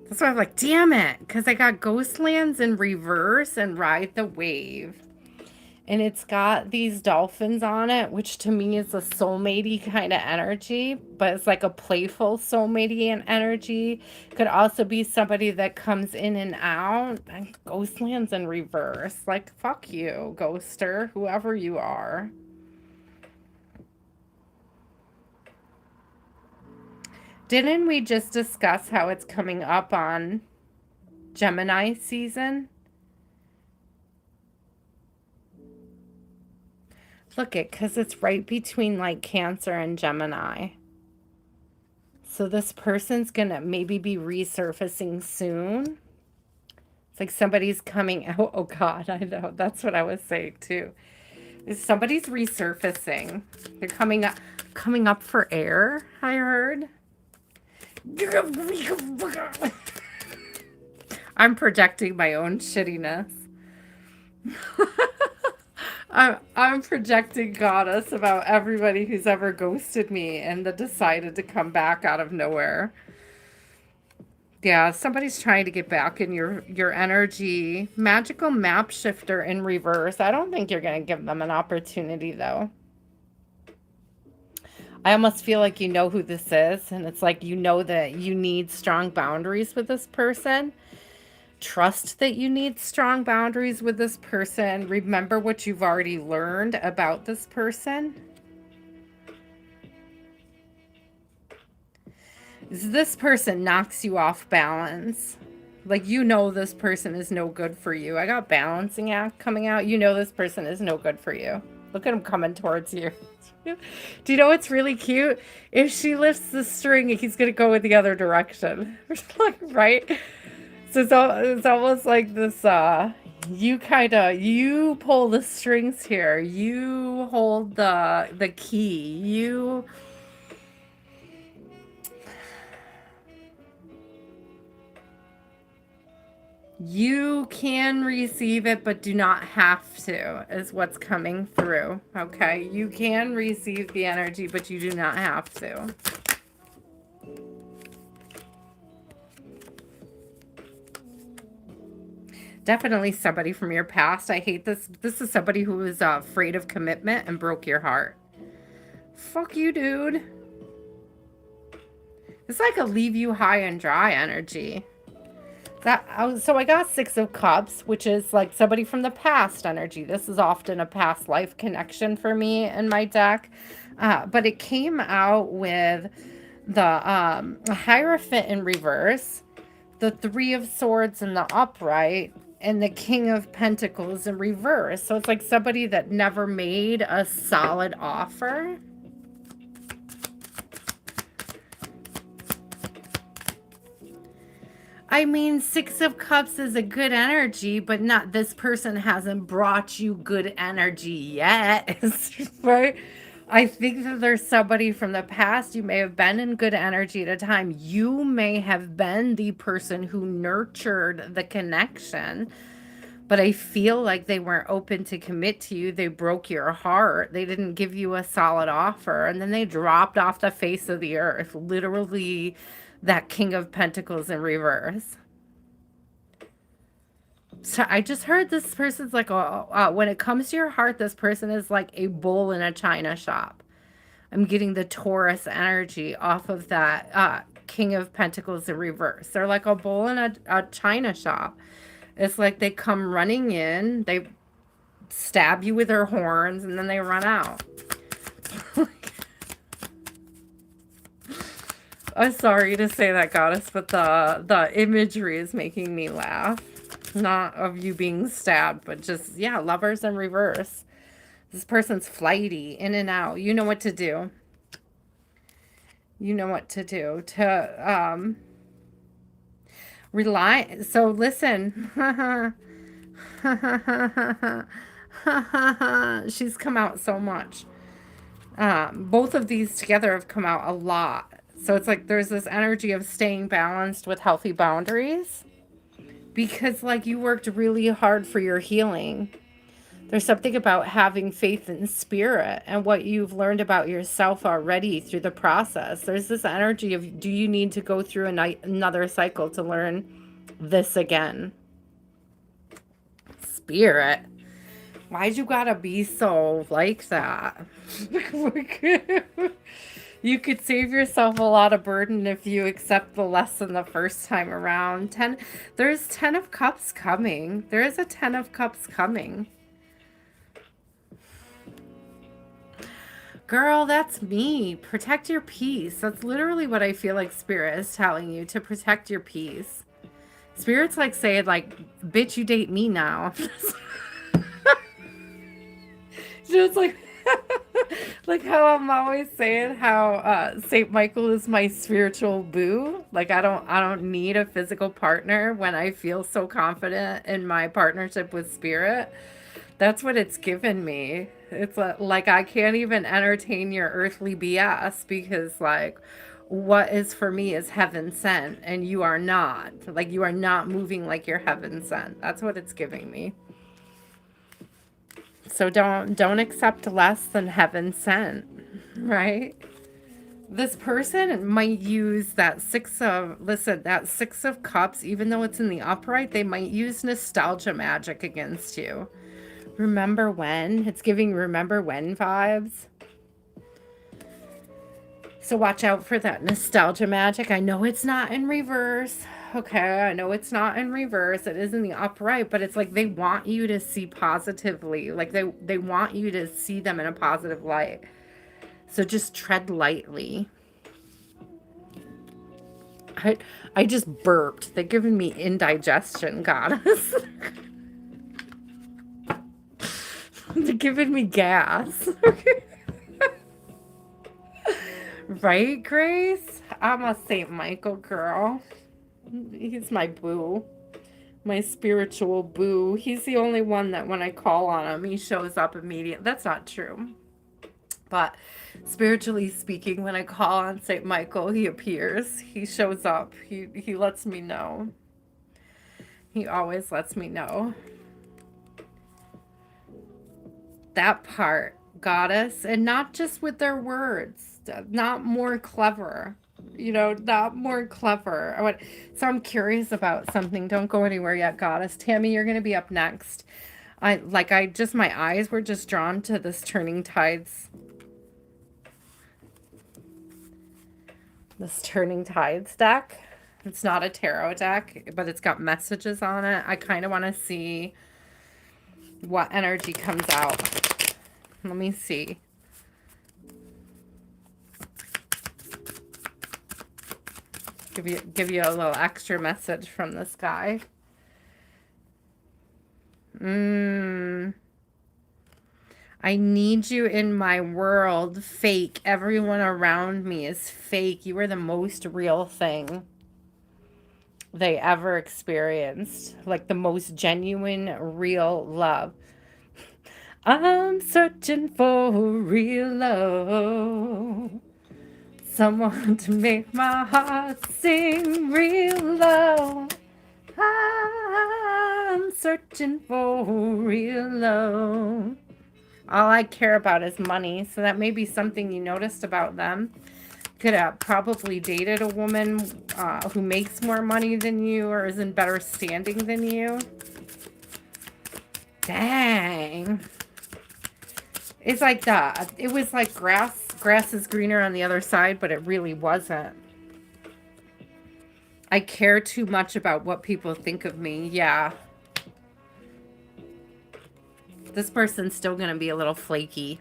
That's why I'm like, damn it. Because I got Ghostlands in reverse and Ride the Wave. And it's got these dolphins on it, which to me is a soulmate-y kind of energy, but it's like a playful soulmate-y energy. Could also be somebody that comes in and out. And Ghostlands in reverse. Like, fuck you, ghoster, whoever you are. Didn't we just discuss how it's coming up on Gemini season? Look it, because it's right between like Cancer and Gemini. So this person's going to maybe be resurfacing soon. It's like somebody's coming out. Oh God, I know. That's what I was saying too. Is somebody's resurfacing. They're coming up for air, I heard. I'm projecting my own shittiness. I'm projecting Goddess about everybody who's ever ghosted me and that decided to come back out of nowhere. Yeah, somebody's trying to get back in your energy. Magical map shifter in reverse. I don't think you're going to give them an opportunity, though. I almost feel like you know who this is, and it's like you know that you need strong boundaries with this person. Trust that you need strong boundaries with this person. Remember what you've already learned about this person. This person knocks you off balance. Like, you know this person is no good for you. I got balancing act coming out. You know this person is no good for you. Look at him coming towards you. Do you know what's really cute? If she lifts the string, he's going to go in the other direction. Right? So it's almost like this, you pull the strings here. You hold the key. You can receive it, but do not have to, is what's coming through, okay? You can receive the energy, but you do not have to. Definitely somebody from your past. I hate this. This is somebody who was afraid of commitment and broke your heart. Fuck you, dude. It's like a leave you high and dry energy. So I got 6 of Cups, which is like somebody from the past energy. This is often a past life connection for me in my deck. But it came out with the Hierophant in reverse, the 3 of Swords in the upright, and the King of Pentacles in reverse. So it's like somebody that never made a solid offer. I mean, Six of Cups is a good energy, but not this person hasn't brought you good energy yet. Right? I think that there's somebody from the past. You may have been in good energy at a time. You may have been the person who nurtured the connection, but I feel like they weren't open to commit to you. They broke your heart. They didn't give you a solid offer. And then they dropped off the face of the earth. Literally, that King of Pentacles in reverse. So I just heard this person's like, when it comes to your heart, this person is like a bull in a china shop. I'm getting the Taurus energy off of that King of Pentacles in reverse. They're like a bull in a china shop. It's like they come running in, they stab you with their horns, and then they run out. I'm sorry to say that, goddess, but the imagery is making me laugh. Not of you being stabbed, but just, yeah, lovers in reverse. This person's flighty, in and out. You know what to do. You know what to do to rely. So listen. She's come out so much. Both of these together have come out a lot. So it's like there's this energy of staying balanced with healthy boundaries. Because like you worked really hard for your healing. There's something about having faith in spirit and what you've learned about yourself already through the process. There's this energy of, do you need to go through another cycle to learn this again? Spirit. Why'd you gotta be so like that? You could save yourself a lot of burden if you accept the lesson the first time around. There's 10 of Cups coming. There is a 10 of Cups coming. Girl, that's me. Protect your peace. That's literally what I feel like Spirit is telling you, to protect your peace. Spirit's like saying, like, bitch, you date me now. Just like how I'm always saying how Saint Michael is my spiritual boo. Like I don't need a physical partner when I feel so confident in my partnership with Spirit. That's what it's given me. It's like I can't even entertain your earthly BS because like what is for me is heaven sent and you are not. Like you are not moving like you're heaven sent. That's what it's giving me. So don't accept less than heaven sent, right? This person might use that Six of Cups, even though it's in the upright, they might use nostalgia magic against you. Remember when? It's giving remember when vibes. So watch out for that nostalgia magic. I know it's not in reverse. Okay, I know it's not in reverse. It is in the upright, but it's like they want you to see positively. Like they want you to see them in a positive light. So just tread lightly. I just burped. They're giving me indigestion, goddess. They're giving me gas. Right, Grace? I'm a Saint Michael girl. He's my boo. My spiritual boo. He's the only one that when I call on him, he shows up immediately. That's not true. But spiritually speaking, when I call on Saint Michael, he appears. He shows up. He lets me know. He always lets me know. That part, goddess, and not just with their words, not more clever, not more clever. So I'm curious about something. Don't go anywhere yet, goddess. Tammy, you're going to be up next. My eyes were just drawn to this Turning Tides. This Turning Tides deck. It's not a tarot deck, but it's got messages on it. I kind of want to see what energy comes out. Let me see. Give you a little extra message from this guy. I need you in my world. Fake. Everyone around me is fake. You are the most real thing. they ever experienced. Like the most genuine, real love. I'm searching for real love. Someone to make my heart sing real low. I'm searching for real love. All I care about is money, so that may be something you noticed about them. Could have probably dated a woman who makes more money than you or is in better standing than you. Dang. It's like that. It was like grass is greener on the other side, but it really wasn't. I care too much about what people think of me. Yeah. This person's still going to be a little flaky.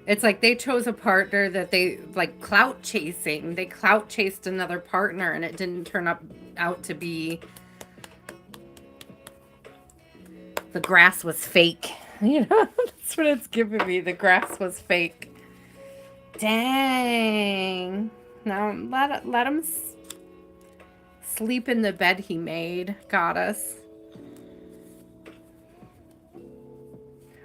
It's like they chose a partner that they like clout chasing. They clout chased another partner and it didn't turn out to be. The grass was fake. You know, that's what it's giving me. The grass was fake. Dang. Now let him sleep in the bed he made, goddess.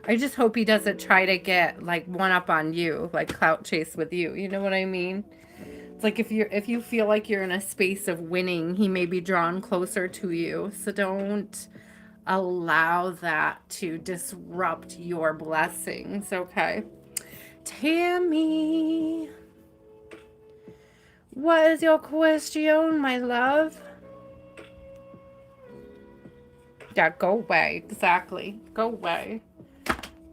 I just hope he doesn't try to get like one up on you, like clout chase with you. You know what I mean? It's like if you feel like you're in a space of winning, he may be drawn closer to you. So don't allow that to disrupt your blessings, okay? Tammy, what is your question, my love? Yeah, go away. Exactly. Go away.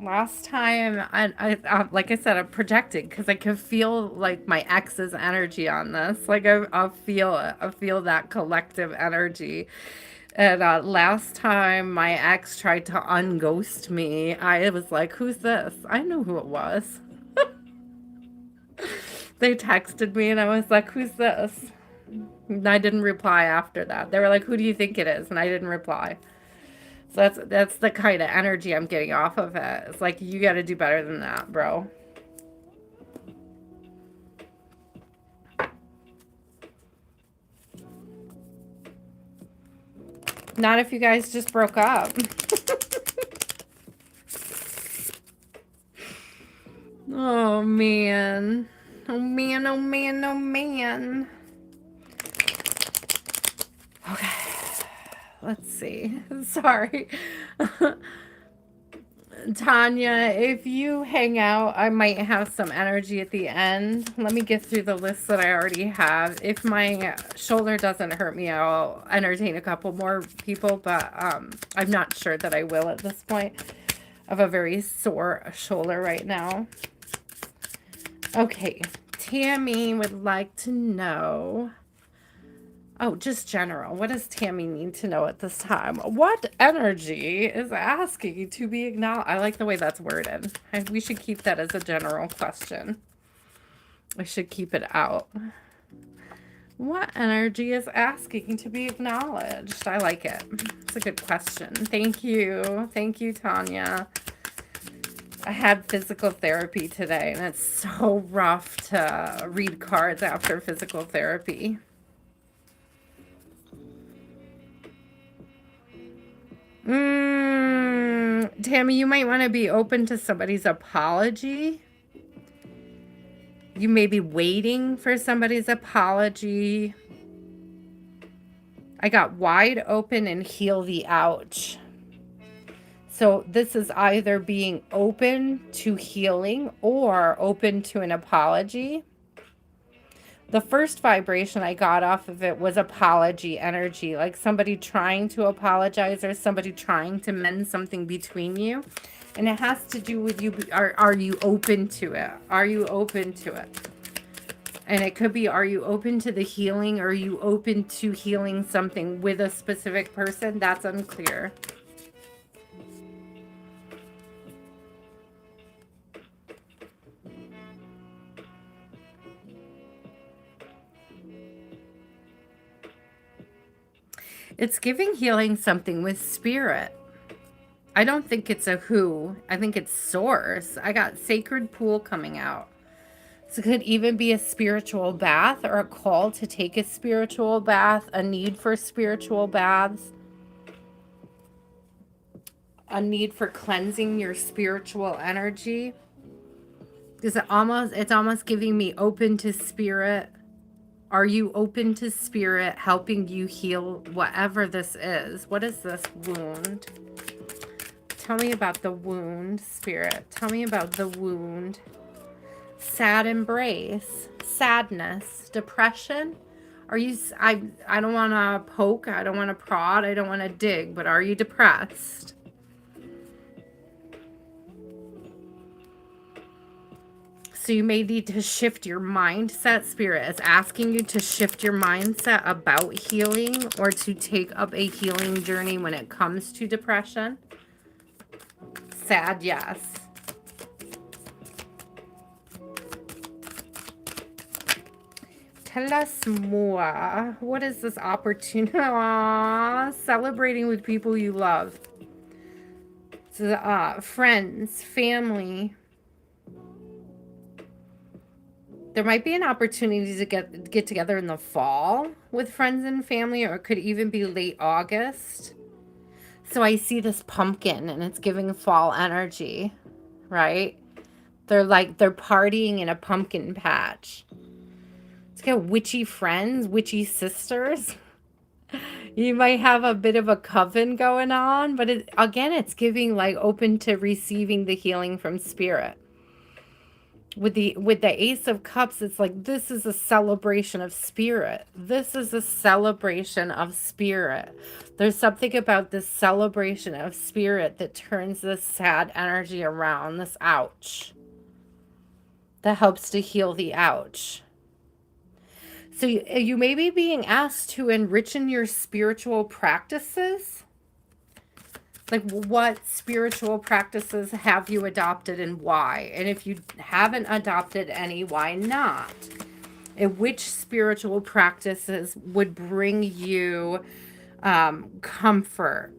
Last time, I like I said, I'm projecting because I can feel like my ex's energy on this. Like I'll feel it. I feel that collective energy. And last time my ex tried to unghost me, I was like, "Who's this?" I knew who it was. They texted me, and I was like, "Who's this?" And I didn't reply after that. They were like, "Who do you think it is?" And I didn't reply. So that's the kind of energy I'm getting off of it. It's like, you got to do better than that, bro. Not if you guys just broke up. Oh, man. Oh, man, oh, man, oh, man. Okay. Let's see. Sorry. Tanya, if you hang out, I might have some energy at the end. Let me get through the list that I already have. If my shoulder doesn't hurt me, I'll entertain a couple more people, but I'm not sure that I will at this point. I have a very sore shoulder right now. Okay, Tammy would like to know. Oh, just general. What does Tammy need to know at this time? What energy is asking to be acknowledged? I like the way that's worded. We should keep that as a general question. I should keep it out. What energy is asking to be acknowledged? I like it. It's a good question. Thank you. Thank you, Tanya. I had physical therapy today, and it's so rough to read cards after physical therapy. Tammy, you might want to be open to somebody's apology. You may be waiting for somebody's apology. I got wide open and heal the ouch. So this is either being open to healing or open to an apology. The first vibration I got off of it was apology energy, like somebody trying to apologize or somebody trying to mend something between you. And it has to do with you. Are you open to it? Are you open to it? And it could be, are you open to the healing? Or are you open to healing something with a specific person? That's unclear. It's giving healing something with spirit. I don't think it's a who. I think it's source. I got sacred pool coming out. So it could even be a spiritual bath or a call to take a spiritual bath, a need for spiritual baths, a need for cleansing your spiritual energy. Because it's almost giving me open to spirit. Are you open to spirit helping you heal whatever this is? What is this wound? Tell me about the wound, spirit. Tell me about the wound. Sad embrace, sadness, depression. Are you, I don't want to poke, I don't want to prod, I don't want to dig, but are you depressed? So you may need to shift your mindset. Spirit is asking you to shift your mindset about healing or to take up a healing journey when it comes to depression. Sad, yes. Tell us more. What is this opportunity? Aww, celebrating with people you love. So, friends, family. There might be an opportunity to get together in the fall with friends and family, or it could even be late August. So I see this pumpkin and it's giving fall energy, right? They're partying in a pumpkin patch. It's got witchy friends, witchy sisters. You might have a bit of a coven going on, but again, it's giving like open to receiving the healing from spirit. With the Ace of Cups, it's like this is a celebration of spirit. This is a celebration of spirit. There's something about this celebration of spirit that turns this sad energy around, this ouch. That helps to heal the ouch. So you may be being asked to enrich in your spiritual practices. Like, what spiritual practices have you adopted and why? And if you haven't adopted any, why not? And which spiritual practices would bring you comfort?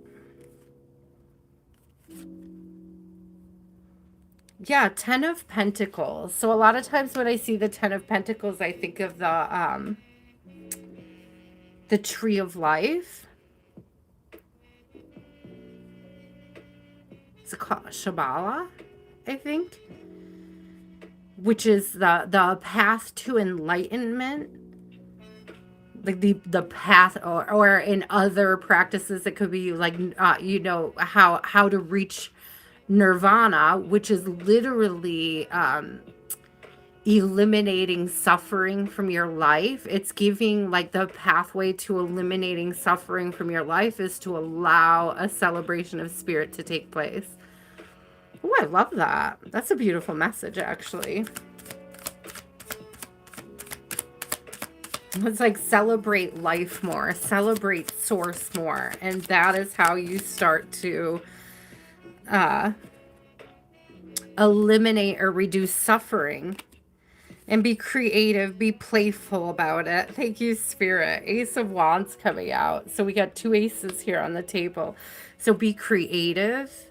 Yeah, Ten of Pentacles. So a lot of times when I see the Ten of Pentacles, I think of the Tree of Life. It's called Shabala, I think, which is the path to enlightenment, like the path, or in other practices it could be like you know, how to reach nirvana, which is literally eliminating suffering from your life. It's giving like the pathway to eliminating suffering from your life is to allow a celebration of spirit to take place. Oh, I love that. That's a beautiful message, actually. It's like celebrate life more, celebrate source more. And that is how you start to eliminate or reduce suffering. And be creative, be playful about it. Thank you, Spirit. Ace of Wands coming out. So we got two aces here on the table. So be creative.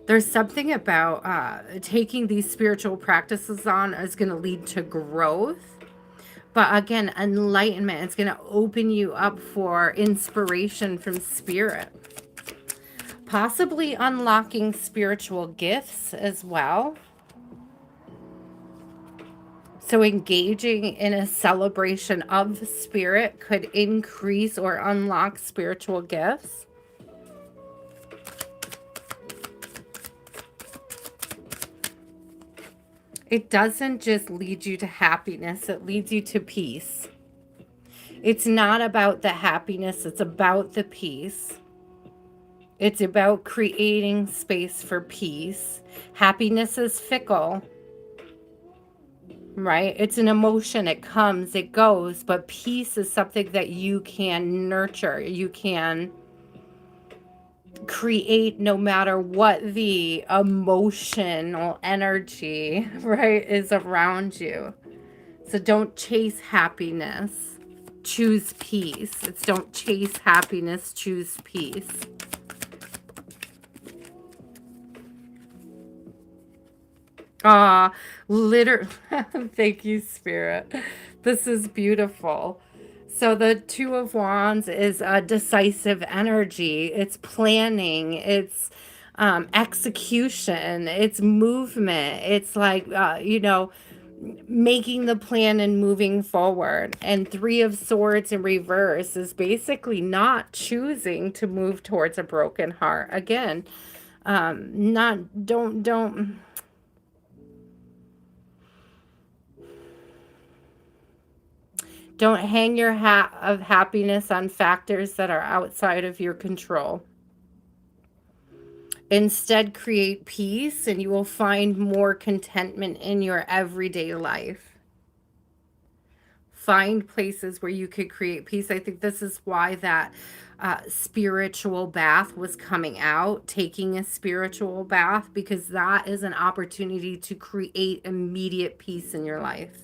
There's something about taking these spiritual practices on is going to lead to growth. But again, enlightenment is going to open you up for inspiration from spirit. Possibly unlocking spiritual gifts as well. So engaging in a celebration of spirit could increase or unlock spiritual gifts. It doesn't just lead you to happiness, it leads you to peace. It's not about the happiness, it's about the peace. It's about creating space for peace. Happiness is fickle, right? It's an emotion, it comes, it goes, but peace is something that you can nurture, you can create no matter what the emotional energy, right, is around you. So don't chase happiness, choose peace. It's don't chase happiness, choose peace. Ah, liter thank you, Spirit. This is beautiful. So the Two of Wands is a decisive energy. It's planning. It's execution. It's movement. It's like, making the plan and moving forward. And Three of Swords in reverse is basically not choosing to move towards a broken heart. Again, not, don't hang your hat of happiness on factors that are outside of your control. Instead, create peace and you will find more contentment in your everyday life. Find places where you could create peace. I think this is why that spiritual bath was coming out, taking a spiritual bath, because that is an opportunity to create immediate peace in your life.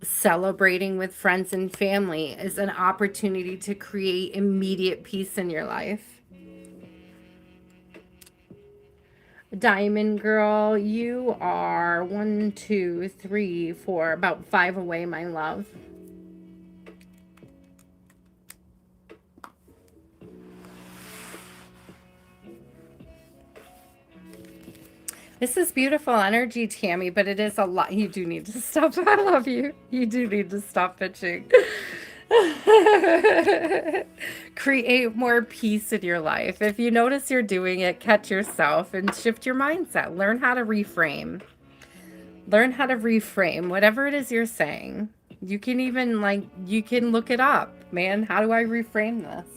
Celebrating with friends and family is an opportunity to create immediate peace in your life. Diamond Girl, you are 1, 2, 3, 4, about 5 away, my love. This is beautiful energy, Tammy, but it is a lot. You do need to stop. I love you. You do need to stop bitching. Create more peace in your life. If you notice you're doing it, catch yourself and shift your mindset. Learn how to reframe. Learn how to reframe whatever it is you're saying. You can even, you can look it up, man. How do I reframe this?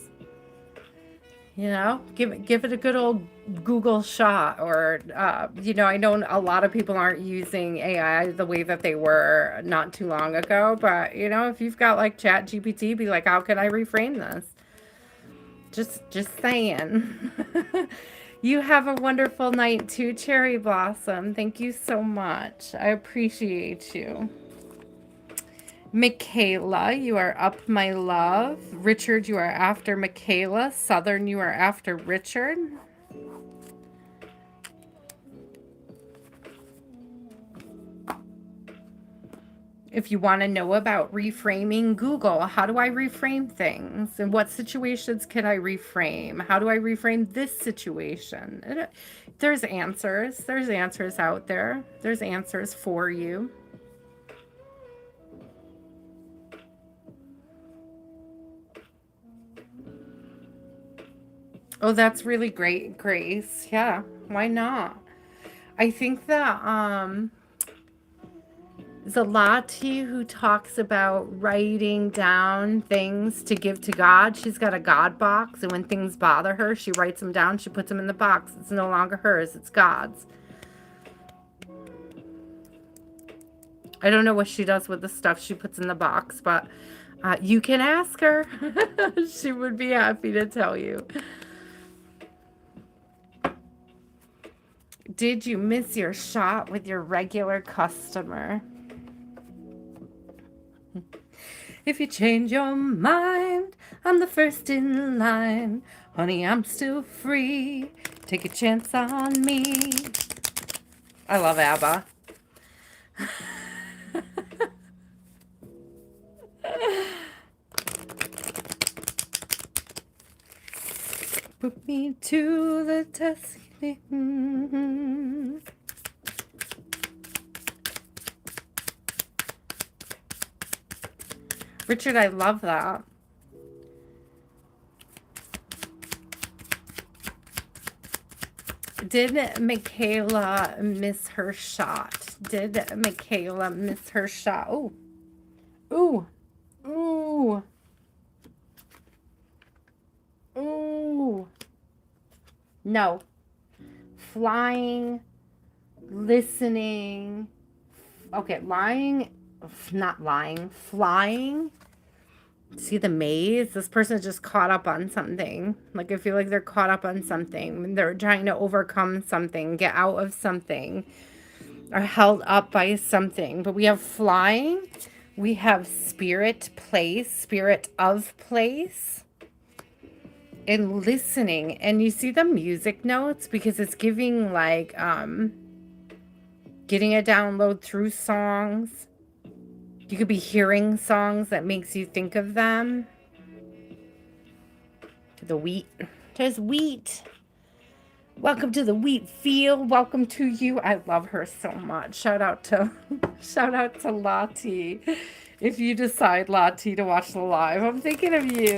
You know, give it a good old Google shot, or I know a lot of people aren't using AI the way that they were not too long ago, but if you've got like Chat GPT, be like, how can I reframe this? Just saying. You have a wonderful night too, Cherry Blossom. Thank you so much. I appreciate you. Michaela, you are up, my love. Richard, you are after Michaela. Southern, you are after Richard. If you want to know about reframing, Google, how do I reframe things? In what situations can I reframe? How do I reframe this situation? There's answers. There's answers out there. There's answers for you. Oh, that's really great, Grace. Yeah, why not? I think that Zalati, who talks about writing down things to give to God, she's got a God box, and when things bother her, she writes them down, she puts them in the box. It's no longer hers, it's God's. I don't know what she does with the stuff she puts in the box, but you can ask her. She would be happy to tell you. Did you miss your shot with your regular customer? If you change your mind, I'm the first in line. Honey, I'm still free. Take a chance on me. I love ABBA. Put me to the test. Richard, I love that. Did Michaela miss her shot? Did Michaela miss her shot? Oh. Ooh. Ooh. Ooh. No. Flying, listening. Okay, lying, not lying, flying. See the maze? This person is just caught up on something. Like, I feel like they're caught up on something. They're trying to overcome something, get out of something, are held up by something. But we have flying. We have spirit, place, spirit of place. and listening. And you see the music notes because it's giving like getting a download through songs. You could be hearing songs that makes you think of them. The wheat. There's wheat. Welcome to the wheat field. Welcome to you. I love her so much. Shout out to Lottie. If you decide, Lottie, to watch the live, I'm thinking of you.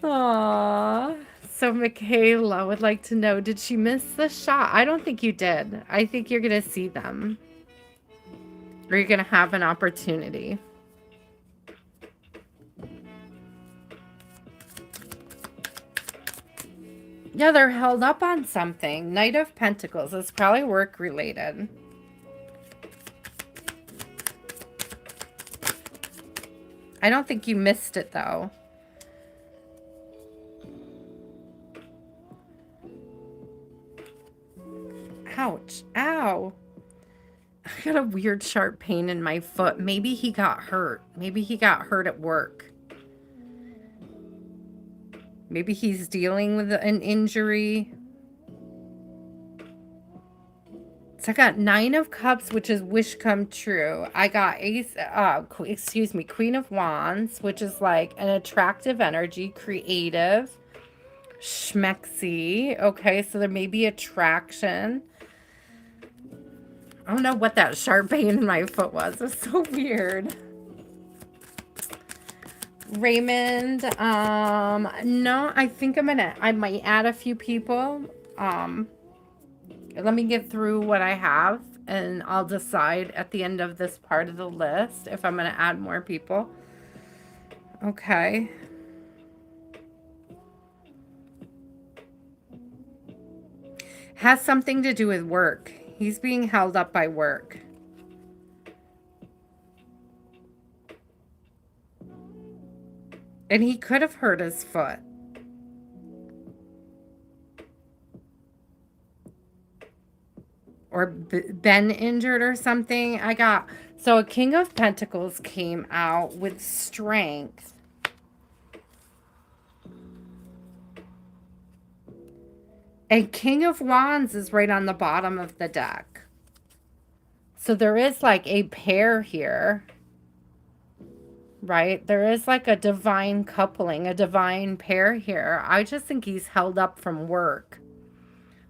Aww. So Michaela would like to know, did she miss the shot? I don't think you did. I think you're going to see them. Or you're going to have an opportunity. Yeah, they're held up on something. Knight of Pentacles. It's probably work related. I don't think you missed it though. Ouch. Ow. I got a weird sharp pain in my foot. Maybe he got hurt. Maybe he got hurt at work. Maybe he's dealing with an injury. So I got 9 of Cups, which is wish come true. I got Queen of Wands, which is like an attractive energy, creative, schmexy. Okay, so there may be attraction. I don't know what that sharp pain in my foot was. It's so weird. Raymond, no, I think I might add a few people. Let me get through what I have and I'll decide at the end of this part of the list if I'm going to add more people. Okay. Has something to do with work. He's being held up by work. And he could have hurt his foot. Or been injured or something. So a King of Pentacles came out with strength. And King of Wands is right on the bottom of the deck. So there is like a pair here. Right? There is like a divine coupling, a divine pair here. I just think he's held up from work.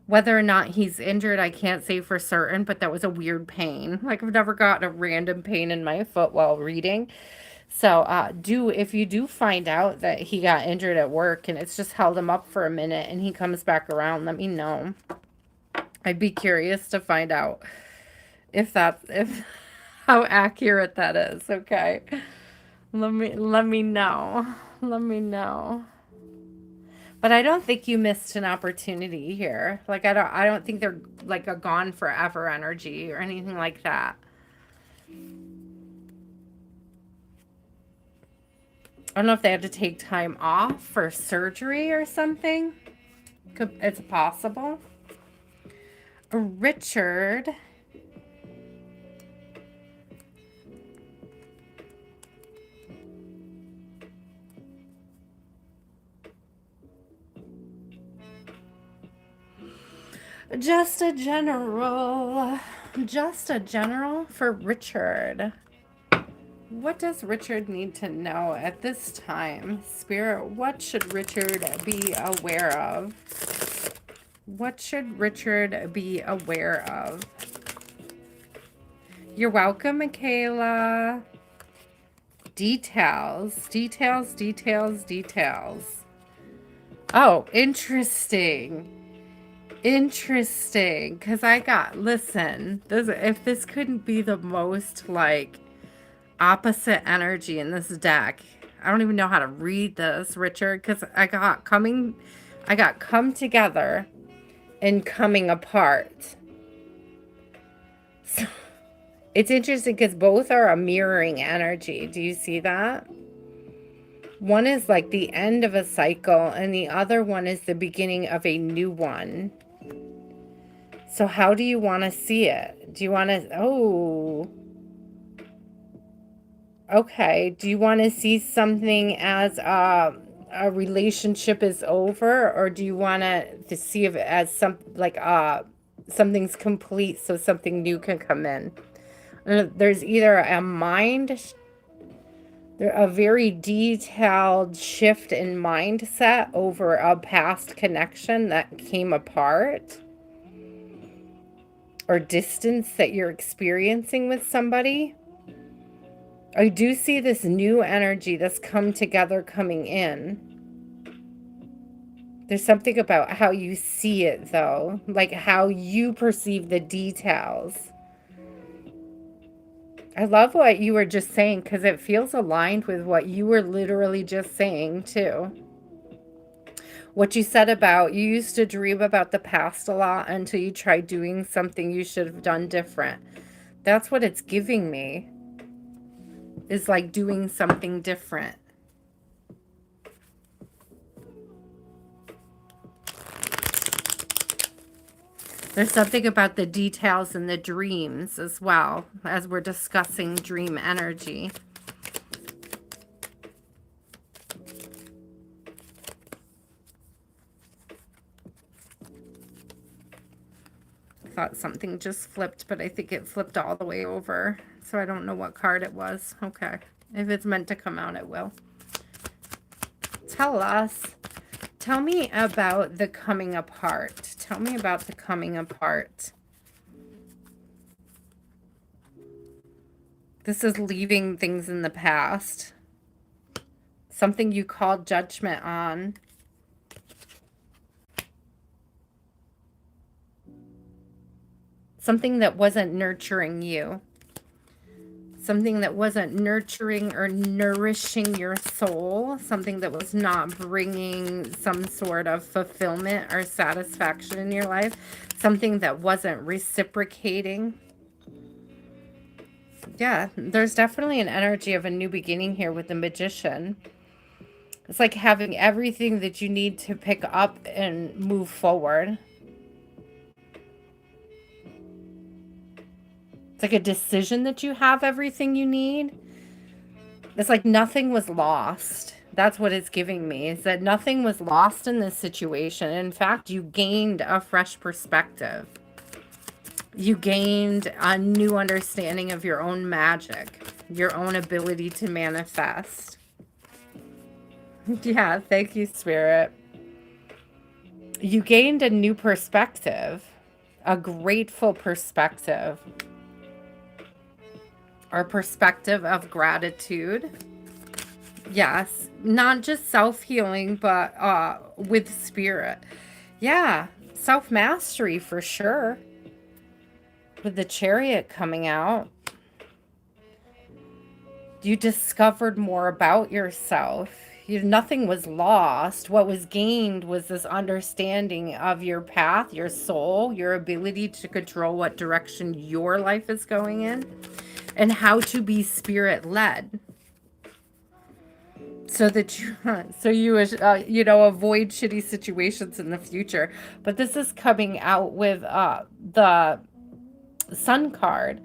Whether or not he's injured, I can't say for certain, but that was a weird pain. Like I've never gotten a random pain in my foot while reading. So if you do find out that he got injured at work and it's just held him up for a minute and he comes back around, let me know. I'd be curious to find out if how accurate that is. Okay. Let me know. Let me know. But I don't think you missed an opportunity here. Like I don't think they're like a gone forever energy or anything like that. I don't know if they had to take time off for surgery or something. It's possible. Richard. Just a general for Richard. What does Richard need to know at this time? Spirit, what should Richard be aware of? What should Richard be aware of? You're welcome, Michaela. Details. Oh, interesting. Interesting, because listen, if this couldn't be the most like opposite energy in this deck, I don't even know how to read this, Richard, because I got come together and coming apart. So it's interesting because both are a mirroring energy. Do you see that? One is like the end of a cycle and the other one is the beginning of a new one. So how do you want to see it? Do you want to... Okay. Do you want to see something as a relationship is over, or do you want to see it as something's complete so something new can come in? There's either a very detailed shift in mindset over a past connection that came apart, or distance that you're experiencing with somebody. I do see this new energy that's come together coming in. There's something about how you see it, though, like how you perceive the details. I love what you were just saying because it feels aligned with what you were literally just saying, too. What you said about you used to dream about the past a lot until you tried doing something you should have done different. That's what it's giving me, is like doing something different. There's something about the details and the dreams as well, as we're discussing dream energy. I thought something just flipped, but I think it flipped all the way over. So I don't know what card it was. Okay. If it's meant to come out, it will. Tell me about the coming apart. Tell me about the coming apart. This is leaving things in the past. Something you called judgment on. Something that wasn't nurturing you. Something that wasn't nurturing or nourishing your soul. Something that was not bringing some sort of fulfillment or satisfaction in your life. Something that wasn't reciprocating. Yeah, there's definitely an energy of a new beginning here with the Magician. It's like having everything that you need to pick up and move forward. It's like a decision that you have everything you need. It's like nothing was lost. That's what it's giving me, is that nothing was lost in this situation. In fact, you gained a fresh perspective. You gained a new understanding of your own magic, your own ability to manifest. Yeah, thank you, Spirit. You gained a new perspective, a grateful perspective, or perspective of gratitude. Yes, not just self-healing, but with spirit. Yeah, self-mastery for sure. With the Chariot coming out, you discovered more about yourself. Nothing was lost. What was gained was this understanding of your path, your soul, your ability to control what direction your life is going in, and how to be spirit-led. So that you, avoid shitty situations in the future. But this is coming out with the Sun card,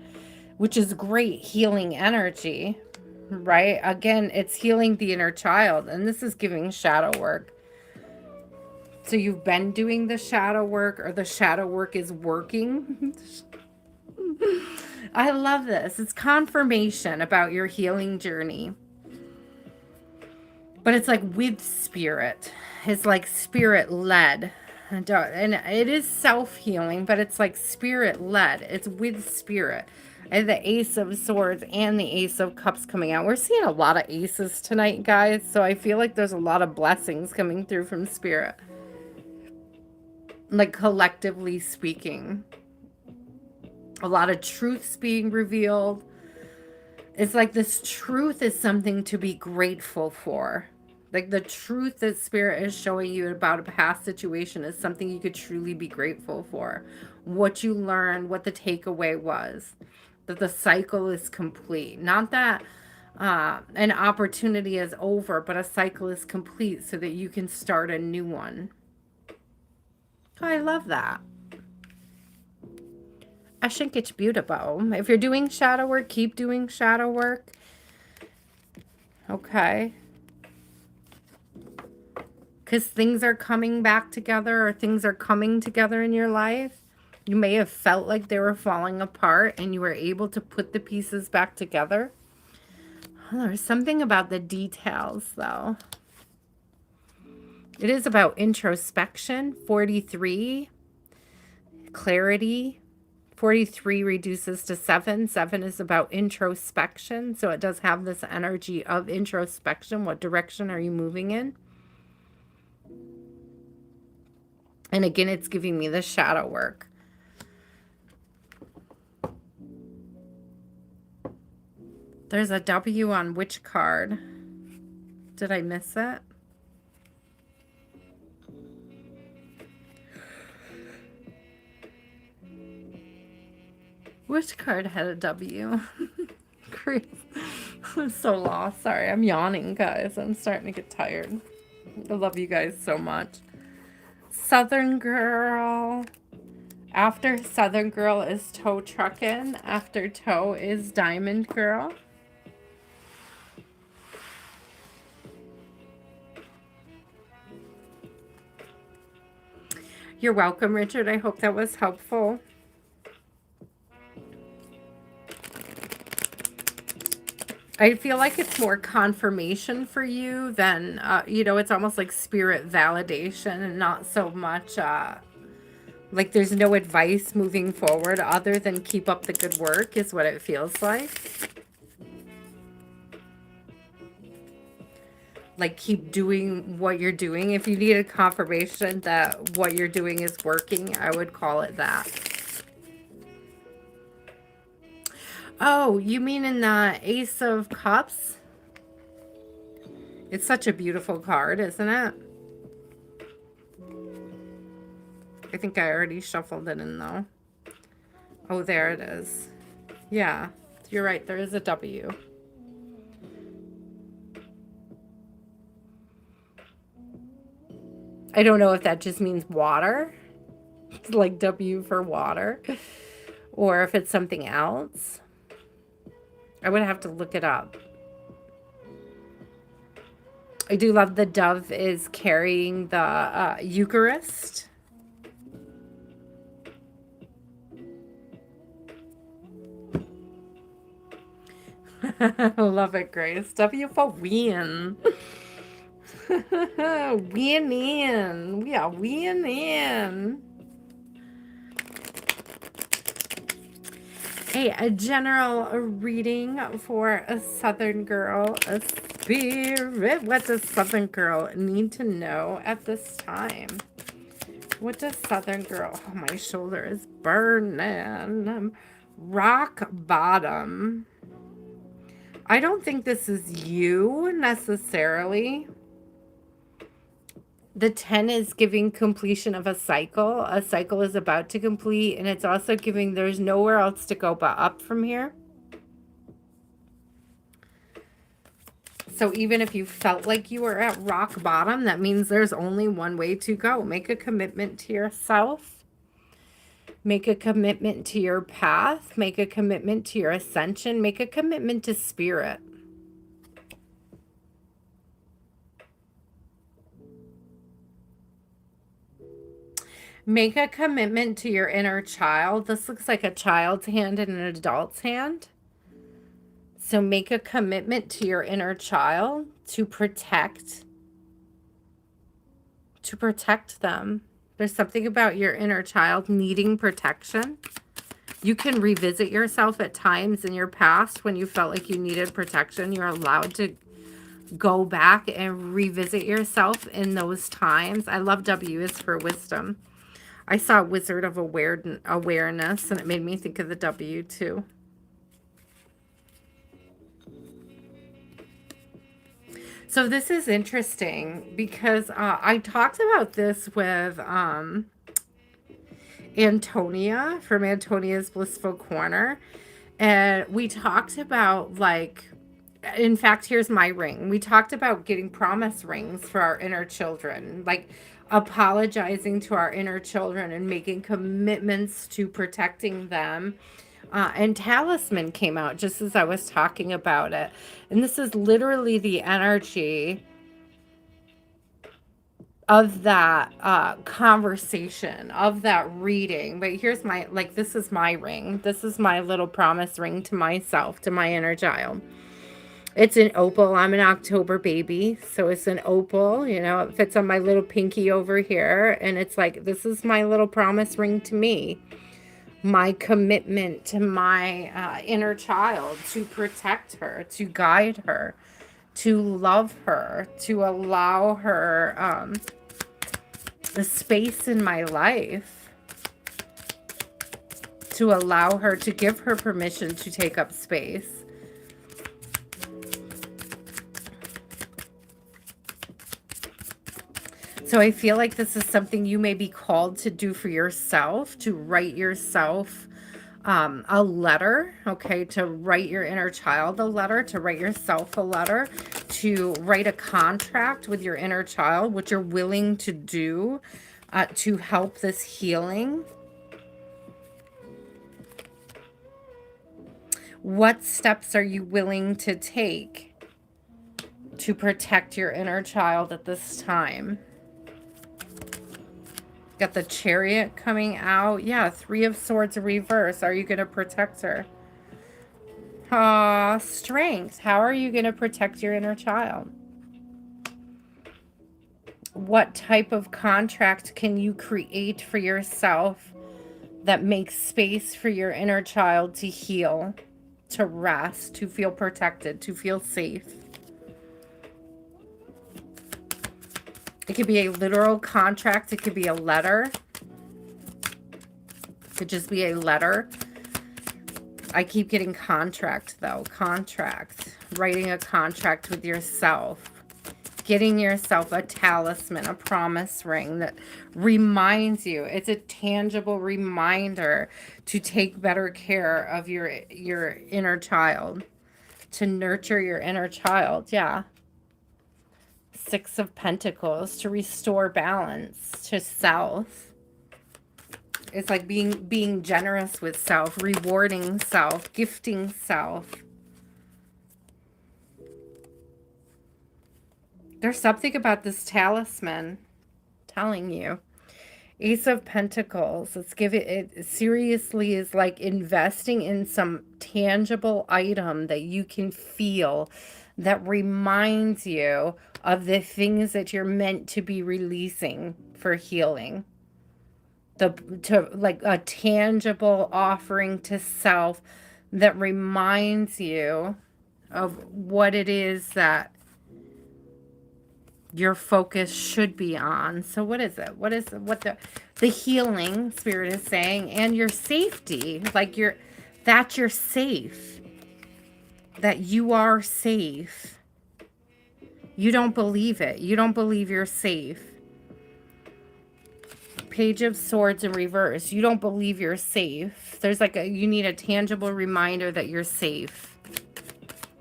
which is great healing energy, right? Again, it's healing the inner child, and this is giving shadow work. So you've been doing the shadow work, or the shadow work is working. I love this. It's confirmation about your healing journey. But it's like with spirit. It's like spirit led. And it is self-healing, but it's like spirit led. It's with spirit. And the Ace of Swords and the Ace of Cups coming out. We're seeing a lot of aces tonight, guys. So I feel like there's a lot of blessings coming through from spirit. Like collectively speaking. A lot of truths being revealed. It's like this truth is something to be grateful for. Like the truth that spirit is showing you about a past situation is something you could truly be grateful for. What you learned, what the takeaway was. That the cycle is complete. Not that an opportunity is over, but a cycle is complete so that you can start a new one. Oh, I love that. I think it's beautiful. If you're doing shadow work, keep doing shadow work. Okay. Because things are coming back together or things are coming together in your life. You may have felt like they were falling apart and you were able to put the pieces back together. Oh, there's something about the details, though. It is about introspection. 43, clarity. 43 reduces to 7. 7 is about introspection. So it does have this energy of introspection. What direction are you moving in? And again, it's giving me the shadow work. There's a W on which card? Did I miss it? Which card had a W? Great. I'm so lost. Sorry, I'm yawning, guys. I'm starting to get tired. I love you guys so much. Southern Girl. After Southern Girl is Toe Truckin'. After Toe is Diamond Girl. You're welcome, Richard. I hope that was helpful. I feel like it's more confirmation for you than, it's almost like spirit validation and not so much, like there's no advice moving forward other than keep up the good work is what it feels like. Like keep doing what you're doing. If you need a confirmation that what you're doing is working, I would call it that. Oh, you mean in the Ace of Cups? It's such a beautiful card, isn't it? I think I already shuffled it in, though. Oh, there it is. Yeah, you're right. There is a W. I don't know if that just means water, like W for water, or if it's something else. I would have to look it up. I do love the dove is carrying the Eucharist. Love it, Grace. W for win. Win in. We are winning. A general reading for a Southern Girl, a spirit. What does Southern Girl need to know at this time? What does Southern Girl? Oh, my shoulder is burning. Rock bottom. I don't think this is you necessarily. The 10 is giving completion of a cycle. A cycle is about to complete, and it's also giving there's nowhere else to go but up from here. So even if you felt like you were at rock bottom, that means there's only one way to go. Make a commitment to yourself. Make a commitment to your path. Make a commitment to your ascension. Make a commitment to spirit. Make a commitment to your inner child. This looks like a child's hand and an adult's hand. So make a commitment to your inner child to protect them. There's something about your inner child needing protection. You can revisit yourself at times in your past when you felt like you needed protection. You're allowed to go back and revisit yourself in those times. I love W is for wisdom. I saw Wizard of Awareness, and it made me think of the W, too. So this is interesting because I talked about this with Antonia from Antonia's Blissful Corner. And we talked about, like, in fact, here's my ring. We talked about getting promise rings for our inner children, like apologizing to our inner children and making commitments to protecting them And talisman came out just as I was talking about it. And this is literally the energy of that conversation, of that reading. But here's my, like, this is my ring. This is my little promise ring to myself, to my inner child. It's an opal. I'm an October baby, so it's an opal. You know, it fits on my little pinky over here. And it's like, this is my little promise ring to me. My commitment to my inner child, to protect her, to guide her, to love her, to allow her the space in my life, to allow her, to give her permission to take up space. So I feel like this is something you may be called to do for yourself, to write yourself a letter, okay, to write your inner child a letter, to write yourself a letter, to write a contract with your inner child, what you're willing to do to help this healing. What steps are you willing to take to protect your inner child at this time? Got the Chariot coming out. Yeah, 3 of Swords reverse. Are you going to protect her? Strength. How are you going to protect your inner child? What type of contract can you create for yourself that makes space for your inner child to heal, to rest, to feel protected, to feel safe? It could be a literal contract. It could be a letter. It could just be a letter. I keep getting contract, though. Contract. Writing a contract with yourself. Getting yourself a talisman, a promise ring that reminds you. It's a tangible reminder to take better care of your inner child. To nurture your inner child. Yeah. 6 of Pentacles, to restore balance to self. It's like being generous with self, rewarding self, gifting self. There's something about this talisman telling you. Ace of Pentacles. Let's give it seriously is like investing in some tangible item that you can feel, that reminds you of the things that you're meant to be releasing for healing. Like a tangible offering to self that reminds you of what it is that your focus should be on. So what is it? What the healing spirit is saying, and your safety, like that you're safe, that you are safe. You don't believe it. You don't believe you're safe. Page of Swords in reverse. You don't believe you're safe. There's like you need a tangible reminder that you're safe.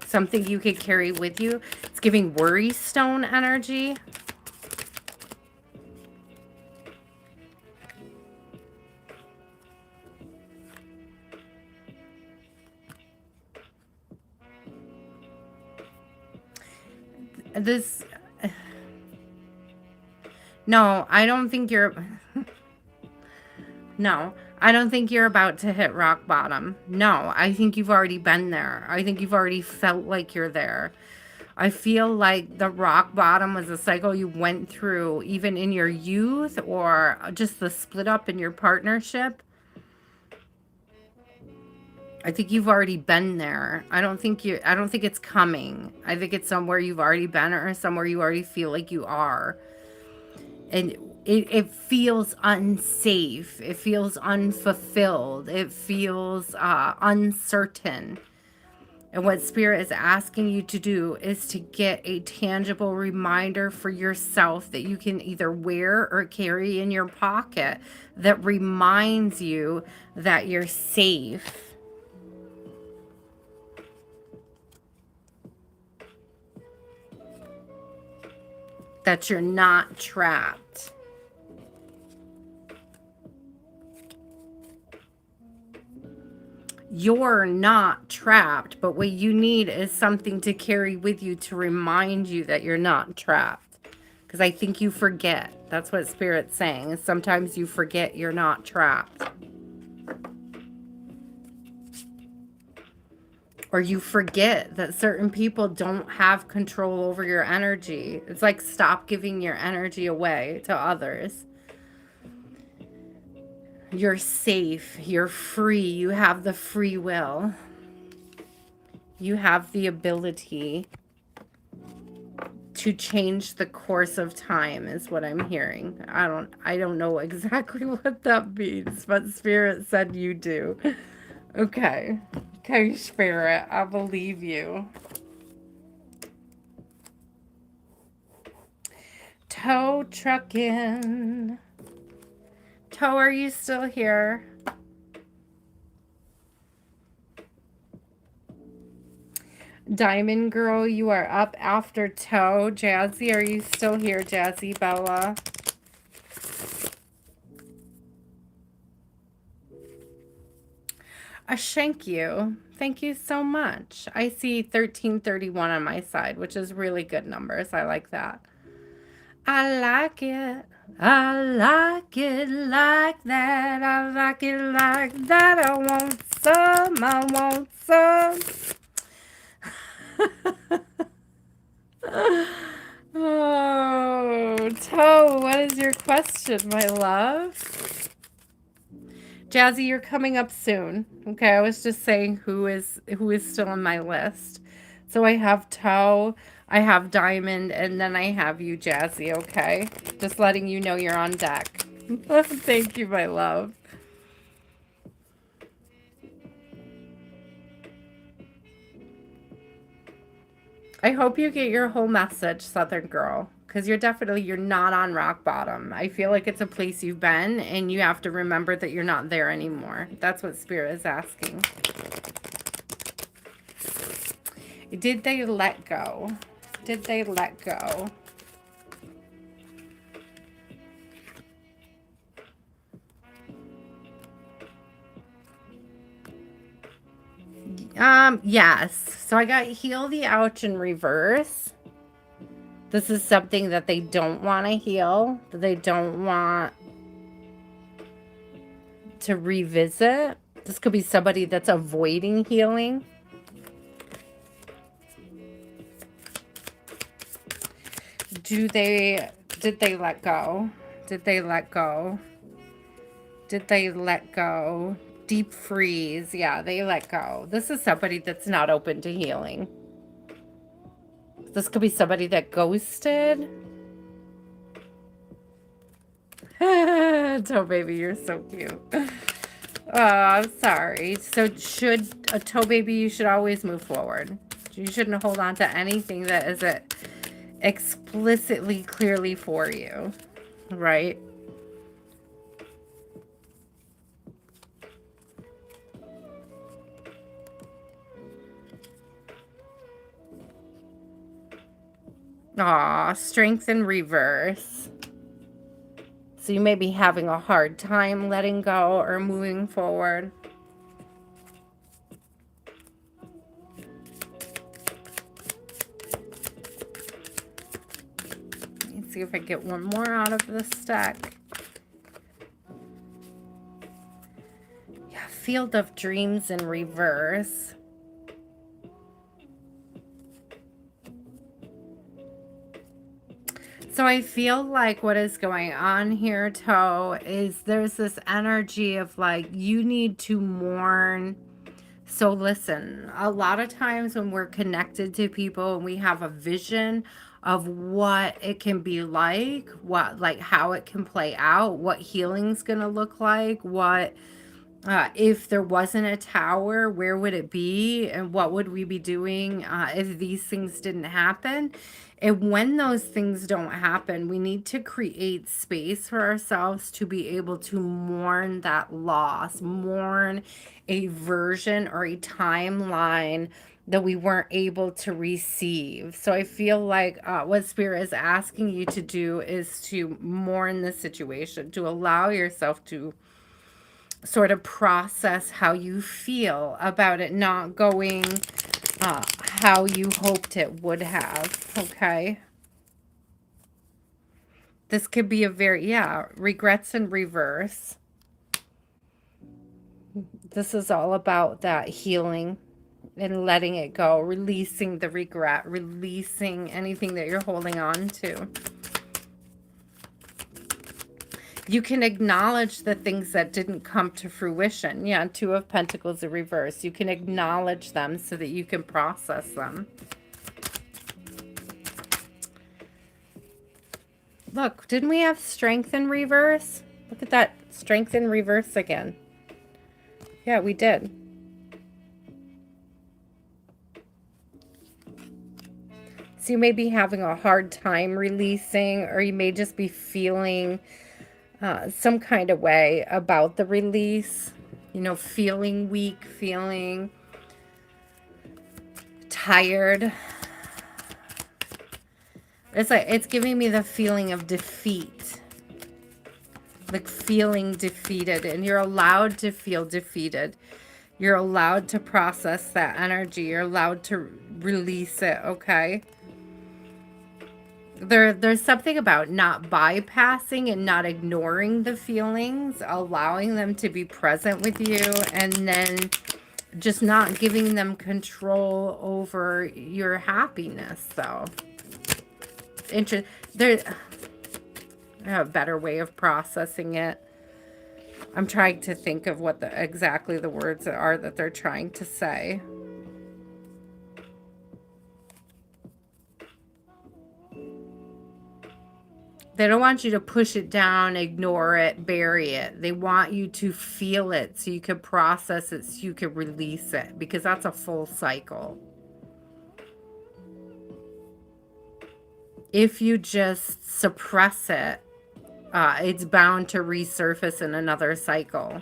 Something you could carry with you. It's giving worry stone energy. No, I don't think you're... No, I don't think you're about to hit rock bottom. No, I think you've already been there. I think you've already felt like you're there. I feel like the rock bottom was a cycle you went through even in your youth, or just the split up in your partnership. I think you've already been there. I don't think it's coming. I think it's somewhere you've already been, or somewhere you already feel like you are. And it feels unsafe. It feels unfulfilled. It feels uncertain. And what Spirit is asking you to do is to get a tangible reminder for yourself that you can either wear or carry in your pocket that reminds you that you're safe. That you're not trapped. you're not trapped, but what you need is something to carry with you to remind you that you're not trapped. Because I think you forget. That's what Spirit's saying, is sometimes you forget you're not trapped. Or you forget that certain people don't have control over your energy. It's like, stop giving your energy away to others. You're safe. You're free. You have the free will. You have the ability to change the course of time, is what I'm hearing. I don't know exactly what that means, but Spirit said you do. Okay. Okay, Spirit, I believe you. Tow trucking. Tow, are you still here? Diamond Girl, you are up after Tow. Jazzy, are you still here? Jazzy Bella. Thank you. Thank you so much. I see 1331 on my side, which is really good numbers. I like that. I like it. I like it like that. I like it like that. I want some. I want some. Oh, Toe, what is your question, my love? Jazzy, you're coming up soon. Okay, I was just saying who is still on my list. So I have Toe, I have Diamond, and then I have you, Jazzy, okay? Just letting you know you're on deck. Thank you, my love. I hope you get your whole message, Southern Girl, because you're not on rock bottom. I feel like it's a place you've been, and you have to remember that you're not there anymore. That's what Spirit is asking. Did they let go? Did they let go? Yes. So I got heal the ouch in reverse. This is something that they don't want to heal, that they don't want to revisit. This could be somebody that's avoiding healing. Did they let go? Did they let go? Did they let go? Deep freeze. Yeah, they let go. This is somebody that's not open to healing. This could be somebody that ghosted. Toe baby, you're so cute. Oh, I'm sorry. So a toe baby, you should always move forward. You shouldn't hold on to anything that isn't explicitly clearly for you, right? Aw, strength in reverse. So you may be having a hard time letting go or moving forward. Let's see if I get one more out of this stack. Yeah, Field of Dreams in reverse. So I feel like what is going on here, Toe, is there's this energy of like, you need to mourn. So listen, a lot of times when we're connected to people and we have a vision of what it can be like, how it can play out, what healing's going to look like, if there wasn't a tower, where would it be? And what would we be doing if these things didn't happen? And when those things don't happen, we need to create space for ourselves to be able to mourn that loss, mourn a version or a timeline that we weren't able to receive. So I feel like what Spirit is asking you to do is to mourn the situation, to allow yourself to sort of process how you feel about it not going how you hoped it would have, okay? This could be a very, yeah, regrets in reverse. This is all about that healing and letting it go, releasing the regret, releasing anything that you're holding on to. You can acknowledge the things that didn't come to fruition. Yeah, Two of Pentacles in reverse. You can acknowledge them so that you can process them. Look, didn't we have Strength in reverse? Look at that, Strength in reverse again. Yeah, we did. So you may be having a hard time releasing, or you may just be feeling some kind of way about the release. You know, feeling weak, feeling tired. It's like, it's giving me the feeling of defeat. Like feeling defeated, and you're allowed to feel defeated. You're allowed to process that energy. You're allowed to release it, okay? There's something about not bypassing and not ignoring the feelings, allowing them to be present with you, and then just not giving them control over your happiness, though. There, I have a better way of processing it. I'm trying to think of what exactly the words are that they're trying to say. They don't want you to push it down, ignore it, bury it. They want you to feel it so you can process it, so you can release it, because that's a full cycle. If you just suppress it, it's bound to resurface in another cycle.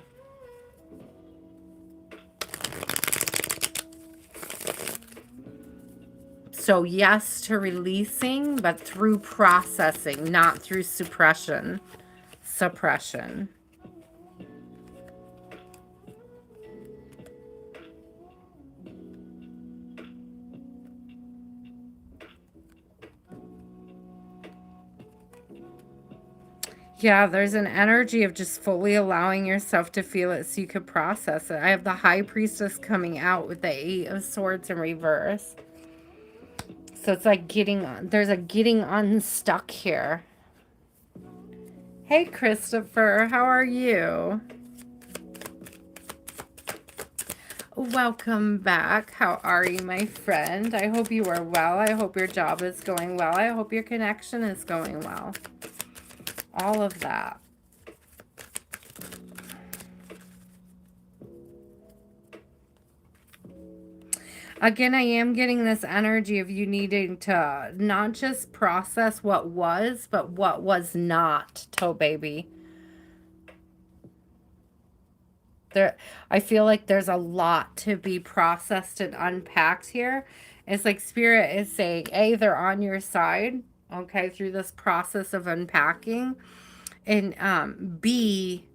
So yes to releasing, but through processing, not through suppression. Suppression. Yeah, there's an energy of just fully allowing yourself to feel it so you could process it. I have the High Priestess coming out with the Eight of Swords in reverse. So it's like there's a getting unstuck here. Hey, Christopher, how are you? Welcome back. How are you, my friend? I hope you are well. I hope your job is going well. I hope your connection is going well. All of that. Again, I am getting this energy of you needing to not just process what was, but what was not, toe baby. I feel like there's a lot to be processed and unpacked here. It's like Spirit is saying, A, they're on your side, okay, through this process of unpacking. And B,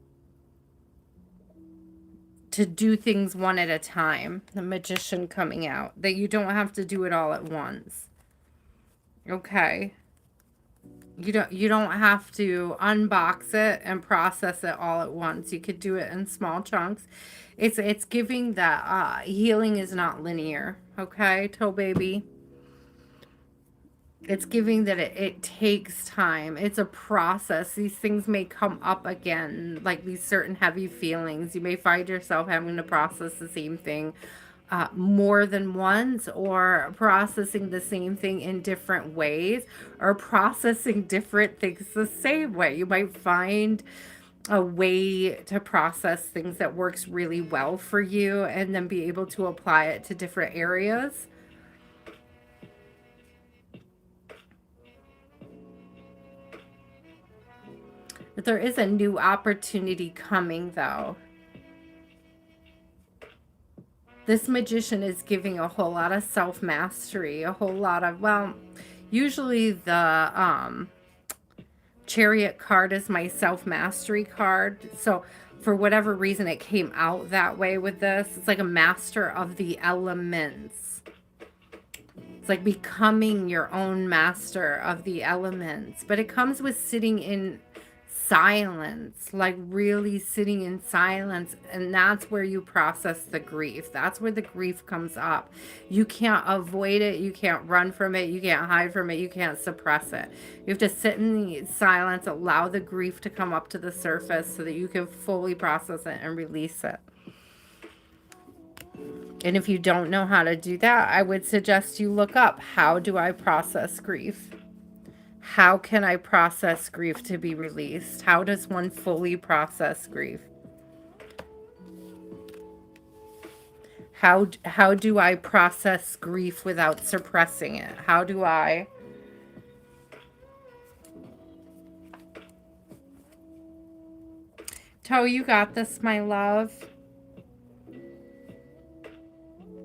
to do things one at a time. The Magician coming out. That you don't have to do it all at once. Okay. You don't have to unbox it and process it all at once. You could do it in small chunks. It's giving that healing is not linear. Okay, toe baby. It's giving that it takes time. It's a process. These things may come up again, like these certain heavy feelings. You may find yourself having to process the same thing more than once, or processing the same thing in different ways, or processing different things the same way. You might find a way to process things that works really well for you and then be able to apply it to different areas. But there is a new opportunity coming, though. This Magician is giving a whole lot of self-mastery, a whole lot of, well, usually the Chariot card is my self-mastery card. So for whatever reason, it came out that way with this. It's like a master of the elements. It's like becoming your own master of the elements. But it comes with sitting in silence, like really sitting in silence, and that's where you process the grief. That's where the grief comes up. You can't avoid it, you can't run from it, you can't hide from it, you can't suppress it. You have to sit in the silence, allow the grief to come up to the surface so that you can fully process it and release it. And if you don't know how to do that, I would suggest you look up, how do I process grief? How can I process grief to be released? How does one fully process grief? How do I process grief without suppressing it? How do I... Toe, you got this, my love.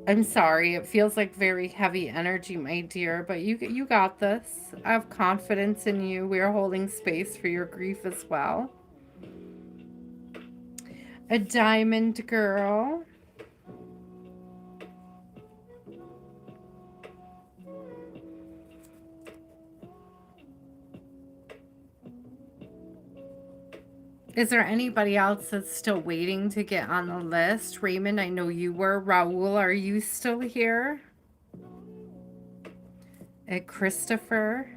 I'm sorry, it feels like very heavy energy, my dear, but you got this. I have confidence in you. We are holding space for your grief as well. A diamond girl. Is there anybody else that's still waiting to get on the list? Raymond, I know you were. Raul, are you still here? And Christopher.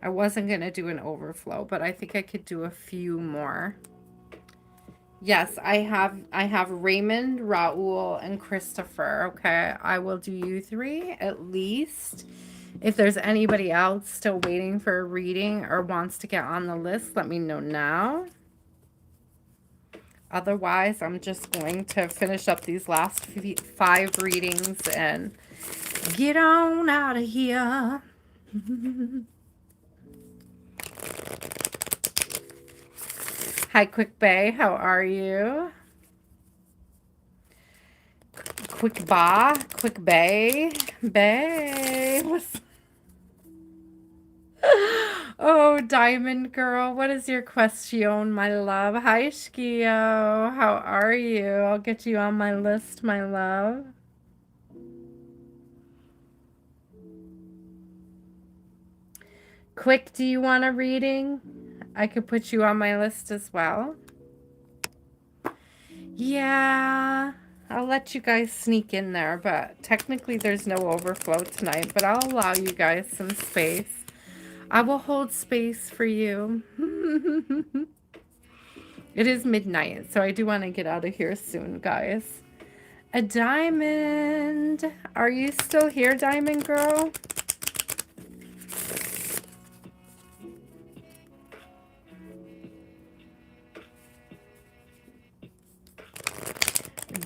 I wasn't going to do an overflow, but I think I could do a few more. Yes, I have Raymond, Raul, and Christopher. Okay, I will do you three at least. If there's anybody else still waiting for a reading or wants to get on the list, let me know now. Otherwise, I'm just going to finish up these last 5 readings and get on out of here. Hi, Quick Bay. How are you? Quick Bay. What's... Oh, Diamond Girl, what is your question, my love? Hi, Shkio. How are you? I'll get you on my list, my love. Quick, do you want a reading? I could put you on my list as well. Yeah, I'll let you guys sneak in there, but technically there's no overflow tonight, but I'll allow you guys some space. I will hold space for you. It is midnight, so I do want to get out of here soon, guys. A diamond. Are you still here, Diamond Girl?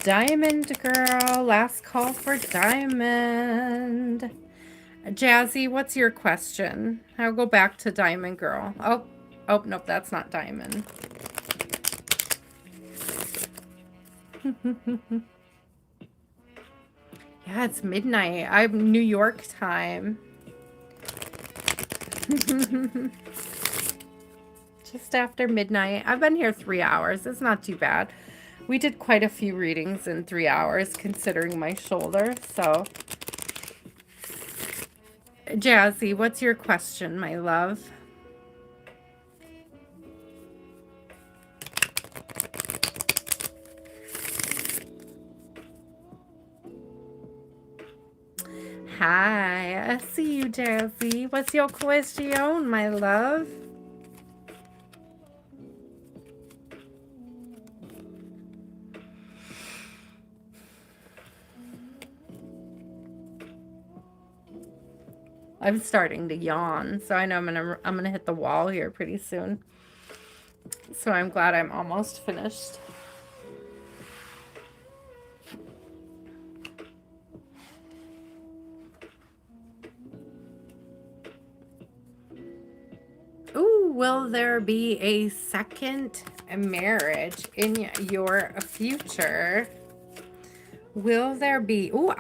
Diamond Girl. Last call for Diamond. Jazzy, what's your question? I'll go back to Diamond Girl. Oh, nope, that's not Diamond. Yeah, it's midnight. I'm New York time. Just after midnight. I've been here 3 hours. It's not too bad. We did quite a few readings in 3 hours, considering my shoulder, so... Jazzy, what's your question, my love? Hi, I see you, Jazzy. What's your question, my love? I'm starting to yawn, so I know I'm gonna hit the wall here pretty soon. So I'm glad I'm almost finished. Ooh, will there be a second marriage in your future? Will there be? Ooh,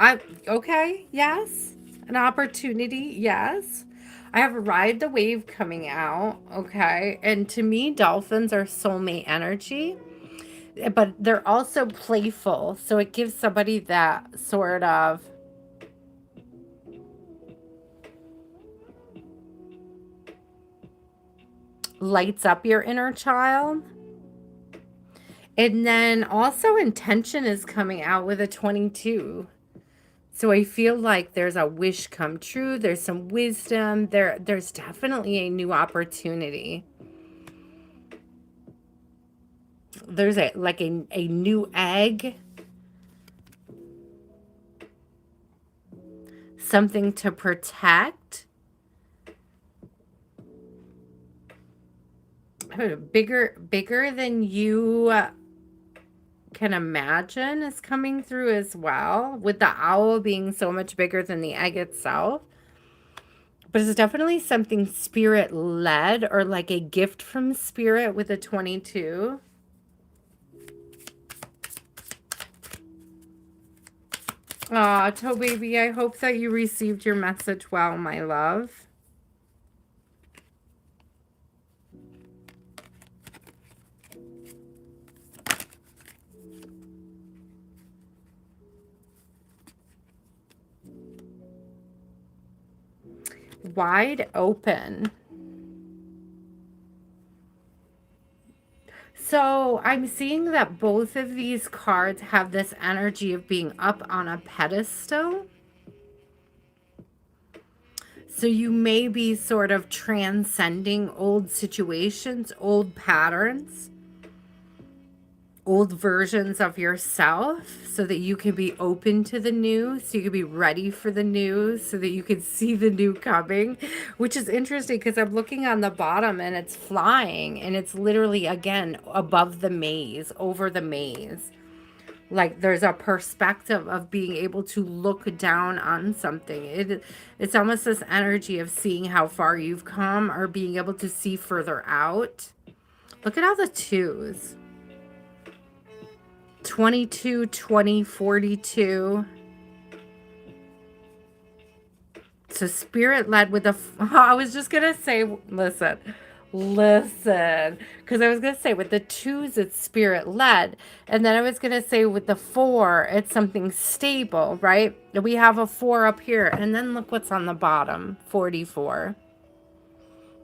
okay, yes. An opportunity, yes. I have Ride the Wave coming out, okay? And to me, dolphins are soulmate energy, but they're also playful. So it gives somebody that sort of lights up your inner child. And then also intention is coming out with a 22. So I feel like there's a wish come true. There's some wisdom. There's definitely a new opportunity. There's a new egg. Something to protect. Bigger than you can imagine is coming through as well, with the owl being so much bigger than the egg itself. But it's definitely something spirit led, or like a gift from spirit with a 22. Aw, Toe Baby, I hope that you received your message well, my love. Wide open. So I'm seeing that both of these cards have this energy of being up on a pedestal. So you may be sort of transcending old situations, old patterns, old versions of yourself, so that you can be open to the new, so you can be ready for the new, so that you can see the new coming, which is interesting because I'm looking on the bottom and it's flying, and it's literally, again, above the maze, over the maze. Like there's a perspective of being able to look down on something. It's almost this energy of seeing how far you've come, or being able to see further out. Look at all the twos. 22, 20, 42. So spirit led with I was just going to say, listen, because I was going to say with the twos, it's spirit led. And then I was going to say with the 4, it's something stable, right? We have a 4 up here. And then look what's on the bottom, 44.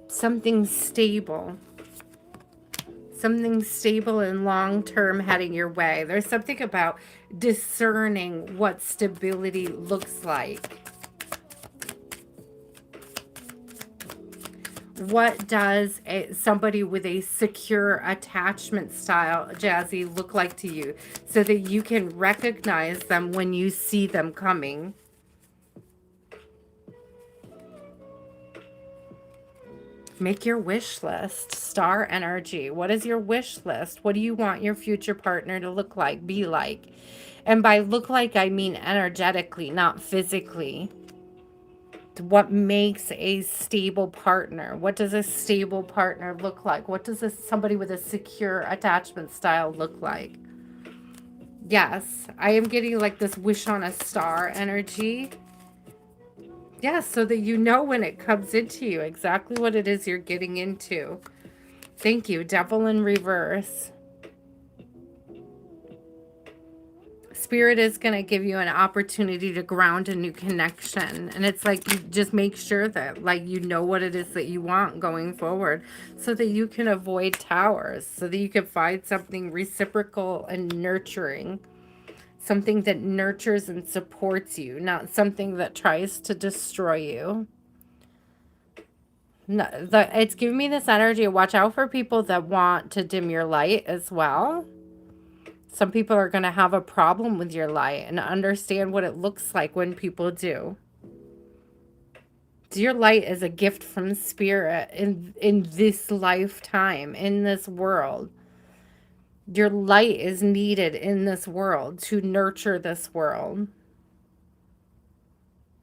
Something stable. Something stable and long-term heading your way. There's something about discerning what stability looks like. What does somebody with a secure attachment style, Jazzy, look like to you, so that you can recognize them when you see them coming? Make your wish list. Star energy. What is your wish list? What do you want your future partner to look like, be like? And by look like, I mean energetically, not physically. What makes a stable partner? What does a stable partner look like? What does somebody with a secure attachment style look like? Yes, I am getting like this wish on a star energy. Yes, so that you know when it comes into you exactly what it is you're getting into. Thank you. Devil in reverse. Spirit is going to give you an opportunity to ground a new connection. And it's like you just make sure that like you know what it is that you want going forward, so that you can avoid towers, so that you can find something reciprocal and nurturing. Something that nurtures and supports you, not something that tries to destroy you. No, it's giving me this energy. Watch out for people that want to dim your light as well. Some people are going to have a problem with your light, and understand what it looks like when people do. Your light is a gift from spirit in this lifetime, in this world. Your light is needed in this world to nurture this world.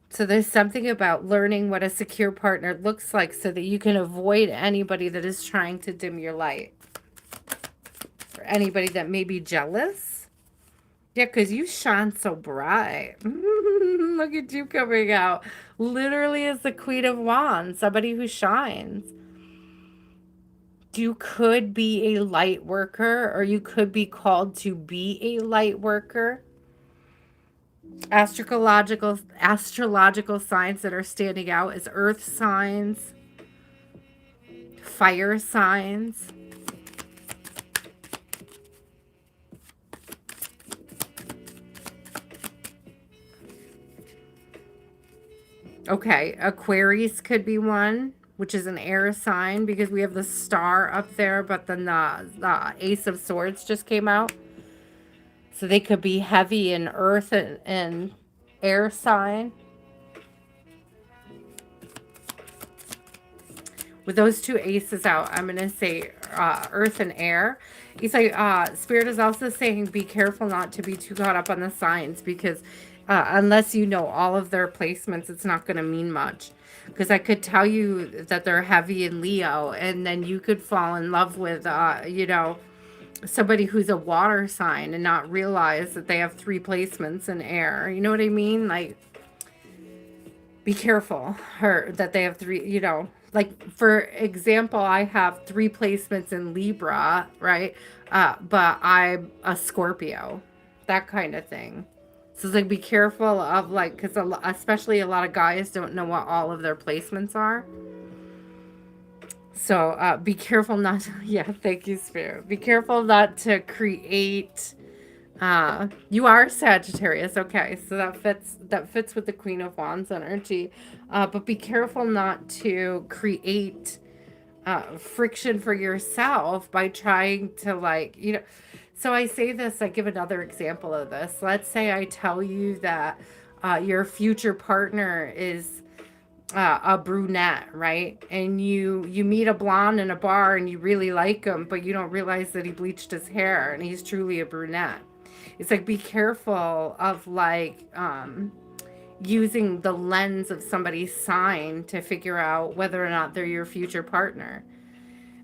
So there's something about learning what a secure partner looks like, so that you can avoid anybody that is trying to dim your light. Or anybody that may be jealous. Yeah, because you shine so bright. Look at you coming out. literally is the Queen of Wands, somebody who shines. You could be a light worker, or you could be called to be a light worker. Astrological signs that are standing out is earth signs, fire signs. Okay, Aquarius could be one, which is an air sign because we have the star up there, but then the Ace of Swords just came out. So they could be heavy in earth and air sign. With those two aces out, I'm going to say earth and air. He's like, Spirit is also saying be careful not to be too caught up on the signs because unless you know all of their placements, it's not going to mean much. Because I could tell you that they're heavy in Leo, and then you could fall in love with, you know, somebody who's a water sign and not realize that they have 3 placements in air. You know what I mean? Like, be careful that they have 3, you know. Like, for example, I have 3 placements in Libra, right? But I'm a Scorpio, that kind of thing. So it's like, be careful of, like, because especially a lot of guys don't know what all of their placements are. So be careful not to, yeah, thank you, Spirit. Be careful not to create, you are Sagittarius, okay, so that fits with the Queen of Wands energy. But be careful not to create friction for yourself by trying to, like, you know. So I say this, I give another example of this. Let's say I tell you that your future partner is a brunette, right? And you meet a blonde in a bar and you really like him, but you don't realize that he bleached his hair and he's truly a brunette. It's like, be careful of, like, using the lens of somebody's sign to figure out whether or not they're your future partner.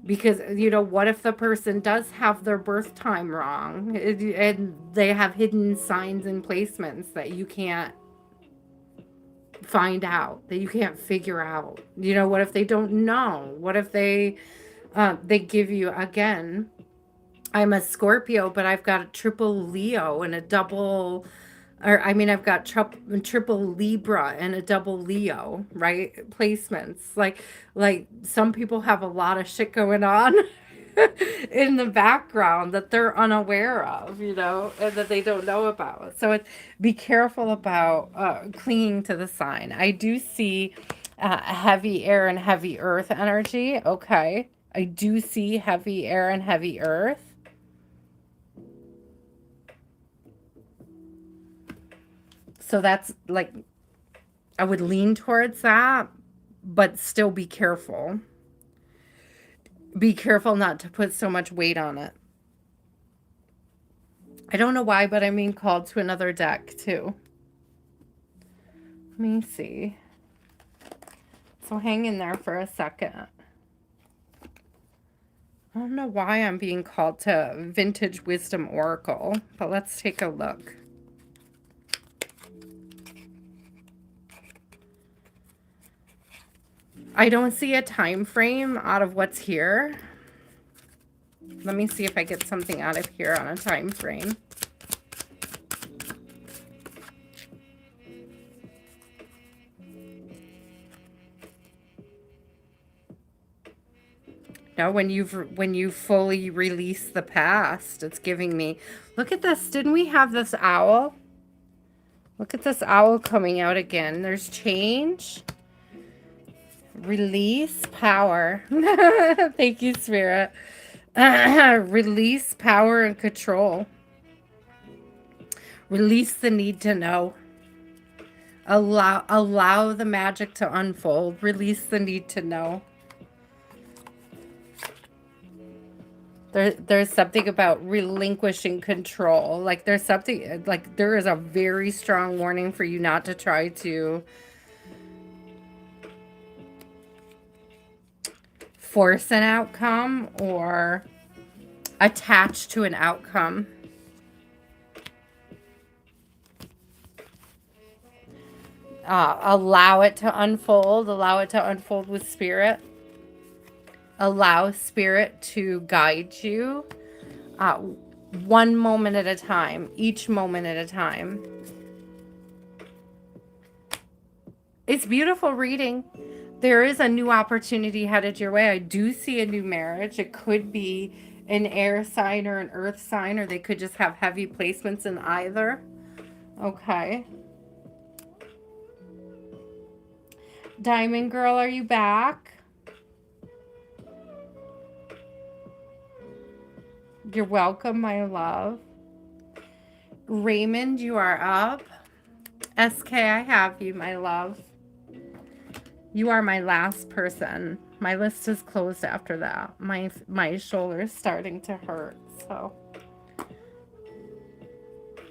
Because, you know, what if the person does have their birth time wrong and they have hidden signs and placements that you can't find out, that you can't figure out? You know, what if they don't know? What if they give you, again, I'm a Scorpio, but I've got a triple Leo and a double, or I mean, I've got triple Libra and a double Leo, right? Placements. Like some people have a lot of shit going on in the background that they're unaware of, you know, and that they don't know about. So be careful about clinging to the sign. I do see heavy air and heavy earth energy. Okay. I do see heavy air and heavy earth. So that's like, I would lean towards that, but still be careful. Be careful not to put so much weight on it. I don't know why, but I'm being called to another deck too. Let me see. So hang in there for a second. I don't know why I'm being called to Vintage Wisdom Oracle, but let's take a look. I don't see a time frame out of what's here. Let me see if I get something out of here on a time frame. No, when you fully release the past, it's giving me, look at this. Didn't we have this owl? Look at this owl coming out again. There's change. Release power. Thank you, Spirit. Release power and control. Release the need to know. Allow the magic to unfold. Release the need to know. There's something about relinquishing control. Like there's something, like there is a very strong warning for you not to try to force an outcome or attach to an outcome. Allow it to unfold. Allow it to unfold with spirit. Allow spirit to guide you one moment at a time, each moment at a time. It's beautiful reading. There is a new opportunity headed your way. I do see a new marriage. It could be an air sign or an earth sign, or they could just have heavy placements in either. Okay. Diamond Girl, are you back? You're welcome, my love. Raymond, you are up. SK, I have you, my love. You are my last person. My list is closed after that. My shoulder's starting to hurt, so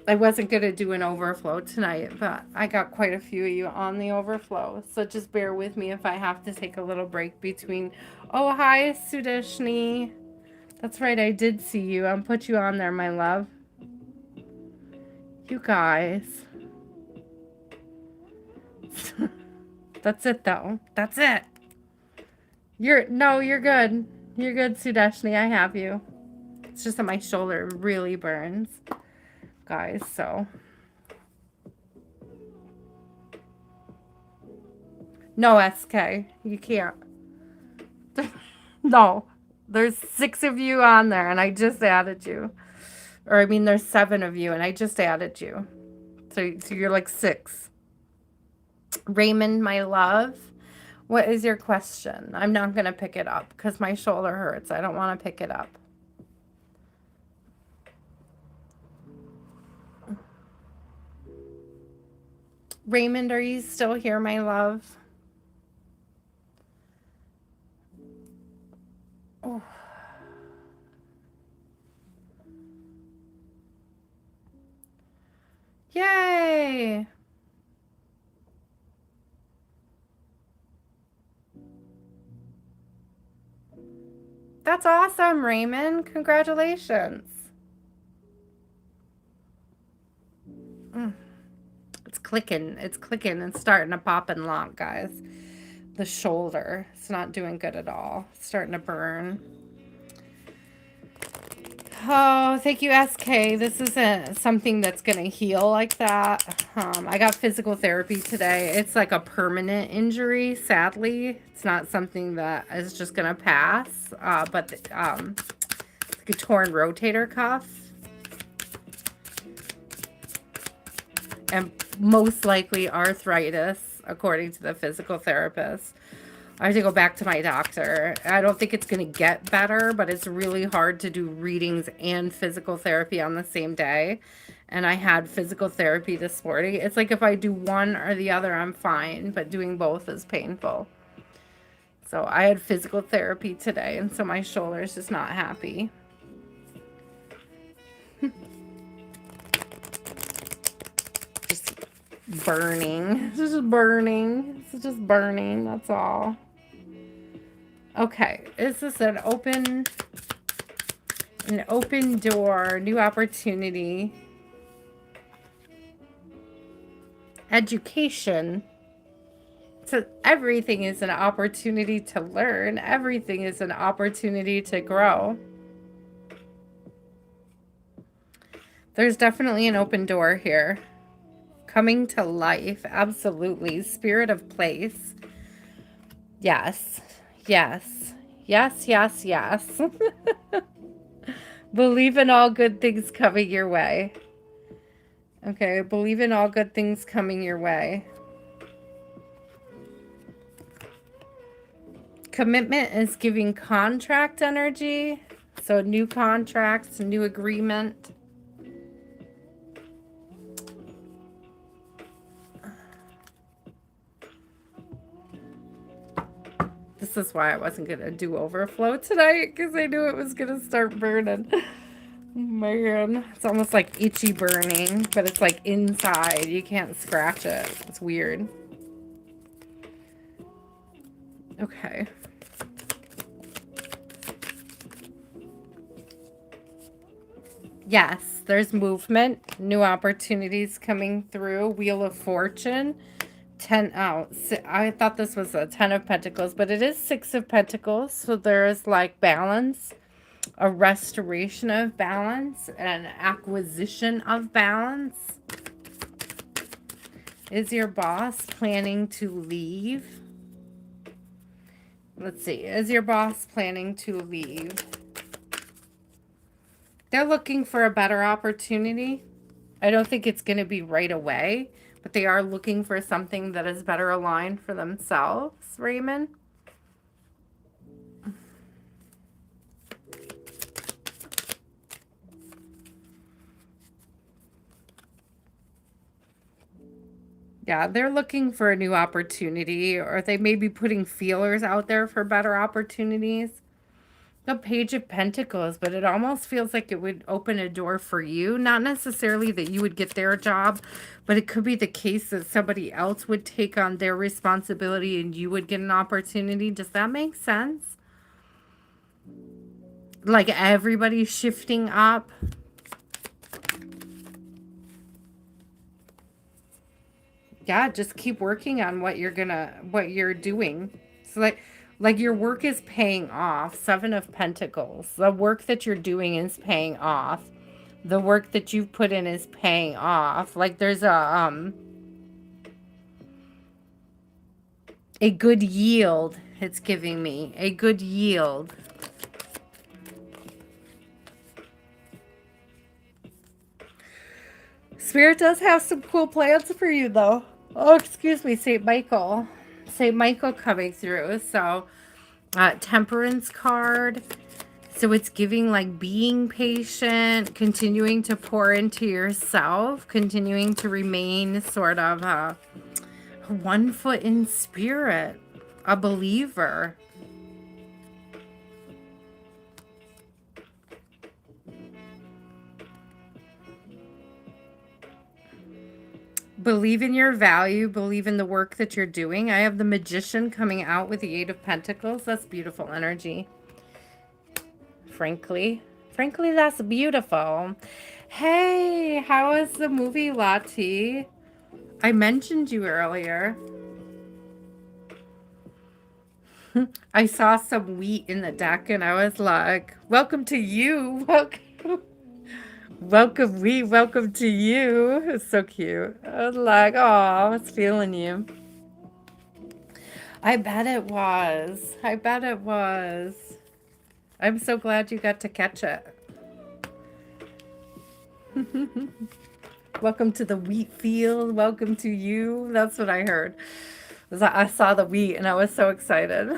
I wasn't going to do an overflow tonight, but I got quite a few of you on the overflow, so just bear with me if I have to take a little break between. Oh, hi, Sudashny. That's right, I did see you. I'll put you on there, my love. You guys. That's it, though. That's it. You're good. You're good, Sudashny. I have you. It's just that my shoulder really burns, guys, so. No, SK. You can't. No. There's 6 of you on there, and I just added you. Or, I mean, there's 7 of you, and I just added you. So you're like 6. Raymond, my love, what is your question? I'm not going to pick it up because my shoulder hurts. I don't want to pick it up. Raymond, are you still here, my love? Oh. Yay! That's awesome, Raymond. Congratulations. It's clicking. It's clicking. It's starting to pop and lock, guys. The shoulder. It's not doing good at all. It's starting to burn. Oh, thank you, SK. This isn't something that's going to heal like that. I got physical therapy today. It's like a permanent injury, sadly. It's not something that is just going to pass. But like a torn rotator cuff. And most likely arthritis, according to the physical therapist. I have to go back to my doctor. I don't think it's going to get better, but it's really hard to do readings and physical therapy on the same day. And I had physical therapy this morning. It's like if I do one or the other, I'm fine, but doing both is painful. So I had physical therapy today, and so my shoulder is just not happy. Just burning. It's just burning. It's just burning. That's all. Okay, is this an open door, new opportunity, education? So everything is an opportunity to learn. Everything is an opportunity to grow. There's definitely an open door here. Coming to life, absolutely. Spirit of place. Yes. Yes. Yes, yes, yes. Believe in all good things coming your way. Okay, believe in all good things coming your way. Commitment is giving contract energy. So new contracts, new agreement. This is why I wasn't going to do overflow tonight, because I knew it was going to start burning. Man, it's almost like itchy burning, but it's like inside. You can't scratch it. It's weird. Okay. Yes, there's movement, new opportunities coming through. Wheel of Fortune. 10 out. I thought this was a 10 of Pentacles, but it is 6 of Pentacles. So there is like balance, a restoration of balance, an acquisition of balance. Is your boss planning to leave? Let's see. Is your boss planning to leave? They're looking for a better opportunity. I don't think it's going to be right away, but they are looking for something that is better aligned for themselves, Raymond. Yeah, they're looking for a new opportunity, or they may be putting feelers out there for better opportunities. The Page of Pentacles, but it almost feels like it would open a door for you. Not necessarily that you would get their job, but it could be the case that somebody else would take on their responsibility and you would get an opportunity. Does that make sense? Like everybody's shifting up. Yeah, just keep working on what you're doing. So like your work is paying off. 7 of Pentacles. The work that you're doing is paying off. The work that you've put in is paying off. Like there's a good yield. It's giving me a good yield. Spirit does have some cool plans for you though. Oh, excuse me, St. Michael. St. Michael coming through. So, Temperance card. So it's giving like being patient, continuing to pour into yourself, continuing to remain sort of one foot in spirit, a believer. Believe in your value. Believe in the work that you're doing. I have the Magician coming out with the 8 of Pentacles. That's beautiful energy. Frankly, that's beautiful. Hey, how is the movie, Lati? I mentioned you earlier. I saw some wheat in the deck and I was like, welcome to you. Welcome, wheat. Welcome to you. It's so cute. I was like, oh, I was feeling you. I bet it was. I bet it was. I'm so glad you got to catch it. Welcome to the wheat field. Welcome to you. That's what I heard. I saw the wheat and I was so excited.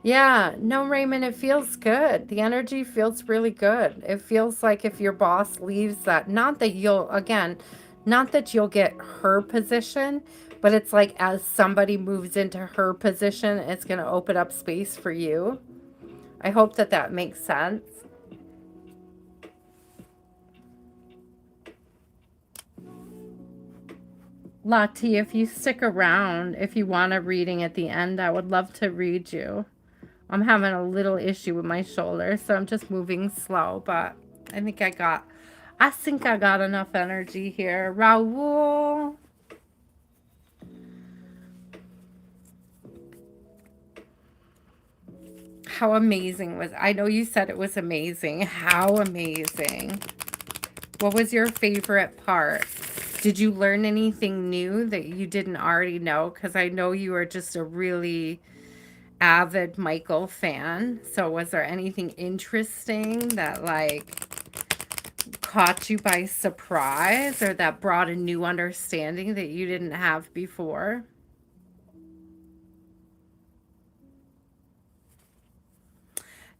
Yeah, no, Raymond, it feels good. The energy feels really good. It feels like if your boss leaves that, not that you'll get her position, but it's like as somebody moves into her position, it's going to open up space for you. I hope that that makes sense. Lati, if you stick around, if you want a reading at the end, I would love to read you. I'm having a little issue with my shoulder, so I'm just moving slow, but I think I got enough energy here. Raul. How amazing was, I know you said it was amazing. How amazing. What was your favorite part? Did you learn anything new that you didn't already know? Because I know you are just a really avid Michael fan. So was there anything interesting that like caught you by surprise or that brought a new understanding that you didn't have before?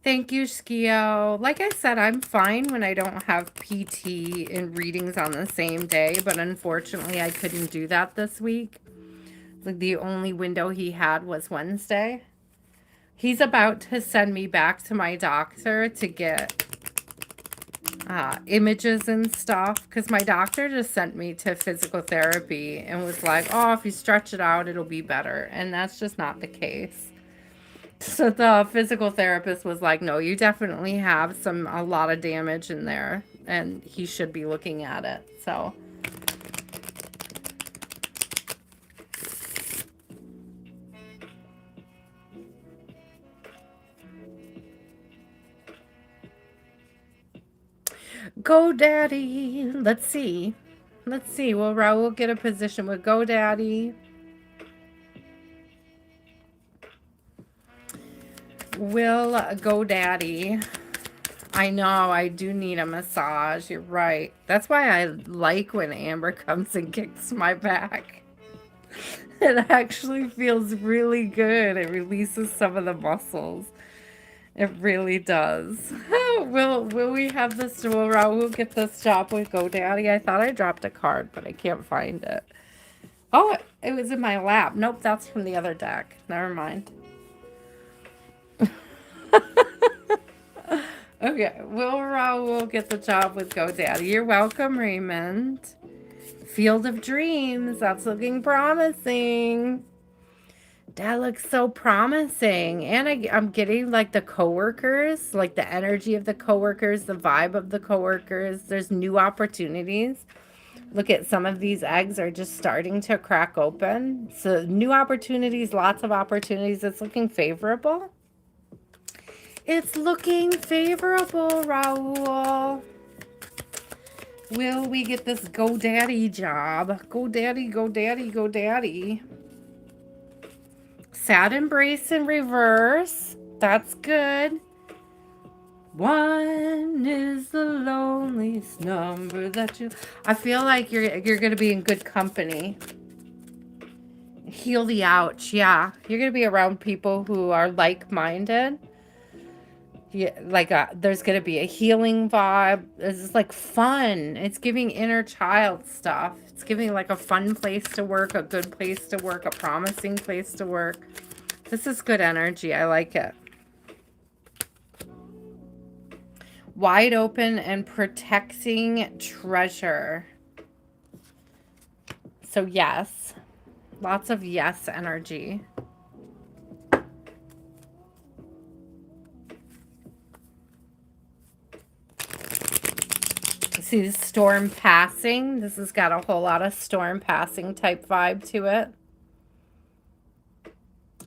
Thank you, Skio. Like I said, I'm fine when I don't have PT and readings on the same day, but unfortunately I couldn't do that this week. Like the only window he had was Wednesday. He's about to send me back to my doctor to get images and stuff because my doctor just sent me to physical therapy and was like, oh, if you stretch it out, it'll be better. And that's just not the case. So the physical therapist was like, no, you definitely have a lot of damage in there, and he should be looking at it. So GoDaddy. Let's see. Let's see. Will Raul get a position with GoDaddy? Will GoDaddy? I know, I do need a massage. You're right. That's why I like when Amber comes and kicks my back. It actually feels really good. It releases some of the muscles. It really does. Will we have this? Will Raul get this job with GoDaddy? I thought I dropped a card, but I can't find it. Oh, it was in my lap. Nope, that's from the other deck. Never mind. Okay, Will Raul get the job with GoDaddy? You're welcome, Raymond. Field of Dreams. That's looking promising. That looks so promising. And I'm getting like the coworkers, like the energy of the coworkers, the vibe of the coworkers. There's new opportunities. Look at some of these eggs are just starting to crack open. So new opportunities, lots of opportunities. It's looking favorable. It's looking favorable, Raul. Will we get this GoDaddy job? GoDaddy, GoDaddy, GoDaddy. Sad embrace in reverse. That's good. One is the loneliest number that you... I feel like you're going to be in good company. Heal the ouch. Yeah. You're going to be around people who are like-minded. Yeah, like there's going to be a healing vibe. It's like fun. It's giving inner child stuff. It's giving like a fun place to work, a good place to work, a promising place to work. This is good energy. I like it. Wide open and protecting treasure. So yes, lots of yes energy. See the storm passing. This has got a whole lot of storm passing type vibe to it.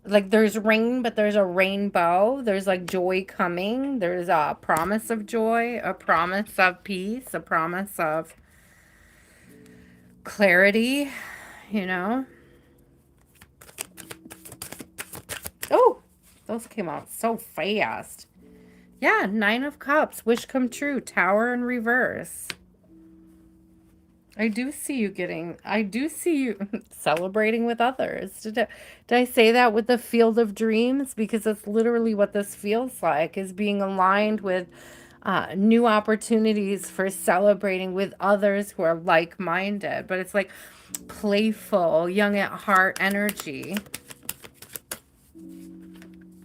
Like there's rain, but there's a rainbow. There's like joy coming. There's a promise of joy, a promise of peace, a promise of clarity, you know. Oh, those came out so fast. Yeah, 9 of Cups, wish come true, Tower in reverse. I do see you celebrating with others. Did I say that with the Field of Dreams? Because that's literally what this feels like, is being aligned with new opportunities for celebrating with others who are like-minded. But it's like playful, young at heart energy.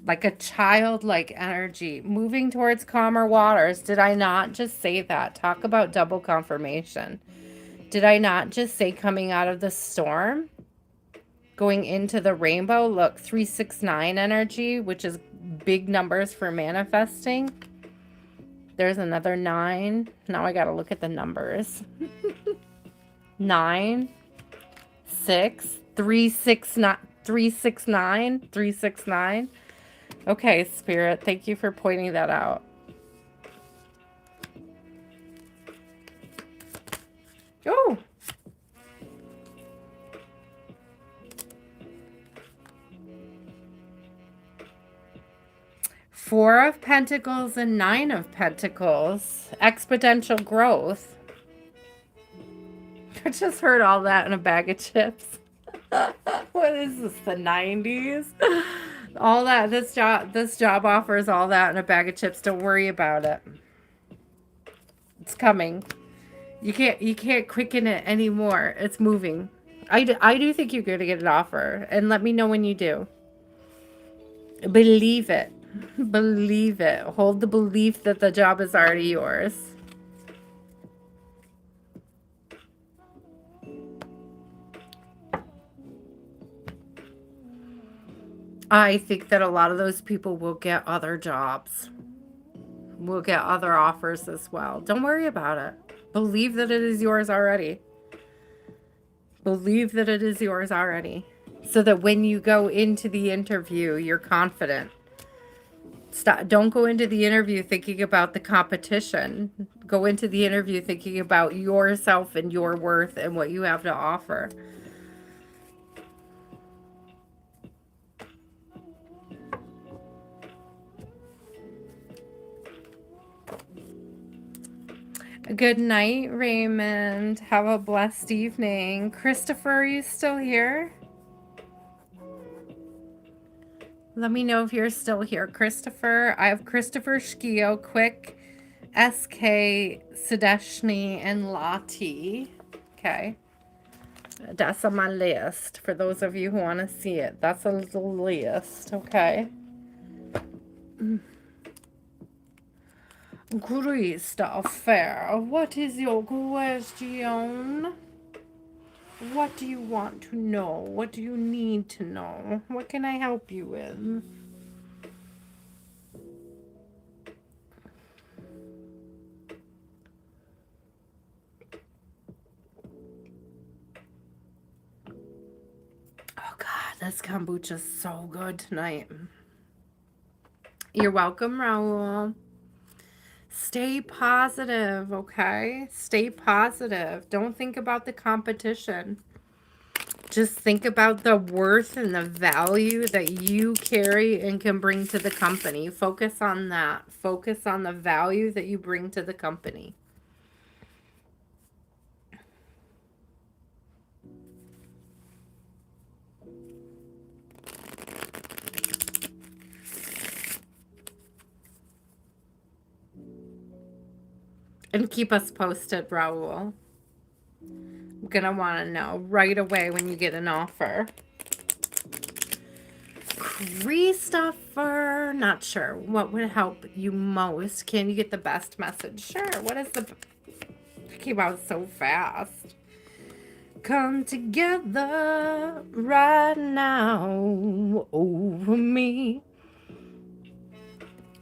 Like a childlike energy, moving towards calmer waters. Did I not just say that? Talk about double confirmation. Did I not just say coming out of the storm? Going into the rainbow? Look, 369 energy, which is big numbers for manifesting. There's another 9. Now I got to look at the numbers. 9, 6, 369, 369, 369. Okay, Spirit, thank you for pointing that out. Oh! Four of Pentacles and 9 of Pentacles. Exponential growth. I just heard all that in a bag of chips. What is this, the 90s? All that, this job offers all that in a bag of chips. Don't worry about it. It's coming. You can't quicken it anymore. It's moving. I do think you're going to get an offer. And let me know when you do. Believe it. Believe it. Hold the belief that the job is already yours. I think that a lot of those people will get other jobs, will get other offers as well. Don't worry about it. Believe that it is yours already. Believe that it is yours already. So that when you go into the interview, you're confident. Don't go into the interview thinking about the competition. Go into the interview thinking about yourself and your worth and what you have to offer. Good night, Raymond. Have a blessed evening. Christopher, are you still here? Let me know if you're still here, Christopher. I have Christopher Schio, Quick, SK, Sudashny, and Lottie. Okay. That's on my list for those of you who want to see it. That's a little list, okay? Christopher, what is your question? What do you want to know? What do you need to know? What can I help you with? Oh God, this kombucha's so good tonight. You're welcome, Raul. Stay positive, okay? Stay positive. Don't think about the competition. Just think about the worth and the value that you carry and can bring to the company. Focus on that. Focus on the value that you bring to the company. And keep us posted, Raul. I'm going to want to know right away when you get an offer. Christopher, not sure. What would help you most? Can you get the best message? Sure. What is the... It came out so fast. Come together right now over me.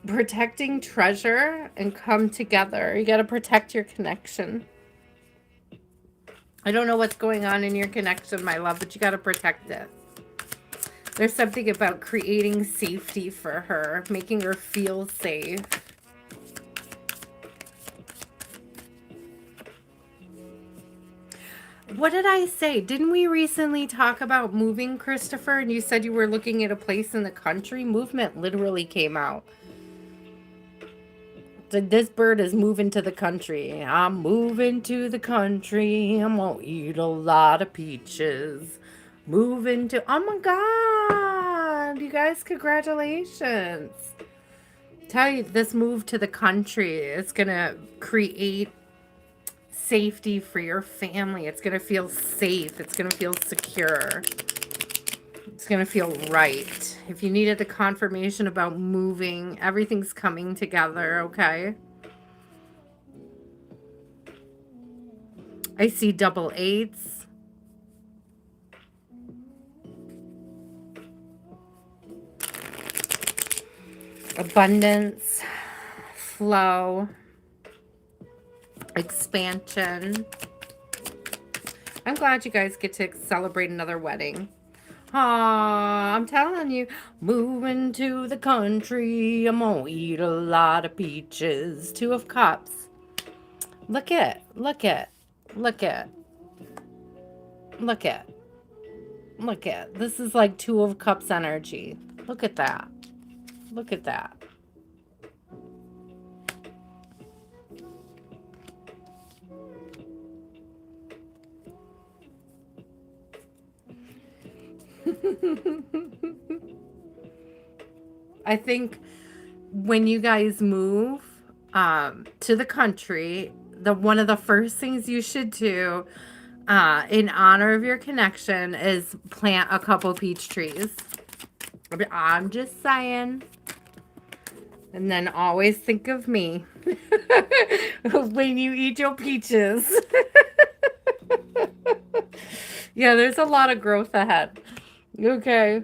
Protecting treasure and come together. You got to protect your connection. I don't know what's going on in your connection, my love, but you got to protect it. There's something about creating safety for her, making her feel safe. What did I say? Didn't we recently talk about moving, Christopher? And you said you were looking at a place in the country? Movement literally came out. This bird is moving to the country. I'm moving to the country. I'm gonna eat a lot of peaches. Moving to... Oh my God! You guys, congratulations. Tell you, this move to the country is gonna create safety for your family. It's gonna feel safe. It's gonna feel secure. It's gonna feel right. If you needed a confirmation about moving, everything's coming together, okay? I see double eights. Abundance, flow, expansion. I'm glad you guys get to celebrate another wedding. Aw, I'm telling you, moving to the country, I'm gonna eat a lot of peaches. Two of Cups. Look at, look at, look at, look at, look at. This is like Two of Cups energy. Look at that. Look at that. I think when you guys move to the country, one of the first things you should do in honor of your connection is plant a couple peach trees. I'm just saying. And then always think of me when you eat your peaches. Yeah, there's a lot of growth ahead. Okay.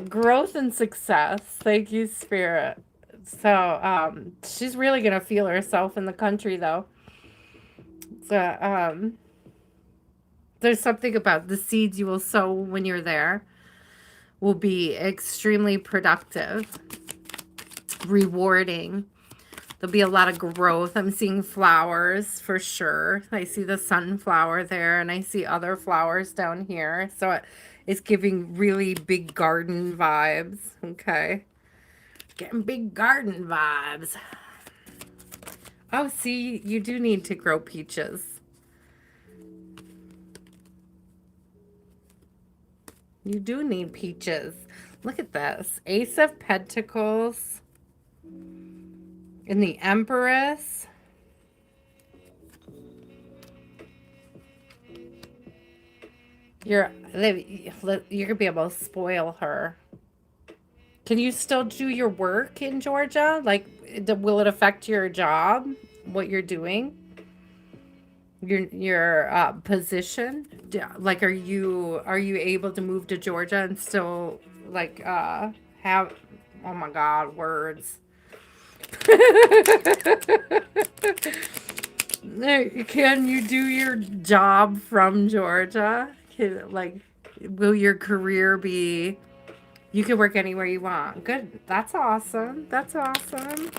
Growth and success. Thank you, Spirit. So, she's really gonna feel herself in the country, though. So, there's something about the seeds you will sow when you're there will be extremely productive, rewarding. There'll be a lot of growth. I'm seeing flowers for sure. I see the sunflower there, and I see other flowers down here. So it's giving really big garden vibes. Okay. Getting big garden vibes. Oh, see, you do need to grow peaches. You do need peaches. Look at this. Ace of Pentacles. And the Empress. You're gonna be able to spoil her. Can you still do your work in Georgia? Like, will it affect your job? What you're doing? Your position? Like, are you able to move to Georgia and still like have? Oh my God, words. Can you do your job from Georgia? Like, will your career be, you can work anywhere you want? Good. That's awesome. That's awesome.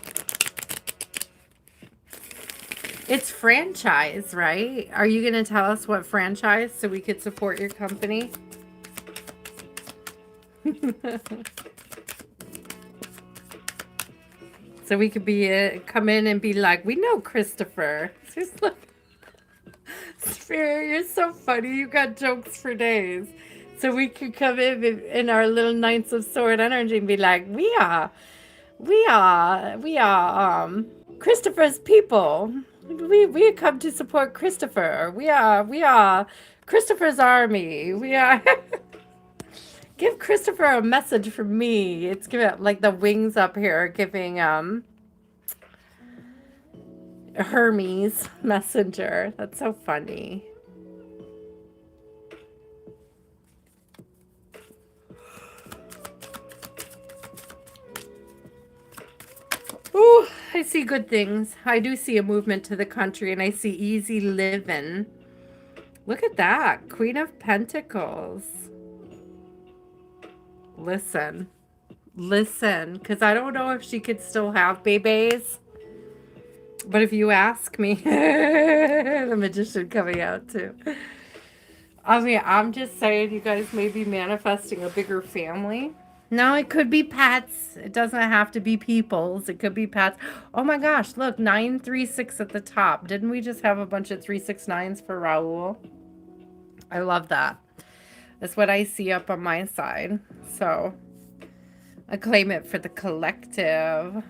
It's franchise, right? Are you going to tell us what franchise so we could support your company? So we could be come in and be like, we know Christopher. Spirit, you're so funny. You got jokes for days. So we could come in our little Knights of Sword energy and be like, we are Christopher's people. We come to support Christopher. We are Christopher's army. We are. Give Christopher a message from me. It's giving like the wings up here giving Hermes messenger. That's so funny. Ooh, I see good things. I do see a movement to the country, and I see easy living. Look at that. Queen of Pentacles. Listen, because I don't know if she could still have babies. But if you ask me, the Magician coming out too. I mean, I'm just saying you guys may be manifesting a bigger family. No, it could be pets. It doesn't have to be people's. It could be pets. Oh my gosh, look, 936 at the top. Didn't we just have a bunch of 369s for Raul? I love that. That's what I see up on my side. So I claim it for the collective.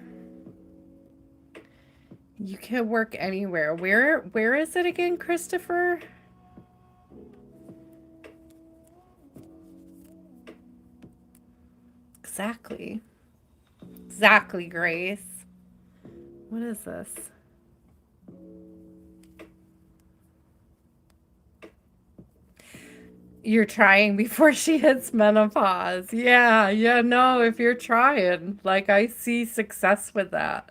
You can work anywhere. Where is it again, Christopher? Exactly. Exactly, Grace. What is this? You're trying before she hits menopause. Yeah, no, if you're trying. Like, I see success with that.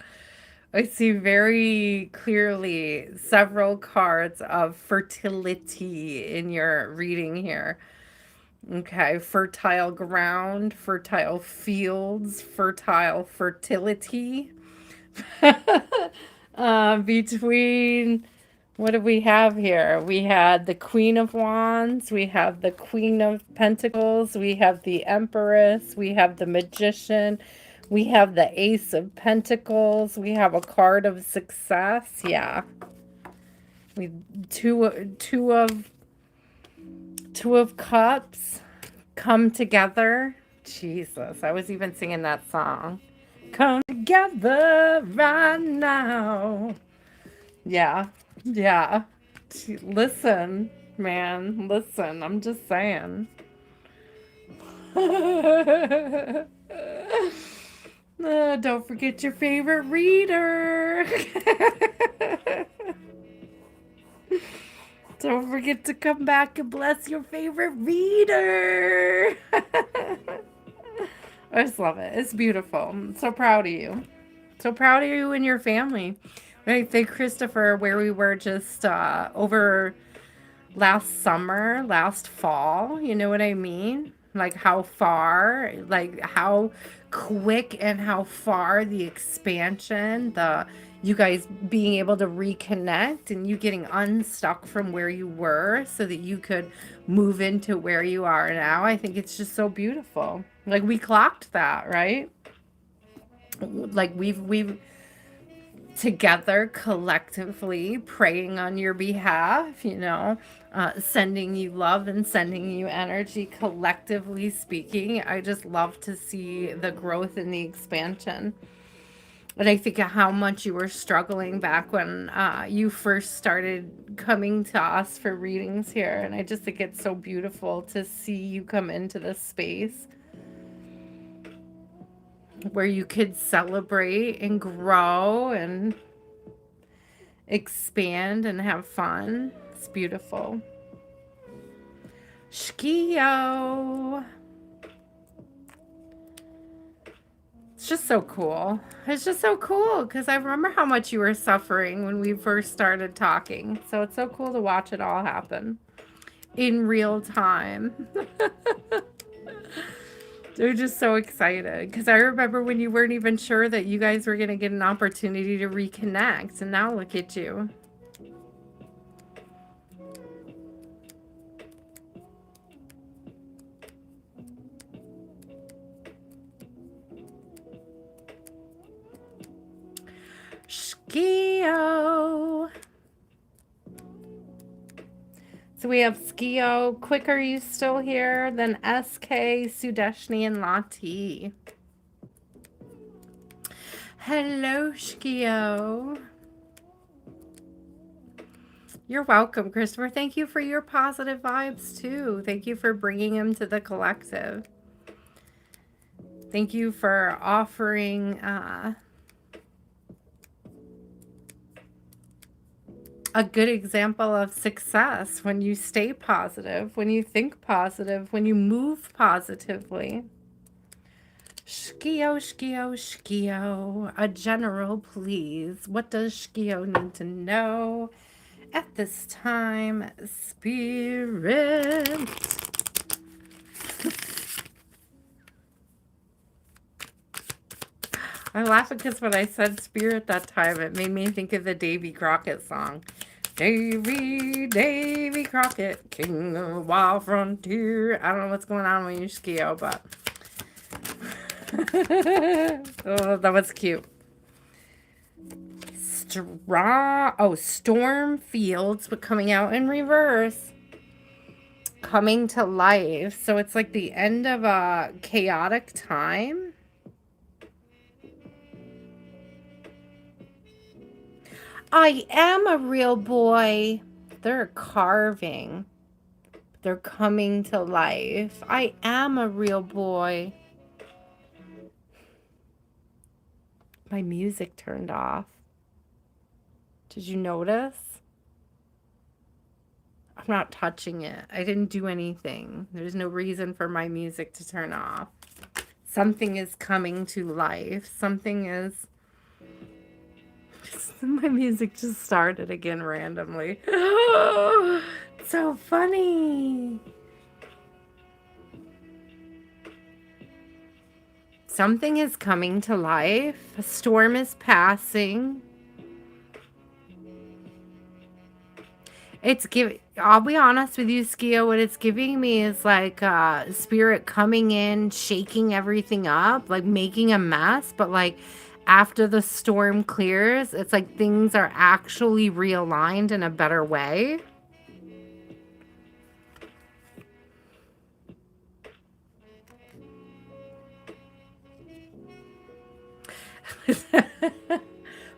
I see very clearly several cards of fertility in your reading here. Okay, fertile ground, fertile fields, fertile fertility. Between, what do we have here? We had the Queen of Wands, we have the Queen of Pentacles, we have the Empress, we have the Magician, we have the Ace of Pentacles, we have a card of success. Yeah. We two of Cups come together. Jesus, I was even singing that song. Come together right now. Yeah. Listen, man. Listen, I'm just saying. Don't forget your favorite reader. Don't forget to come back and bless your favorite reader. I just love it. It's beautiful. I'm so proud of you. So proud of you and your family. I think, Christopher, where we were just over last summer, last fall, you know what I mean? Like how far, like how quick and how far the expansion, the you guys being able to reconnect and you getting unstuck from where you were so that you could move into where you are now. I think it's just so beautiful. Like we clocked that, right? Like we've together collectively praying on your behalf, you know, sending you love and sending you energy, collectively speaking. I just love to see the growth and the expansion. And I think of how much you were struggling back when you first started coming to us for readings here. And I just think it's so beautiful to see you come into this space where you could celebrate and grow and expand and have fun. It's beautiful. Shkio. It's just so cool. It's just so cool because I remember how much you were suffering when we first started talking. So it's so cool to watch it all happen in real time. They're just so excited because I remember when you weren't even sure that you guys were going to get an opportunity to reconnect. And now look at you. Skio. So we have Skio. Quick, are you still here? Then SK, Sudashny, and Lati. Hello, Skio. You're welcome, Christopher. Thank you for your positive vibes, too. Thank you for bringing them to the collective. Thank you for offering a good example of success when you stay positive, when you think positive, when you move positively. Shkio, Shkio, Shkio. A general, please. What does Shkio need to know at this time? Spirit. I laugh because when I said spirit that time, it made me think of the Davy Crockett song. Davy Crockett, king of the wild frontier. I don't know what's going on when you Skio, but oh, that was cute. Storm Fields, but coming out in reverse. Coming to life. So it's like the end of a chaotic time. I am a real boy. They're carving. They're coming to life. I am a real boy. My music turned off. Did you notice? I'm not touching it. I didn't do anything. There's no reason for my music to turn off. Something is coming to life. Something is... My music just started again randomly. So funny. Something is coming to life. A storm is passing. It's giving, I'll be honest with you, Skio, what it's giving me is like spirit coming in, shaking everything up, like making a mess, but like after the storm clears, it's like things are actually realigned in a better way.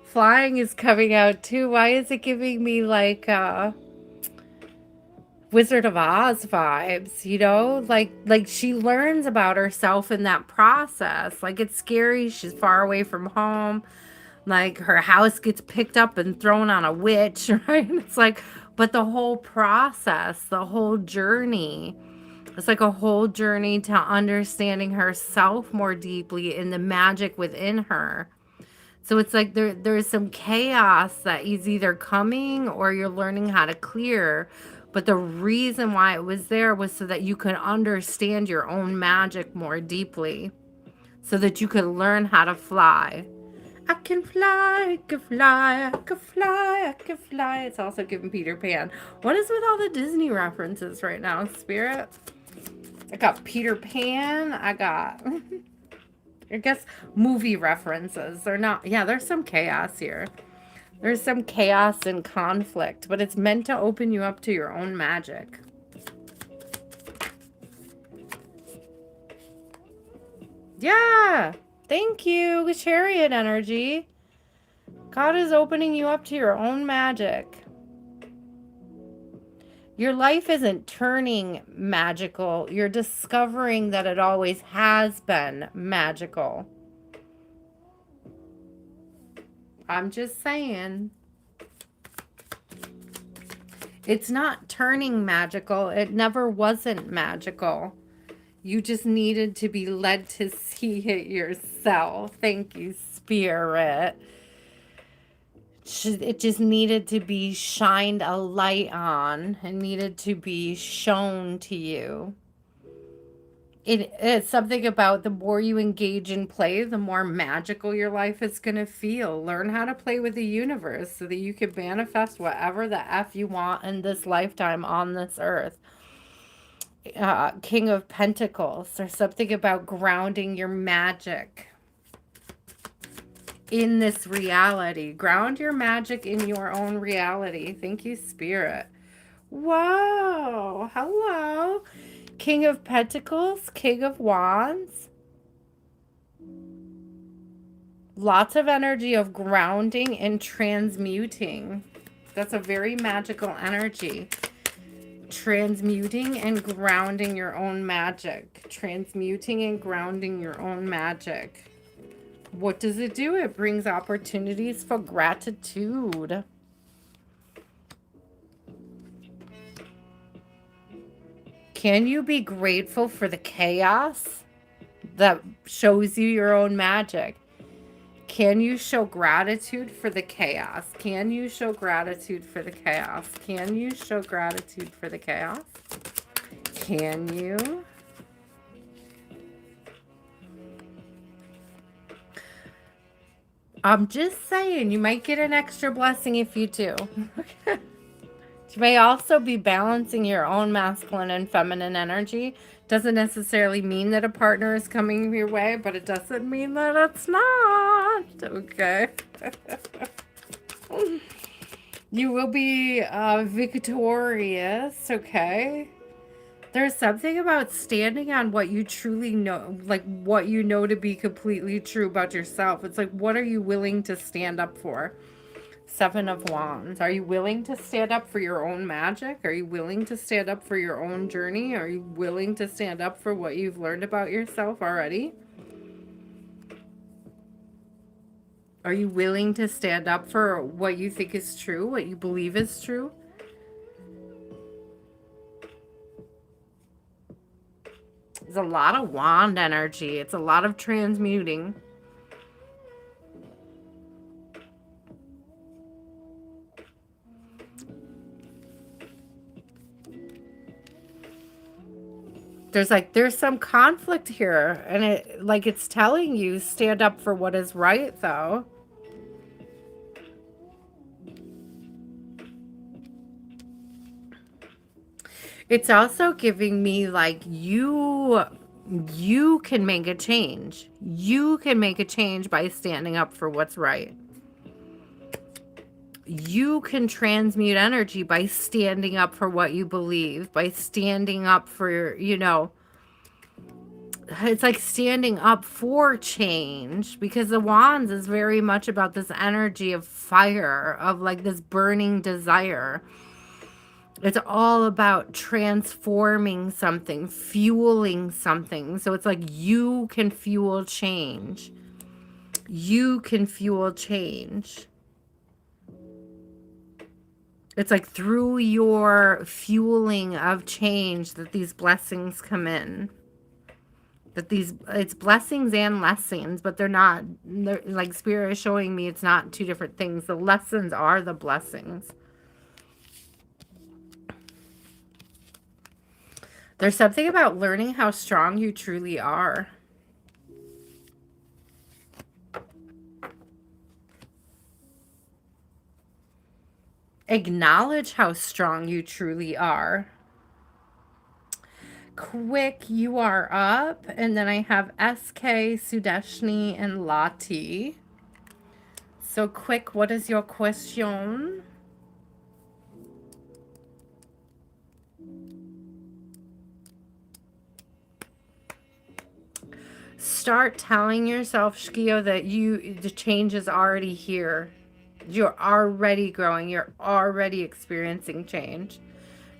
Flying is coming out too. Why is it giving me like Wizard of Oz vibes, you know? Like she learns about herself in that process. Like it's scary. She's far away from home. Like her house gets picked up and thrown on a witch, right? It's like, but the whole process, the whole journey It's like a whole journey to understanding herself more deeply in the magic within her. So it's like there's some chaos that is either coming or you're learning how to clear. But the reason why it was there was so that you could understand your own magic more deeply. So that you could learn how to fly. I can fly, I can fly, I can fly, I can fly. It's also giving Peter Pan. What is with all the Disney references right now, Spirit? I got Peter Pan. I got, I guess, movie references. They're not, yeah, there's some chaos here. There's some chaos and conflict, but it's meant to open you up to your own magic. Yeah. Thank you, Chariot energy. God is opening you up to your own magic. Your life isn't turning magical. You're discovering that it always has been magical. I'm just saying. It's not turning magical. It never wasn't magical. You just needed to be led to see it yourself. Thank you, Spirit. It just needed to be shined a light on. It needed to be shown to you. It's something about the more you engage in play, the more magical your life is going to feel. Learn how to play with the universe so that you can manifest whatever the F you want in this lifetime on this earth. King of Pentacles. There's something about grounding your magic in this reality. Ground your magic in your own reality. Thank you, Spirit. Whoa. Hello. King of Pentacles, King of Wands. Lots of energy of grounding and transmuting. That's a very magical energy. Transmuting and grounding your own magic. Transmuting and grounding your own magic. What does it do? It brings opportunities for gratitude. Can you be grateful for the chaos that shows you your own magic? Can you show gratitude for the chaos? Can you show gratitude for the chaos? Can you show gratitude for the chaos? Can you? I'm just saying, you might get an extra blessing if you do. You may also be balancing your own masculine and feminine energy. Doesn't necessarily mean that a partner is coming your way, but it doesn't mean that it's not. Okay. You will be victorious, okay? There's something about standing on what you truly know, like what you know to be completely true about yourself. It's like, what are you willing to stand up for? Seven of Wands. Are you willing to stand up for your own magic? Are you willing to stand up for your own journey? Are you willing to stand up for what you've learned about yourself already? Are you willing to stand up for what you think is true, what you believe is true? There's a lot of wand energy. It's a lot of transmuting. There's some conflict here, and it's telling you stand up for what is right, though. It's also giving me you can make a change. You can make a change by standing up for what's right. You can transmute energy by standing up for what you believe, by standing up for, it's like standing up for change, because the Wands is very much about this energy of fire, of this burning desire. It's all about transforming something, fueling something. So it's like you can fuel change. You can fuel change. It's like through your fueling of change that these blessings come in. That it's blessings and lessons, but they're like Spirit is showing me it's not two different things. The lessons are the blessings. There's something about learning how strong you truly are. Acknowledge how strong you truly are. Quick, you are up. And then I have SK, Sudashny, and Lati. So quick, what is your question? Start telling yourself, Shkio, that the change is already here. You're already growing. You're already experiencing change.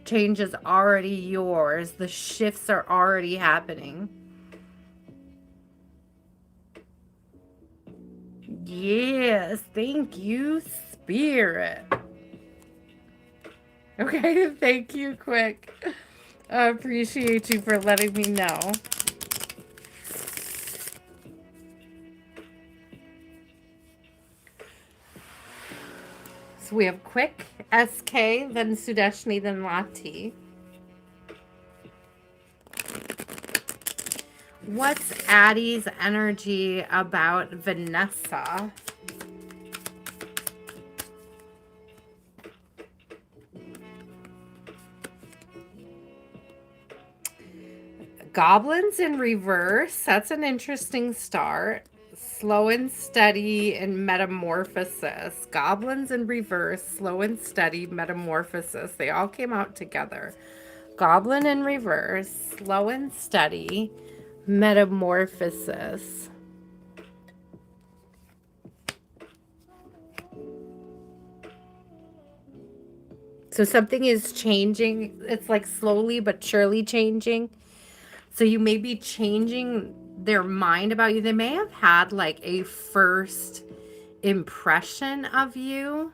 Change is already yours. The shifts are already happening. Yes, thank you, Spirit. Okay, thank you, Quick. I appreciate you for letting me know. So we have Quick, SK, then Sudashny, then Lati. What's Addie's energy about Vanessa? Goblins in reverse. That's an interesting start. Slow and steady and metamorphosis. Goblins in reverse, slow and steady, metamorphosis. They all came out together. Goblin in reverse, slow and steady, metamorphosis. So something is changing. It's like slowly but surely changing. So you may be changing their mind about you. They may have had like a first impression of you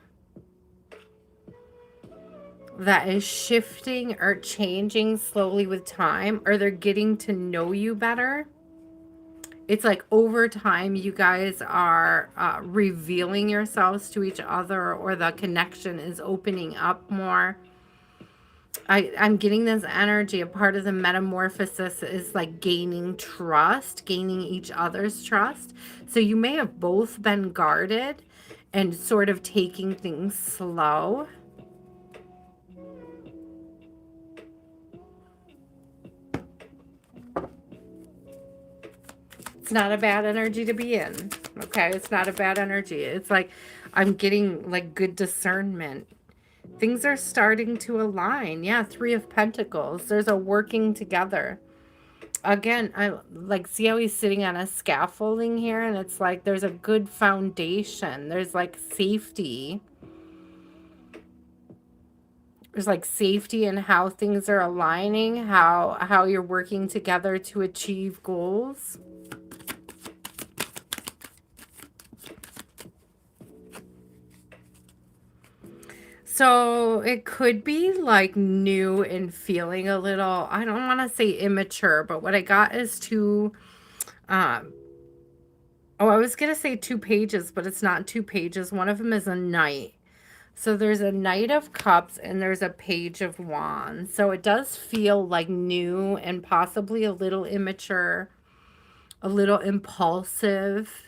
that is shifting or changing slowly with time, or they're getting to know you better. It's like over time you guys are revealing yourselves to each other, or the connection is opening up more. I'm getting this energy. A part of the metamorphosis is like gaining trust, gaining each other's trust. So you may have both been guarded and sort of taking things slow. It's not a bad energy to be in. Okay, it's not a bad energy. It's like I'm getting like good discernment. Things are starting to align. Yeah, Three of Pentacles. There's a working together. Again, I like see how he's sitting on a scaffolding here, and it's like there's a good foundation. There's like safety. There's like safety in how things are aligning, how you're working together to achieve goals. So it could be like new and feeling a little, I don't want to say immature, but what I got is two, I was going to say 2 pages, but it's not 2 pages. One of them is a knight. So there's a Knight of Cups and there's a Page of Wands. So it does feel like new and possibly a little immature, a little impulsive.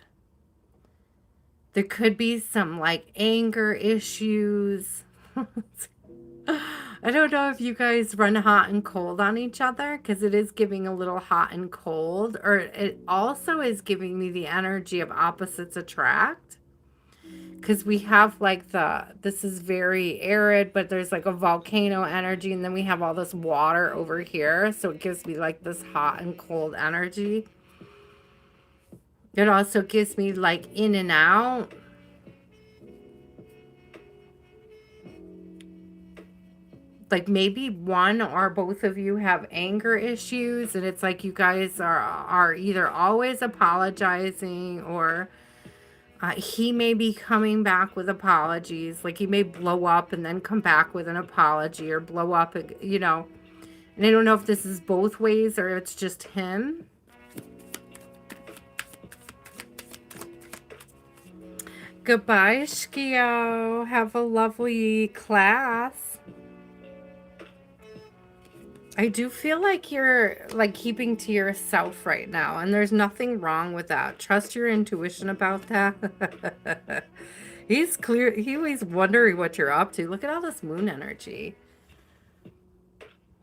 There could be some like anger issues. I don't know if you guys run hot and cold on each other, because it is giving a little hot and cold, or it also is giving me the energy of opposites attract, because we have like this is very arid, but there's like a volcano energy, and then we have all this water over here, so it gives me like this hot and cold energy. It also gives me like in and out. Like maybe one or both of you have anger issues, and it's like you guys are either always apologizing, or He may be coming back with apologies. Like he may blow up and then come back with an apology, or blow up, you know. And I don't know if this is both ways or it's just him. Goodbye, Shkio. Have a lovely class. I do feel like you're like keeping to yourself right now, and there's nothing wrong with that. Trust your intuition about that. He's clear. He was wondering what you're up to. Look at all this moon energy.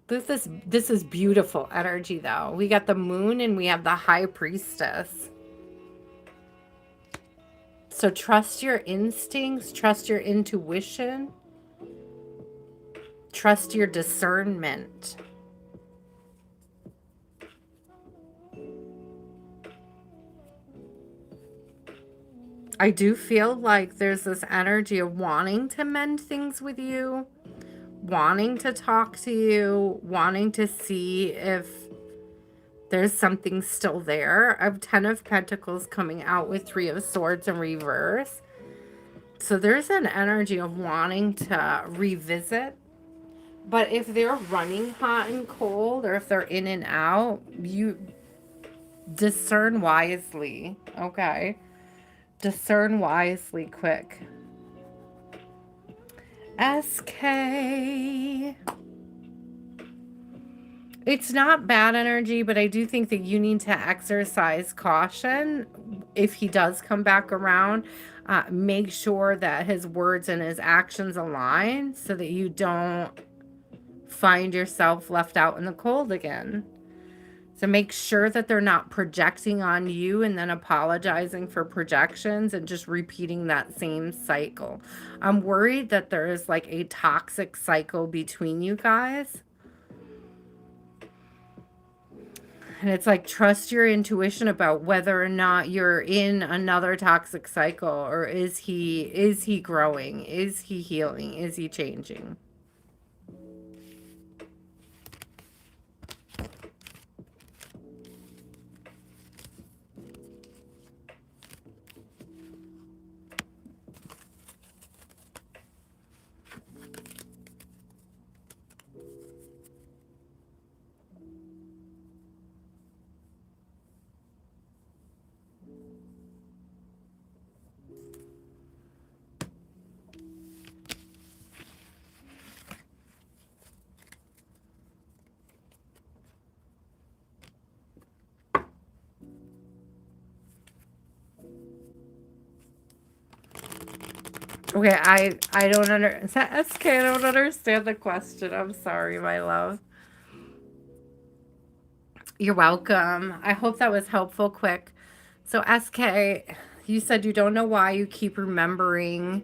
This is beautiful energy though. We got the moon and we have the high priestess. So trust your instincts, trust your intuition, trust your discernment. I do feel like there's this energy of wanting to mend things with you, wanting to talk to you, wanting to see if there's something still there. I have 10 of Pentacles coming out with 3 of Swords in reverse. So there's an energy of wanting to revisit. But if they're running hot and cold, or if they're in and out, you discern wisely, okay? Discern wisely quick. SK. It's not bad energy, but I do think that you need to exercise caution if he does come back around. Make sure that his words and his actions align so that you don't find yourself left out in the cold again. So make sure that they're not projecting on you and then apologizing for projections and just repeating that same cycle. I'm worried that there is like a toxic cycle between you guys. And it's like, trust your intuition about whether or not you're in another toxic cycle, or is he growing? Is he healing? Is he changing? Okay, I don't understand. SK, I don't understand the question. I'm sorry, my love. You're welcome. I hope that was helpful quick. So SK, you said you don't know why you keep remembering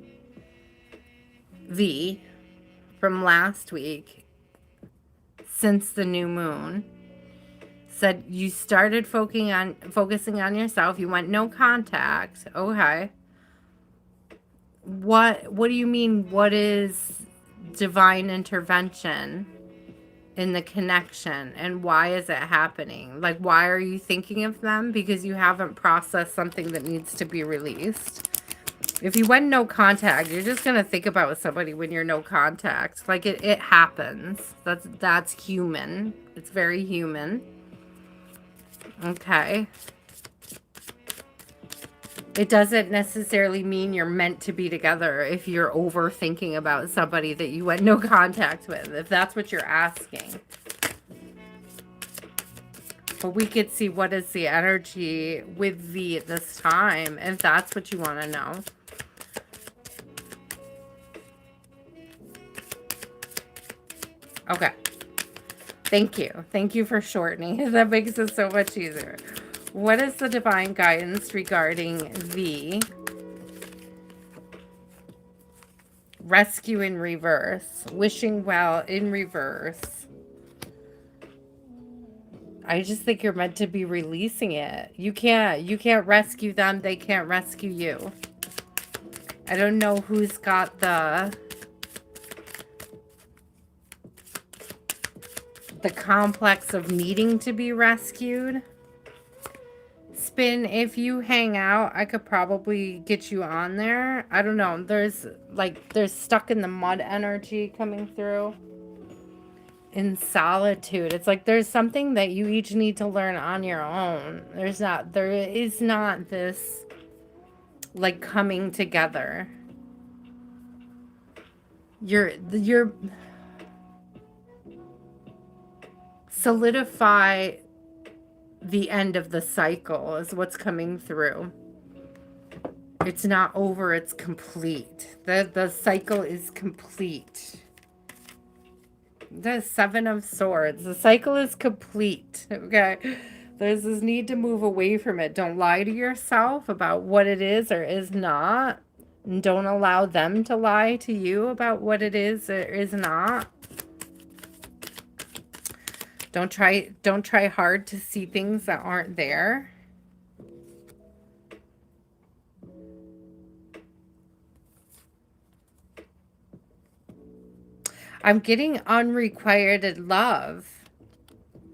V from last week since the new moon. Said you started focusing on yourself. You went no contact. Okay. What do you mean? What is divine intervention in the connection, and why is it happening? Like, why are you thinking of them? Because you haven't processed something that needs to be released. If you went no contact, you're just gonna think about somebody when you're no contact. Like it happens. That's human. It's very human. Okay. It doesn't necessarily mean you're meant to be together if you're overthinking about somebody that you went no contact with, if that's what you're asking. But we could see what is the energy with V at this time, if that's what you want to know. Okay. Thank you. Thank you for shortening. That makes it so much easier. What is the divine guidance regarding V? Rescue in reverse. Wishing well in reverse. I just think you're meant to be releasing it. You can't rescue them. They can't rescue you. I don't know who's got the complex of needing to be rescued. open. If you hang out, I could probably get you on there. I don't know. There's stuck in the mud energy coming through. In solitude. It's like there's something that you each need to learn on your own. There is not this like coming together. You're solidify the end of the cycle is what's coming through. It's not over, it's complete. The cycle is complete. The Seven of Swords. The cycle is complete. Okay. There's this need to move away from it. Don't lie to yourself about what it is or is not. And don't allow them to lie to you about what it is or is not. Don't try hard to see things that aren't there. I'm getting unrequited love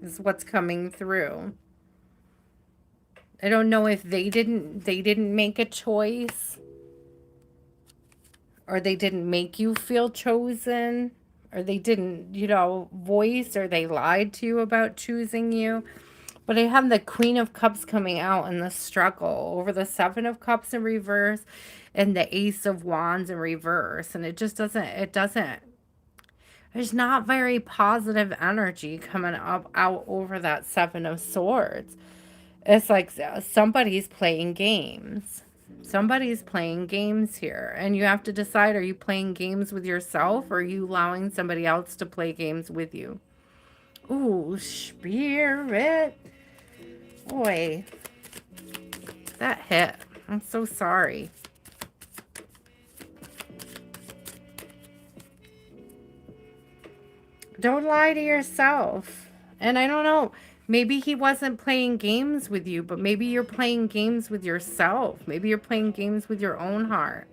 is what's coming through. I don't know if they didn't make a choice, or they didn't make you feel chosen, or they didn't, voice, or they lied to you about choosing you. But I have the Queen of Cups coming out in the struggle over the Seven of Cups in reverse and the Ace of Wands in reverse. And it just doesn't, there's not very positive energy coming out over that Seven of Swords. It's like somebody's playing games. Somebody's playing games here. And you have to decide, are you playing games with yourself, or are you allowing somebody else to play games with you? Ooh, Spirit. Boy, that hit. I'm so sorry. Don't lie to yourself. And I don't know, maybe he wasn't playing games with you, but maybe you're playing games with yourself. Maybe you're playing games with your own heart.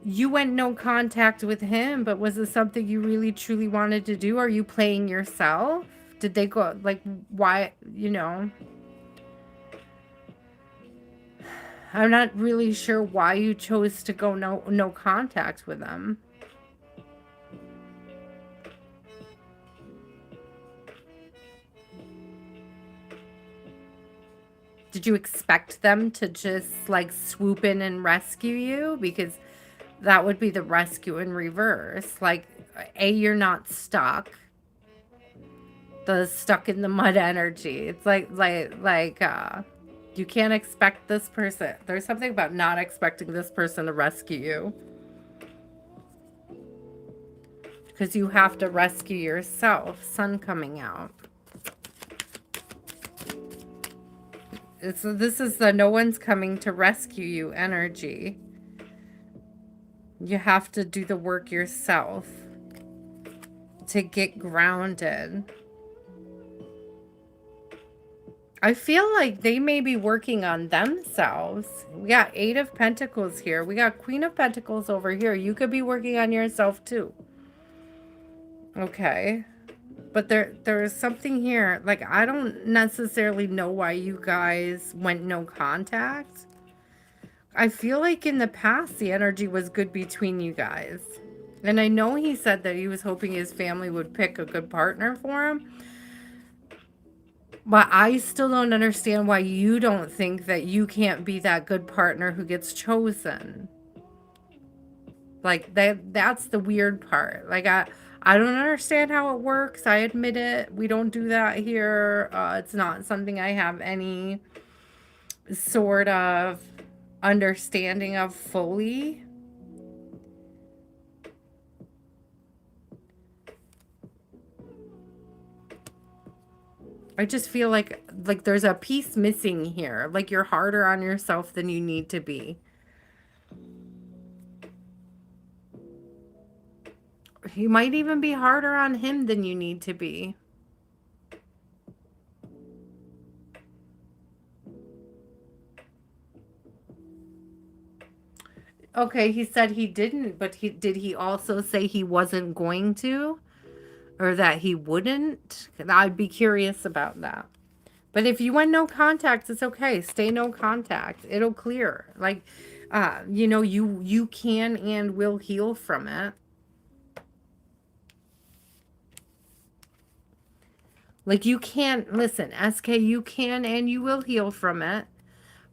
You went no contact with him, but was this something you really truly wanted to do? Are you playing yourself? Did they go, like, why, I'm not really sure why you chose to go no contact with them. Did you expect them to just like swoop in and rescue you? Because that would be the rescue in reverse. Like, A, you're not stuck. The stuck in the mud energy. It's like you can't expect this person. There's something about not expecting this person to rescue you. Because you have to rescue yourself. Sun coming out. This is the no one's coming to rescue you energy. You have to do the work yourself to get grounded. I feel like they may be working on themselves. We got Eight of Pentacles here. We got Queen of Pentacles over here. You could be working on yourself too. Okay. But there is something here. Like, I don't necessarily know why you guys went no contact. I feel like in the past, the energy was good between you guys. And I know he said that he was hoping his family would pick a good partner for him. But I still don't understand why you don't think that you can't be that good partner who gets chosen. Like, that's the weird part. Like, I don't understand how it works. I admit it. We don't do that here. It's not something I have any sort of understanding of fully. I just feel like there's a piece missing here. Like, you're harder on yourself than you need to be. You might even be harder on him than you need to be. Okay, he said he didn't, but did he also say he wasn't going to? or that he wouldn't. I'd be curious about that. But if you want no contact, it's okay. Stay no contact. It'll clear. Like, you know, you can and will heal from it. Like, you can, listen, SK, you can and you will heal from it.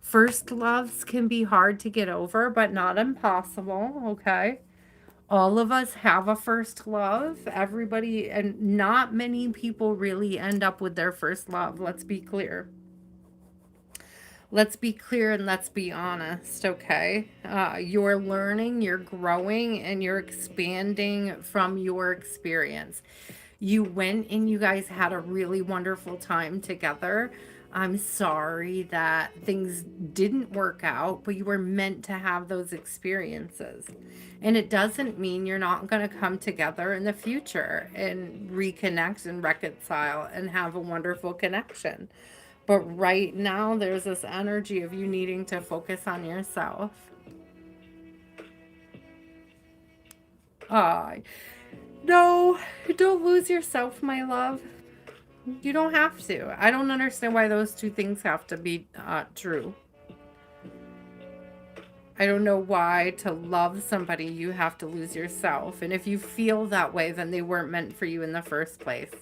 First loves can be hard to get over, but not impossible, okay? All of us have a first love. Everybody, and not many people really end up with their first love. Let's be clear. Let's be clear and let's be honest, okay? You're learning, you're growing, and you're expanding from your experience. You went and you guys had a really wonderful time together. I'm sorry that things didn't work out, but you were meant to have those experiences. And it doesn't mean you're not going to come together in the future and reconnect and reconcile and have a wonderful connection. But right now, there's this energy of you needing to focus on yourself. No, don't lose yourself, my love. You don't have to. I don't understand why those two things have to be true. I don't know why to love somebody you have to lose yourself. And if you feel that way, then they weren't meant for you in the first place.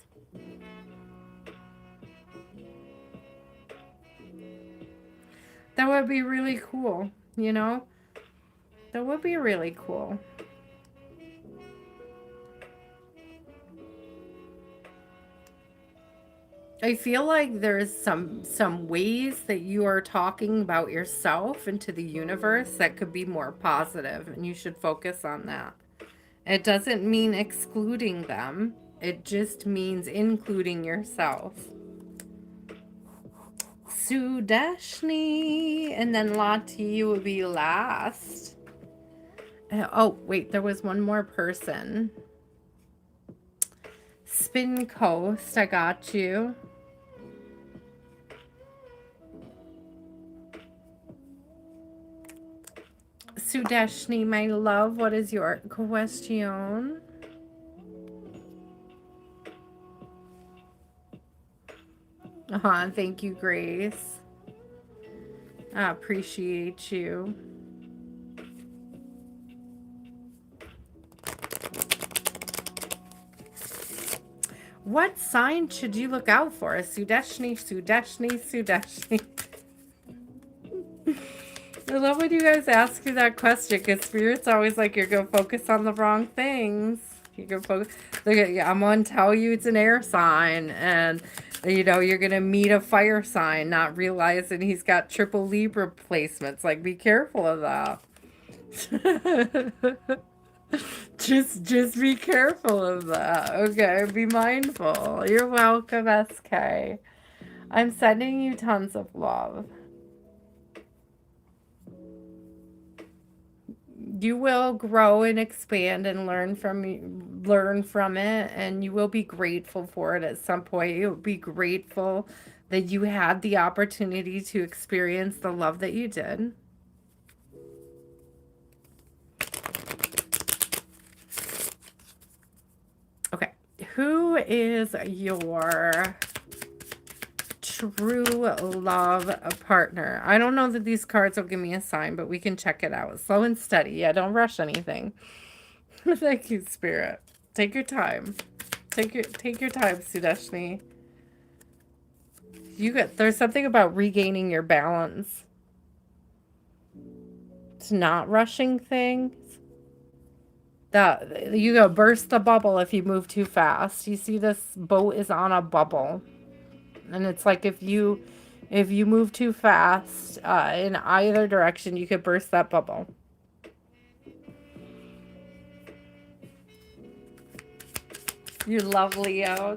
That would be really cool, you know? That would be really cool. I feel like there's some ways that you are talking about yourself into the universe that could be more positive, and you should focus on that. It doesn't mean excluding them. It just means including yourself. Sudashny, and then Lati would be last. Oh, wait, there was one more person. Spin Coast, I got you. Sudashny, my love, what is your question? Thank you, Grace. I appreciate you. What sign should you look out for? Sudashny, Sudashny, Sudashny. I love when you guys ask me that question, because Spirit's always like, you're going to focus on the wrong things. You can focus. Look at, I'm going to tell you it's an air sign, and you know, you're going to meet a fire sign, not realizing he's got triple Libra placements. Like, be careful of that. just be careful of that. Okay, be mindful. You're welcome, SK. I'm sending you tons of love. You will grow and expand and learn from it, and you will be grateful for it at some point. You'll be grateful that you had the opportunity to experience the love that you did. Okay, who is your true love partner? I don't know that these cards will give me a sign, but we can check it out. Slow and steady. Yeah, don't rush anything. Thank you, Spirit. Take your time. Take your time, Sudashny. There's something about regaining your balance. It's not rushing things. You go burst the bubble if you move too fast. You see, this boat is on a bubble. And it's like if you move too fast in either direction, you could burst that bubble. You love Leo.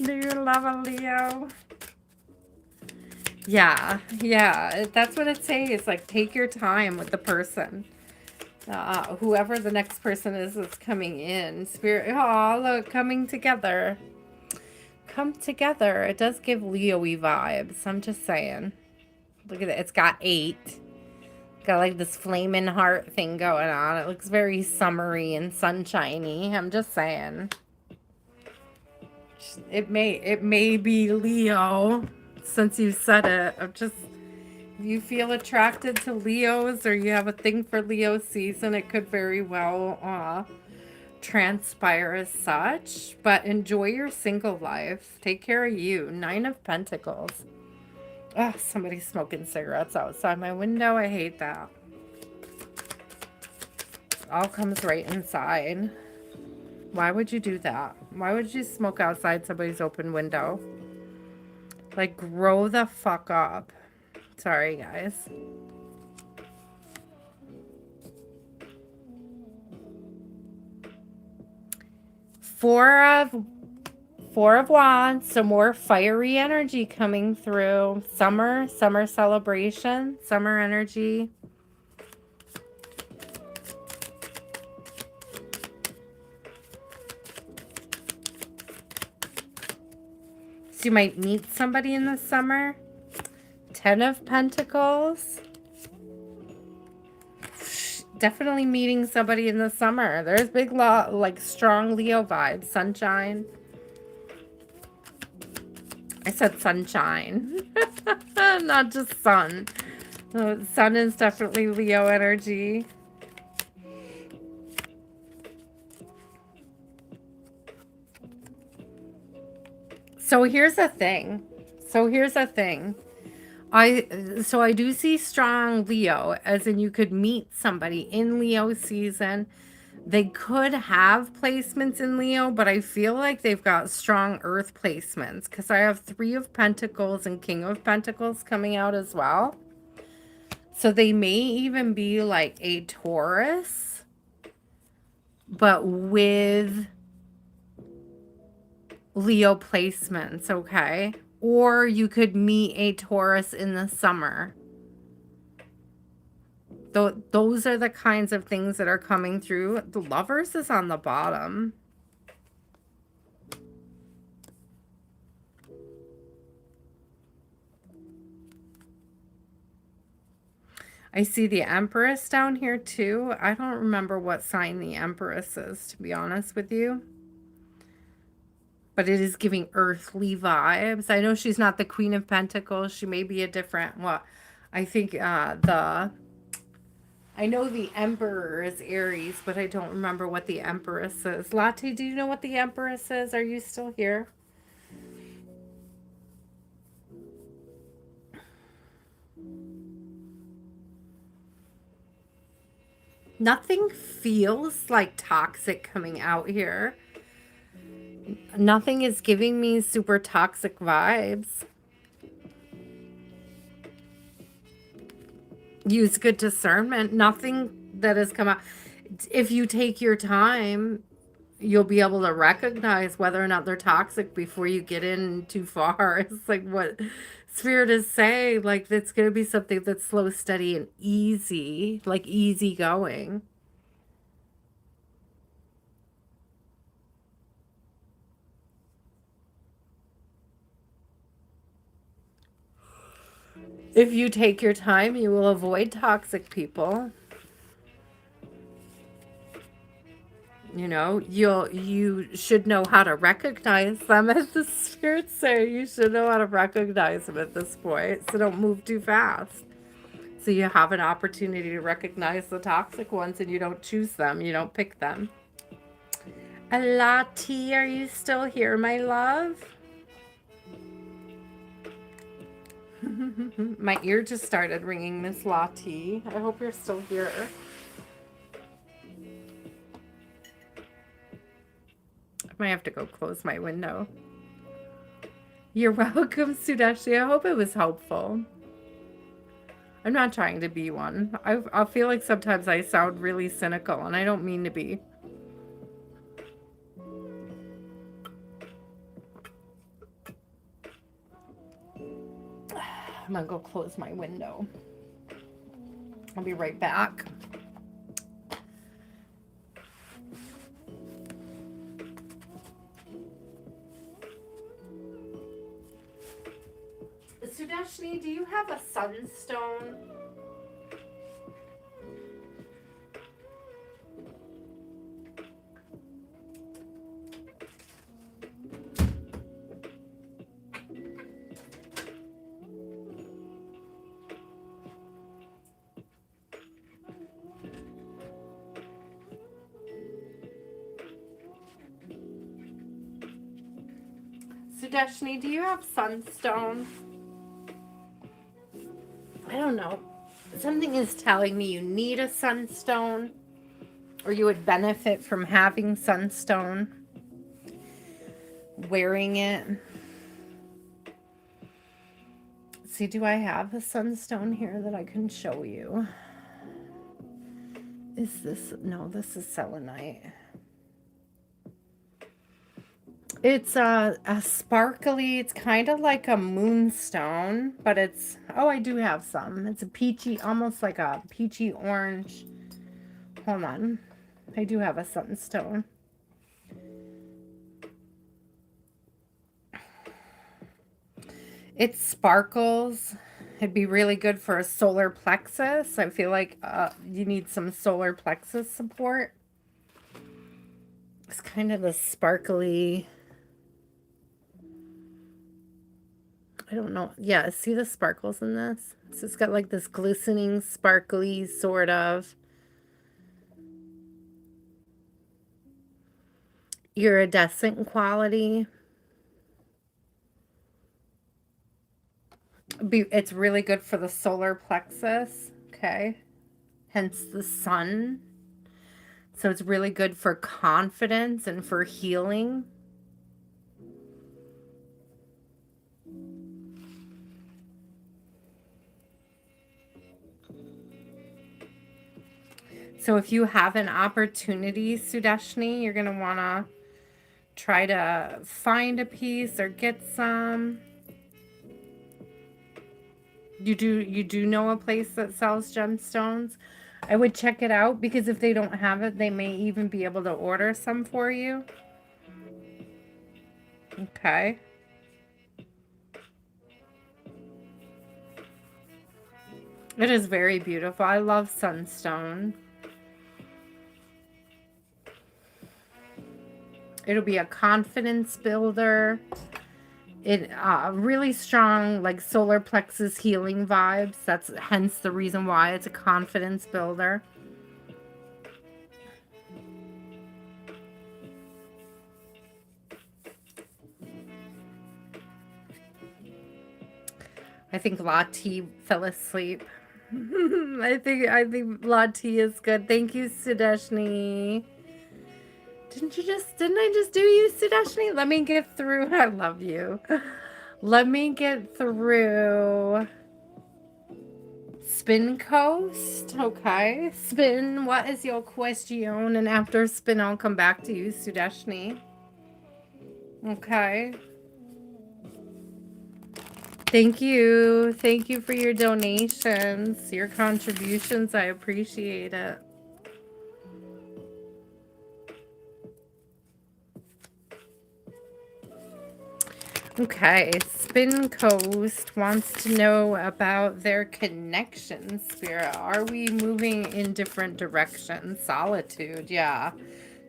Do you love a Leo? Yeah. That's what it says. It's like, take your time with the person. Whoever the next person is that's coming in. Spirit, oh, look, coming together. Come together. It does give Leo-y vibes. I'm just saying. Look at it. It's got 8. Got like this flaming heart thing going on. It looks very summery and sunshiny. I'm just saying. It may be Leo, since you said it. I'm just, if you feel attracted to Leos or you have a thing for Leo season, it could very well transpire as such. But enjoy your single life. Take care of you. 9 of Pentacles. Ah, somebody's smoking cigarettes outside my window. I hate that. All comes right inside. Why would you do that? Why would you smoke outside somebody's open window? Like, grow the fuck up. Sorry, guys. Four of Wands, so more fiery energy coming through. Summer celebration, summer energy. So you might meet somebody in the summer. 10 of Pentacles. Definitely meeting somebody in the summer. There's big, like, strong Leo vibes. Sunshine. I said sunshine. Not just sun. The sun is definitely Leo energy. So here's the thing. I do see strong Leo, as in you could meet somebody in Leo season. They could have placements in Leo, but I feel like they've got strong earth placements because I have 3 of Pentacles and King of Pentacles coming out as well. So they may even be like a Taurus, but with Leo placements, okay? Or you could meet a Taurus in the summer. Those are the kinds of things that are coming through. The Lovers is on the bottom. I see the Empress down here too. I don't remember what sign the Empress is, to be honest with you. But it is giving earthly vibes. I know she's not the Queen of Pentacles. She may be a different, well, I think I know the Emperor is Aries, but I don't remember what the Empress is. Latte, do you know what the Empress is? Are you still here? Nothing feels like toxic coming out here. Nothing is giving me super toxic vibes. Use good discernment. Nothing that has come out. If you take your time, you'll be able to recognize whether or not they're toxic before you get in too far. It's like what Spirit is saying. Like, it's going to be something that's slow, steady, and easy. Like, easy going. If you take your time, you will avoid toxic people. You know, you should know how to recognize them, as the Spirits say. You should know how to recognize them at this point, so don't move too fast. So you have an opportunity to recognize the toxic ones, and you don't choose them. You don't pick them. Alati, are you still here, my love? My ear just started ringing, Miss Lottie. I hope you're still here. I might have to go close my window. You're welcome, Sudashny. I hope it was helpful. I'm not trying to be one. I feel like sometimes I sound really cynical, and I don't mean to be. I'm gonna go close my window. I'll be right back. Sudashny, do you have a sunstone? Sudashny, do you have sunstone? I don't know. Something is telling me you need a sunstone, or you would benefit from having sunstone, wearing it. See, do I have a sunstone here that I can show you? Is this, no, this is selenite. It's a sparkly, it's kind of like a moonstone, but it's, oh, I do have some. It's a peachy, almost like a peachy orange. Hold on. I do have a sunstone. It sparkles. It'd be really good for a solar plexus. I feel like you need some solar plexus support. It's kind of a sparkly, I don't know. Yeah, see the sparkles in this? So it's got like this glistening, sparkly sort of iridescent quality. It's really good for the solar plexus, okay? Hence the sun. So it's really good for confidence and for healing. So if you have an opportunity, Sudashny, you're going to want to try to find a piece or get some. You do know a place that sells gemstones? I would check it out, because if they don't have it, they may even be able to order some for you. Okay. It is very beautiful. I love sunstone. It'll be a confidence builder. It really strong, like solar plexus healing vibes. That's hence the reason why it's a confidence builder. I think Lati fell asleep. I think Lati is good. Thank you, Sudashny. Didn't I just do you, Sudashny? Let me get through. I love you. Let me get through Spin Coast. Okay. Spin, what is your question? And after Spin, I'll come back to you, Sudashny. Okay. Thank you. Thank you for your donations, your contributions. I appreciate it. Okay, Spin Coast wants to know about their connection, Spirit. Are we moving in different directions? Solitude, yeah.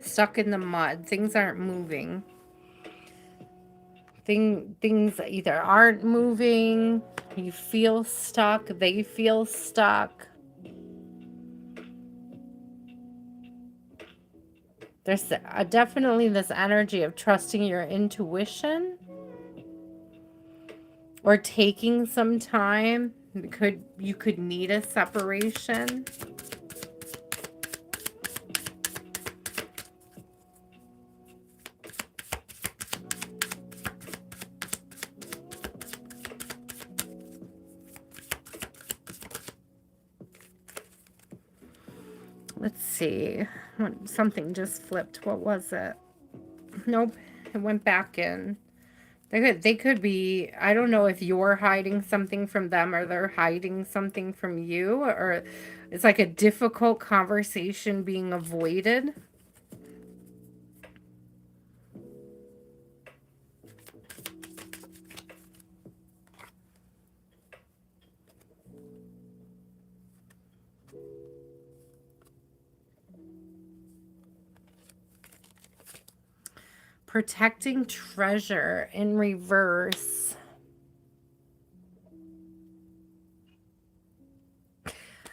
Stuck in the mud. Things aren't moving. Things either aren't moving, you feel stuck, they feel stuck. There's definitely this energy of trusting your intuition. Or taking some time. You could need a separation. Let's see. Something just flipped. What was it? Nope. It went back in. They could be, I don't know if you're hiding something from them or they're hiding something from you, or it's like a difficult conversation being avoided. Protecting treasure in reverse.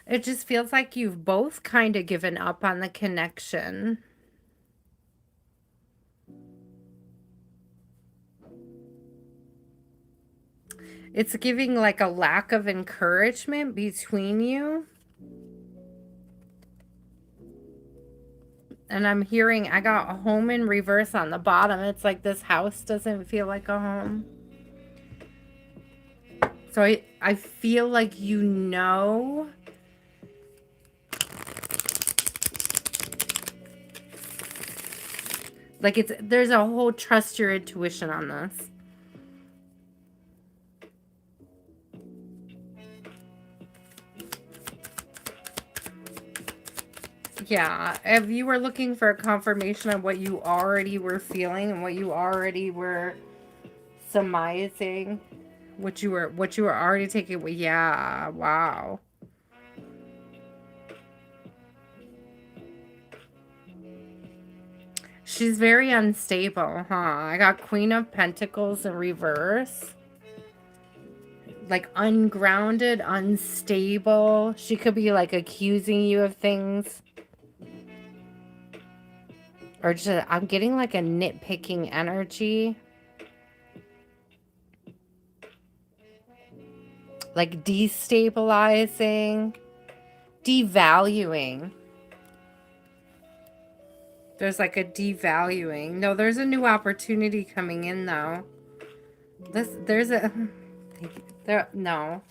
It just feels like you've both kind of given up on the connection. It's giving like a lack of encouragement between you. And I'm hearing, I got a home in reverse on the bottom. It's like this house doesn't feel like a home. So I feel like you know. Like there's a whole trust your intuition on this. Yeah, if you were looking for a confirmation of what you already were feeling and what you already were surmising, what you were already taking, yeah, wow. She's very unstable, huh? I got Queen of Pentacles in reverse. Like ungrounded, unstable. She could be like accusing you of things. Or just, I'm getting like a nitpicking energy. Like destabilizing, devaluing. There's like a devaluing. No, there's a new opportunity coming in though. There's a, no.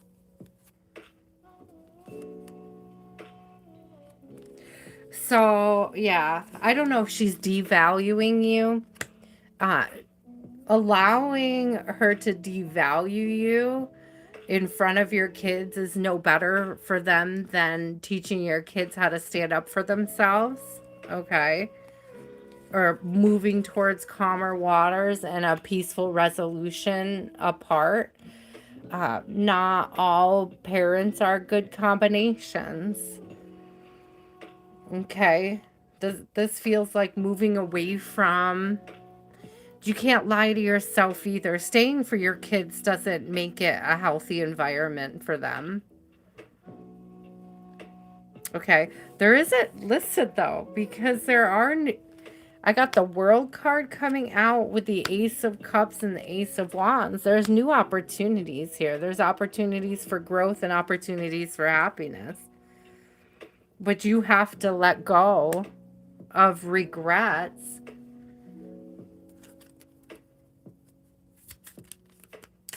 So, yeah, I don't know if she's devaluing you. Allowing her to devalue you in front of your kids is no better for them than teaching your kids how to stand up for themselves, okay? Or moving towards calmer waters and a peaceful resolution apart. Not all parents are good combinations. Okay? This feels like moving away from... You can't lie to yourself either. Staying for your kids doesn't make it a healthy environment for them. Okay. There isn't listed though, because there are... I got the World card coming out with the Ace of Cups and the Ace of Wands. There's new opportunities here. There's opportunities for growth and opportunities for happiness. But you have to let go of regrets.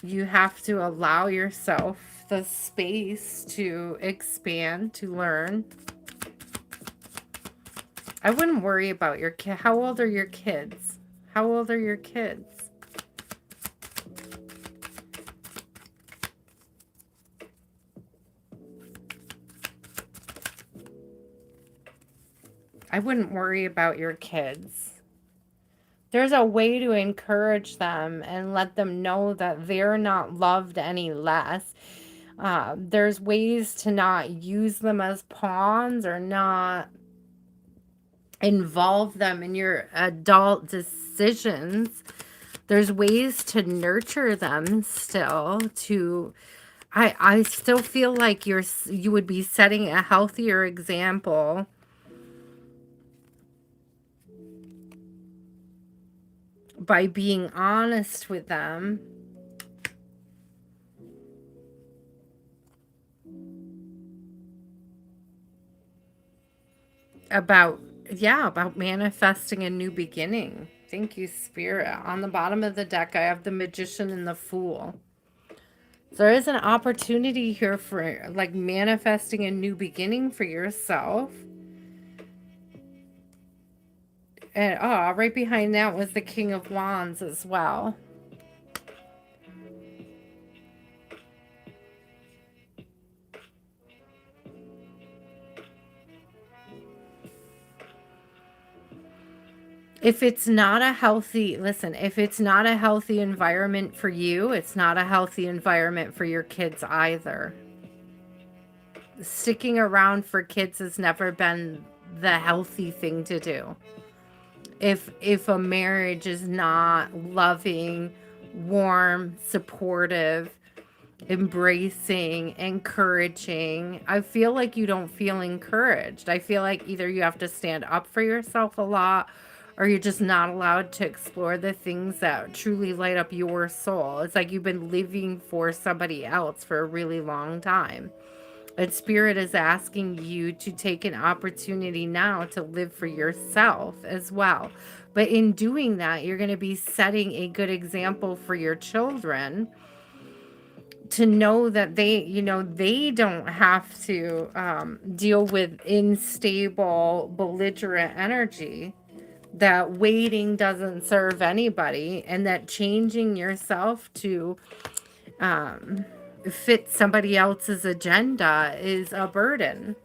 You have to allow yourself the space to expand, to learn. I wouldn't worry about your kid. How old are your kids? How old are your kids? I wouldn't worry about your kids. There's a way to encourage them and let them know that they're not loved any less. There's ways to not use them as pawns or not involve them in your adult decisions. There's ways to nurture them still. I still feel like you would be setting a healthier example by being honest with them about manifesting a new beginning. Thank you, Spirit. On the bottom of the deck, I have the Magician and the Fool. There is an opportunity here for like manifesting a new beginning for yourself. And right behind that was the King of Wands as well. If it's not a healthy, listen, if it's not a healthy environment for you, it's not a healthy environment for your kids either. Sticking around for kids has never been the healthy thing to do. If a marriage is not loving, warm, supportive, embracing, encouraging, I feel like you don't feel encouraged. I feel like either you have to stand up for yourself a lot or you're just not allowed to explore the things that truly light up your soul. It's like you've been living for somebody else for a really long time. And Spirit is asking you to take an opportunity now to live for yourself as well. But in doing that, you're going to be setting a good example for your children to know that they don't have to deal with unstable, belligerent energy, that waiting doesn't serve anybody, and that changing yourself to fit somebody else's agenda is a burden,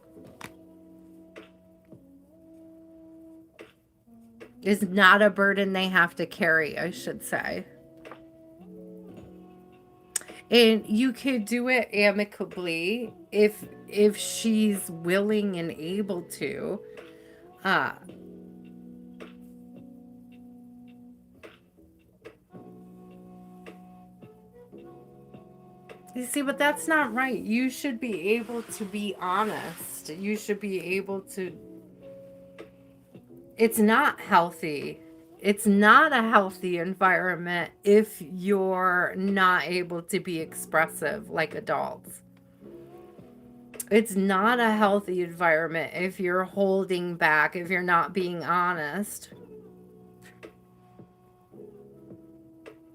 is not a burden they have to carry, I should say. And you could do it amicably if she's willing and able to. Uh, you see, but that's not right. You should be able to be honest. You should be able to. It's not healthy. It's not a healthy environment if you're not able to be expressive like adults. It's not a healthy environment if you're holding back, if you're not being honest.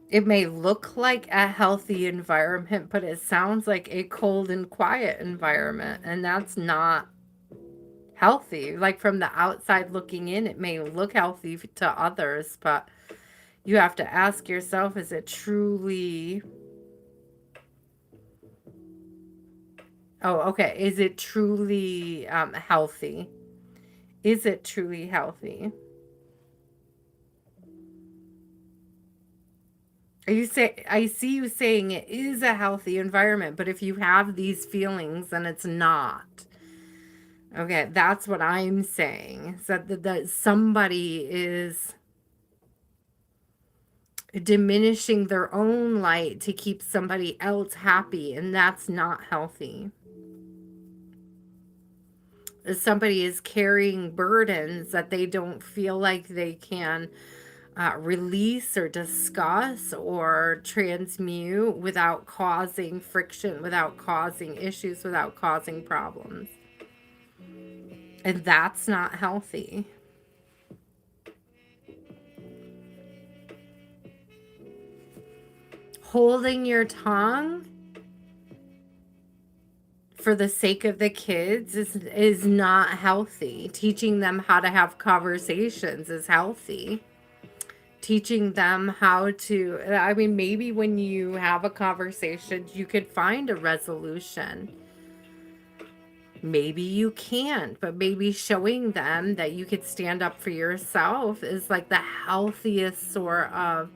It may look like a healthy environment, but it sounds like a cold and quiet environment, and that's not healthy. Like from the outside looking in, it may look healthy to others, but you have to ask yourself, is it truly... Oh, okay. Is it truly healthy? Is it truly healthy? I see you saying it is a healthy environment, but if you have these feelings, then it's not. Okay, that's what I'm saying. So that somebody is diminishing their own light to keep somebody else happy, and that's not healthy. Somebody is carrying burdens that they don't feel like they can release or discuss or transmute without causing friction, without causing issues, without causing problems. And that's not healthy. Holding your tongue for the sake of the kids is not healthy. Teaching them how to have conversations is healthy. Teaching them how to, I mean, maybe when you have a conversation, you could find a resolution. Maybe you can't, but maybe showing them that you could stand up for yourself is like the healthiest sort of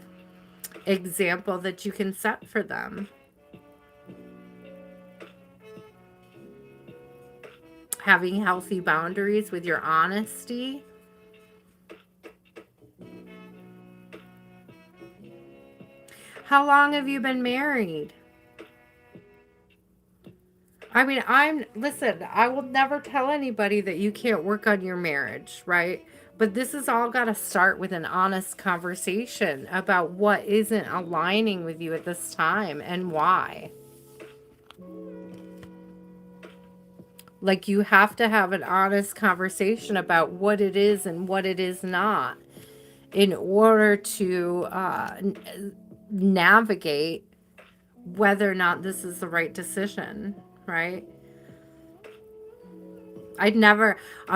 example that you can set for them. Having healthy boundaries with your honesty. How long have you been married? I mean, listen, I will never tell anybody that you can't work on your marriage, right? But this has all got to start with an honest conversation about what isn't aligning with you at this time and why. Like, you have to have an honest conversation about what it is and what it is not in order to navigate whether or not this is the right decision, right? I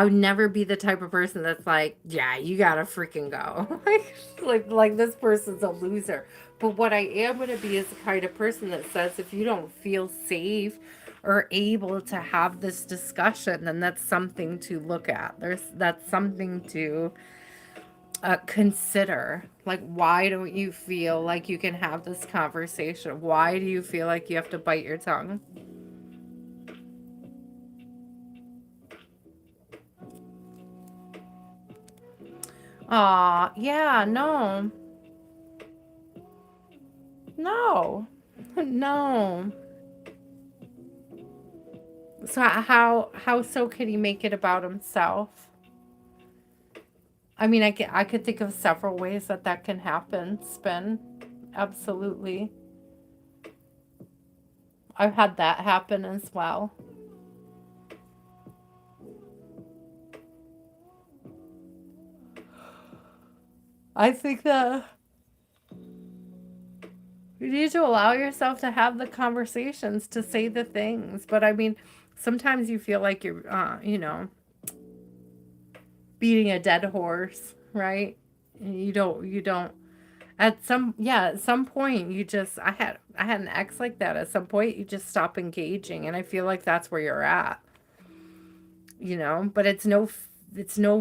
would never be the type of person that's like, yeah, you gotta freaking go. like this person's a loser. But what I am going to be is the kind of person that says, if you don't feel safe or able to have this discussion, then that's something to look at. That's something to consider. Like, why don't you feel like you can have this conversation? Why do you feel like you have to bite your tongue? Aw, yeah, no. No. No. So how so can he make it about himself? I mean, I could think of several ways that that can happen, Spin. Absolutely. I've had that happen as well. I think that you need to allow yourself to have the conversations, to say the things. But I mean, sometimes you feel like you're, beating a dead horse, right? You don't, at some point I had an ex like that. At some point you just stop engaging, and I feel like that's where you're at, but it's no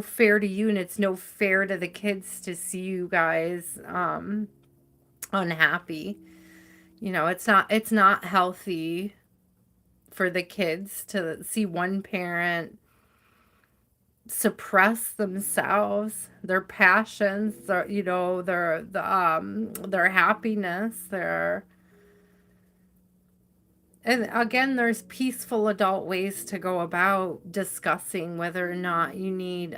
fair to you, and it's no fair to the kids to see you guys unhappy. It's not healthy for the kids to see one parent suppress themselves, their passions, their happiness, and again, there's peaceful adult ways to go about discussing whether or not you need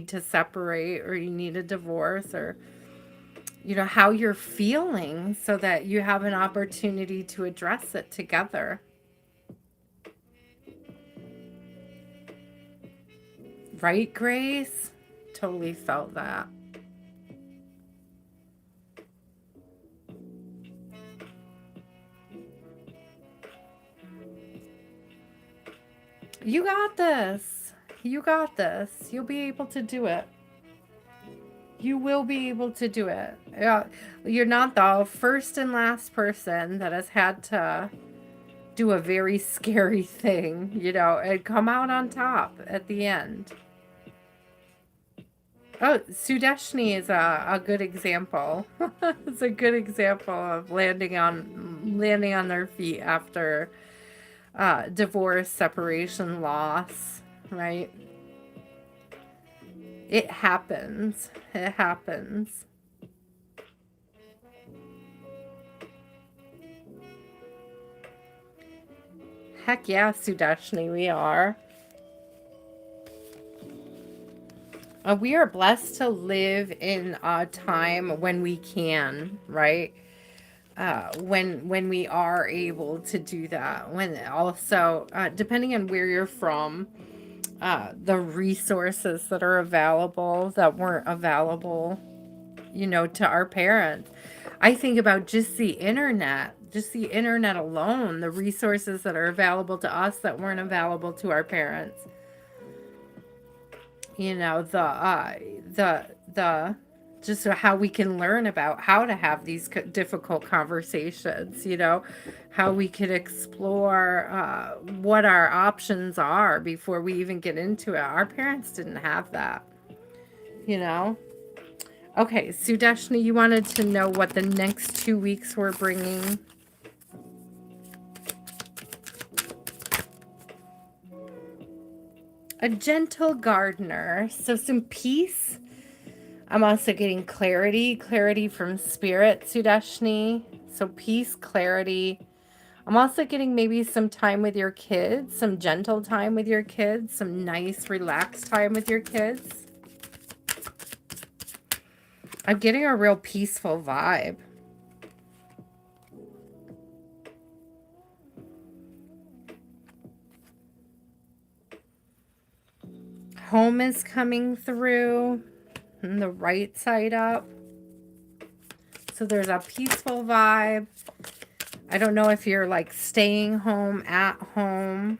to separate, or you need a divorce, or how you're feeling, so that you have an opportunity to address it together. Right, Grace? Totally felt that. You got this. You got this. You'll be able to do it. You will be able to do it. Yeah, you're not the first and last person that has had to do a very scary thing, and come out on top at the end. Oh, Sudashny is a good example. It's a good example of landing on their feet after divorce, separation, loss, right? It happens. It happens. Heck yeah, Sudashny, we are. We are blessed to live in a time when we can, right? When we are able to do that. When also, depending on where you're from, the resources that are available that weren't available, to our parents. I think about just the internet alone, the resources that are available to us that weren't available to our parents. The just how we can learn about how to have these difficult conversations, how we could explore what our options are before we even get into it. Our parents didn't have that, you know? Okay, Sudashni, you wanted to know what the next 2 weeks were bringing. A gentle gardener. So some peace. I'm also getting clarity from spirit, Sudashni. So peace, clarity. I'm also getting maybe some time with your kids, some gentle time with your kids, some nice, relaxed time with your kids. I'm getting a real peaceful vibe. Home is coming through, and the right side up. So there's a peaceful vibe. I don't know if you're like staying home, at home,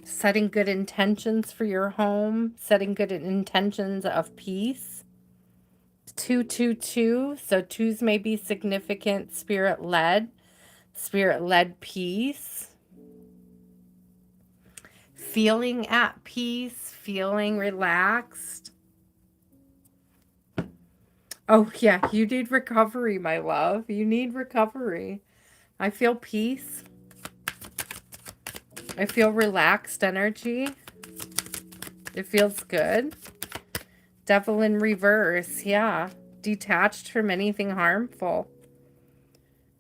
setting good intentions for your home, setting good intentions of peace. 222. So twos may be significant, spirit-led peace. Feeling at peace, feeling relaxed. Oh, yeah, you need recovery, my love. You need recovery. I feel peace. I feel relaxed energy. It feels good. Devil in reverse, yeah. Detached from anything harmful.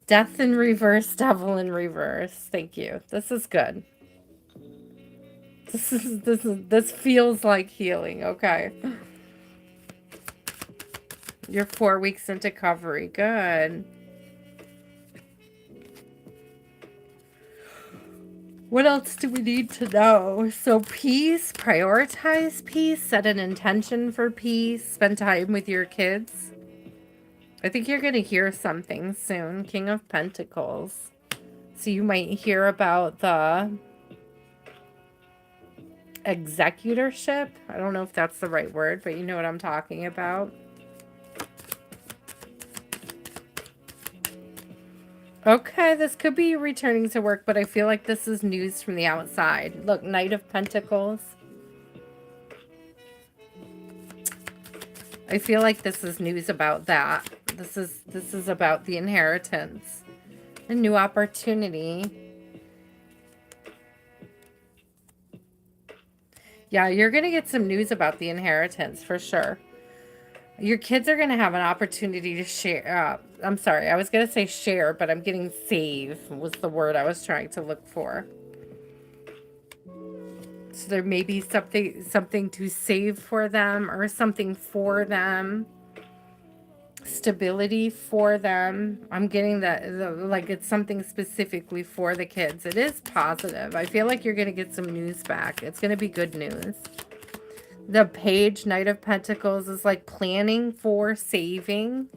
Death in reverse, devil in reverse. Thank you. This is good. This feels like healing. Okay. You're 4 weeks into recovery. Good. What else do we need to know? So peace, prioritize peace, set an intention for peace, spend time with your kids. I think you're going to hear something soon. King of Pentacles. So you might hear about the executorship. I don't know if that's the right word, but you know what I'm talking about. Okay, this could be you returning to work, but I feel like this is news from the outside. Look, Knight of Pentacles. I feel like this is news about that. This is about the inheritance. A new opportunity. Yeah, you're going to get some news about the inheritance for sure. Your kids are going to have an opportunity to share. I'm sorry, I was going to say share, but I'm getting save was the word I was trying to look for. So there may be something to save for them or something for them. Stability for them. I'm getting that like it's something specifically for the kids. It is positive. I feel like you're going to get some news back. It's going to be good news. The page, Knight of Pentacles, is like planning for saving.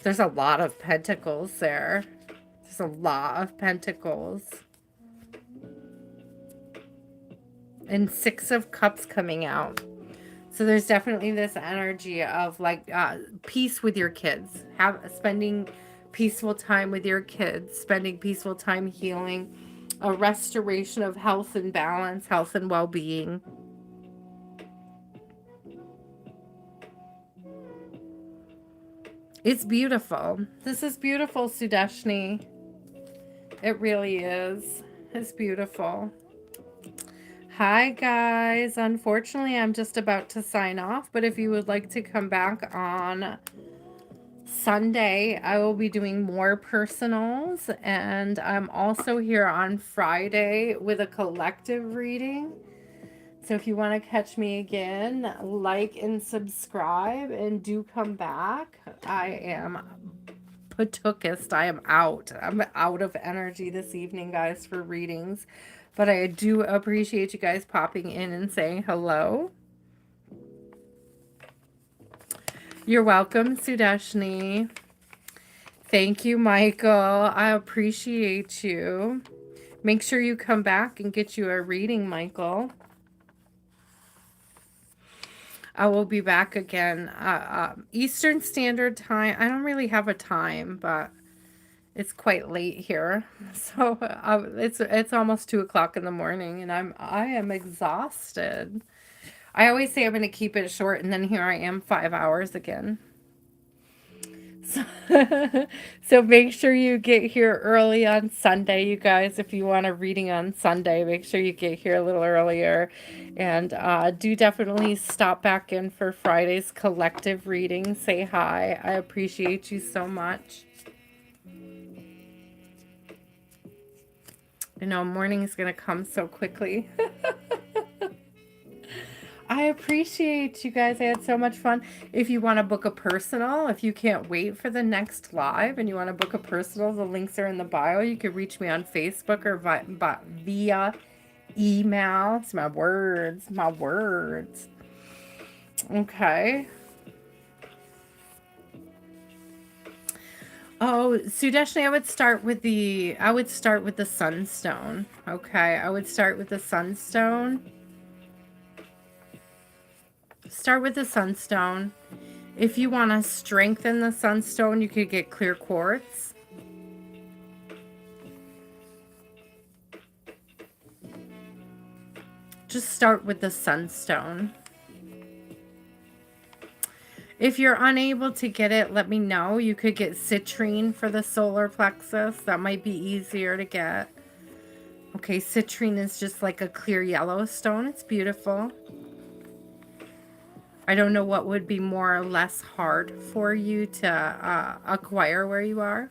There's a lot of pentacles there. There's a lot of pentacles. And 6 of Cups coming out. So there's definitely this energy of like peace with your kids. Spending peaceful time with your kids. Spending peaceful time healing. A restoration of health and balance, health and well-being. It's beautiful. This is beautiful, Sudashny. It really is. It's beautiful. Hi, guys. Unfortunately, I'm just about to sign off, but if you would like to come back on Sunday, I will be doing more personals, and I'm also here on Friday with a collective reading. So if you want to catch me again, like and subscribe, and do come back. I am patukist. I am out. I'm out of energy this evening, guys, for readings. But I do appreciate you guys popping in and saying hello. You're welcome, Sudashny. Thank you, Michael. I appreciate you. Make sure you come back and get you a reading, Michael. I will be back again. Eastern Standard Time. I don't really have a time, but it's quite late here. So it's almost 2 o'clock in the morning, and I am exhausted. I always say I'm going to keep it short, and then here I am 5 hours again. So, so make sure you get here early on Sunday, you guys. If you want a reading on Sunday, make sure you get here a little earlier. And do definitely stop back in for Friday's collective reading. Say hi. I appreciate you so much. I know morning is going to come so quickly. I appreciate you guys. I had so much fun. If you want to book a personal, if you can't wait for the next live and you want to book a personal, the links are in the bio. You can reach me on Facebook or via email. It's my words. Okay. Oh, Sudashny, I would start with the sunstone. Okay, I would start with the sunstone. Start with the sunstone. If you want to strengthen the sunstone, you could get clear quartz. Just start with the sunstone. If you're unable to get it, let me know. You could get citrine for the solar plexus. That might be easier to get. Okay, citrine is just like a clear yellow stone. It's beautiful. I don't know what would be more or less hard for you to acquire where you are.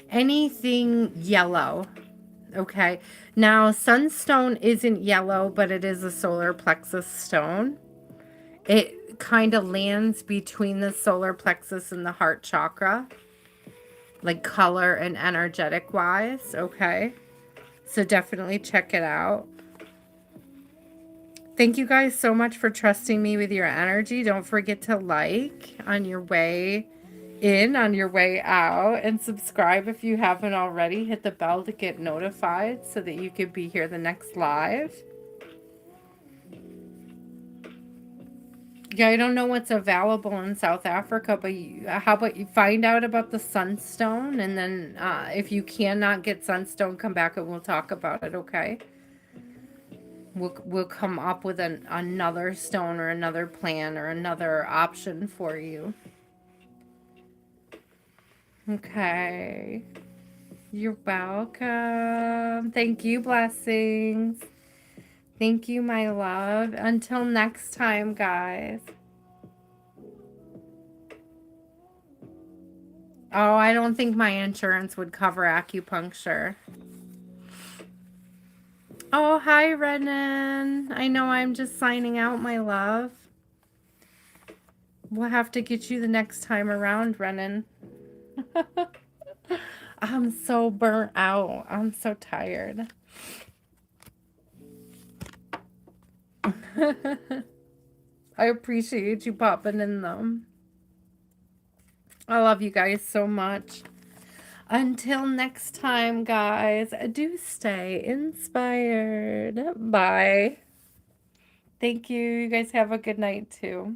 Anything yellow. Okay. Now, sunstone isn't yellow, but it is a solar plexus stone. It kind of lands between the solar plexus and the heart chakra, like color and energetic wise. Okay. So definitely check it out. Thank you guys so much for trusting me with your energy. Don't forget to like on your way in, on your way out, and subscribe if you haven't already. Hit the bell to get notified so that you could be here the next live. Yeah, I don't know what's available in South Africa, but how about you find out about the sunstone, and then if you cannot get sunstone, come back and we'll talk about it, okay? We'll come up with another stone or another plan or another option for you. Okay. You're welcome. Thank you, blessings. Thank you, my love. Until next time, guys. Oh, I don't think my insurance would cover acupuncture. Oh, hi, Renan. I know I'm just signing out, my love. We'll have to get you the next time around, Renan. I'm so burnt out. I'm so tired. I appreciate you popping in them. I love you guys so much. Until next time, guys, do stay inspired. Bye. Thank you. You guys have a good night, too.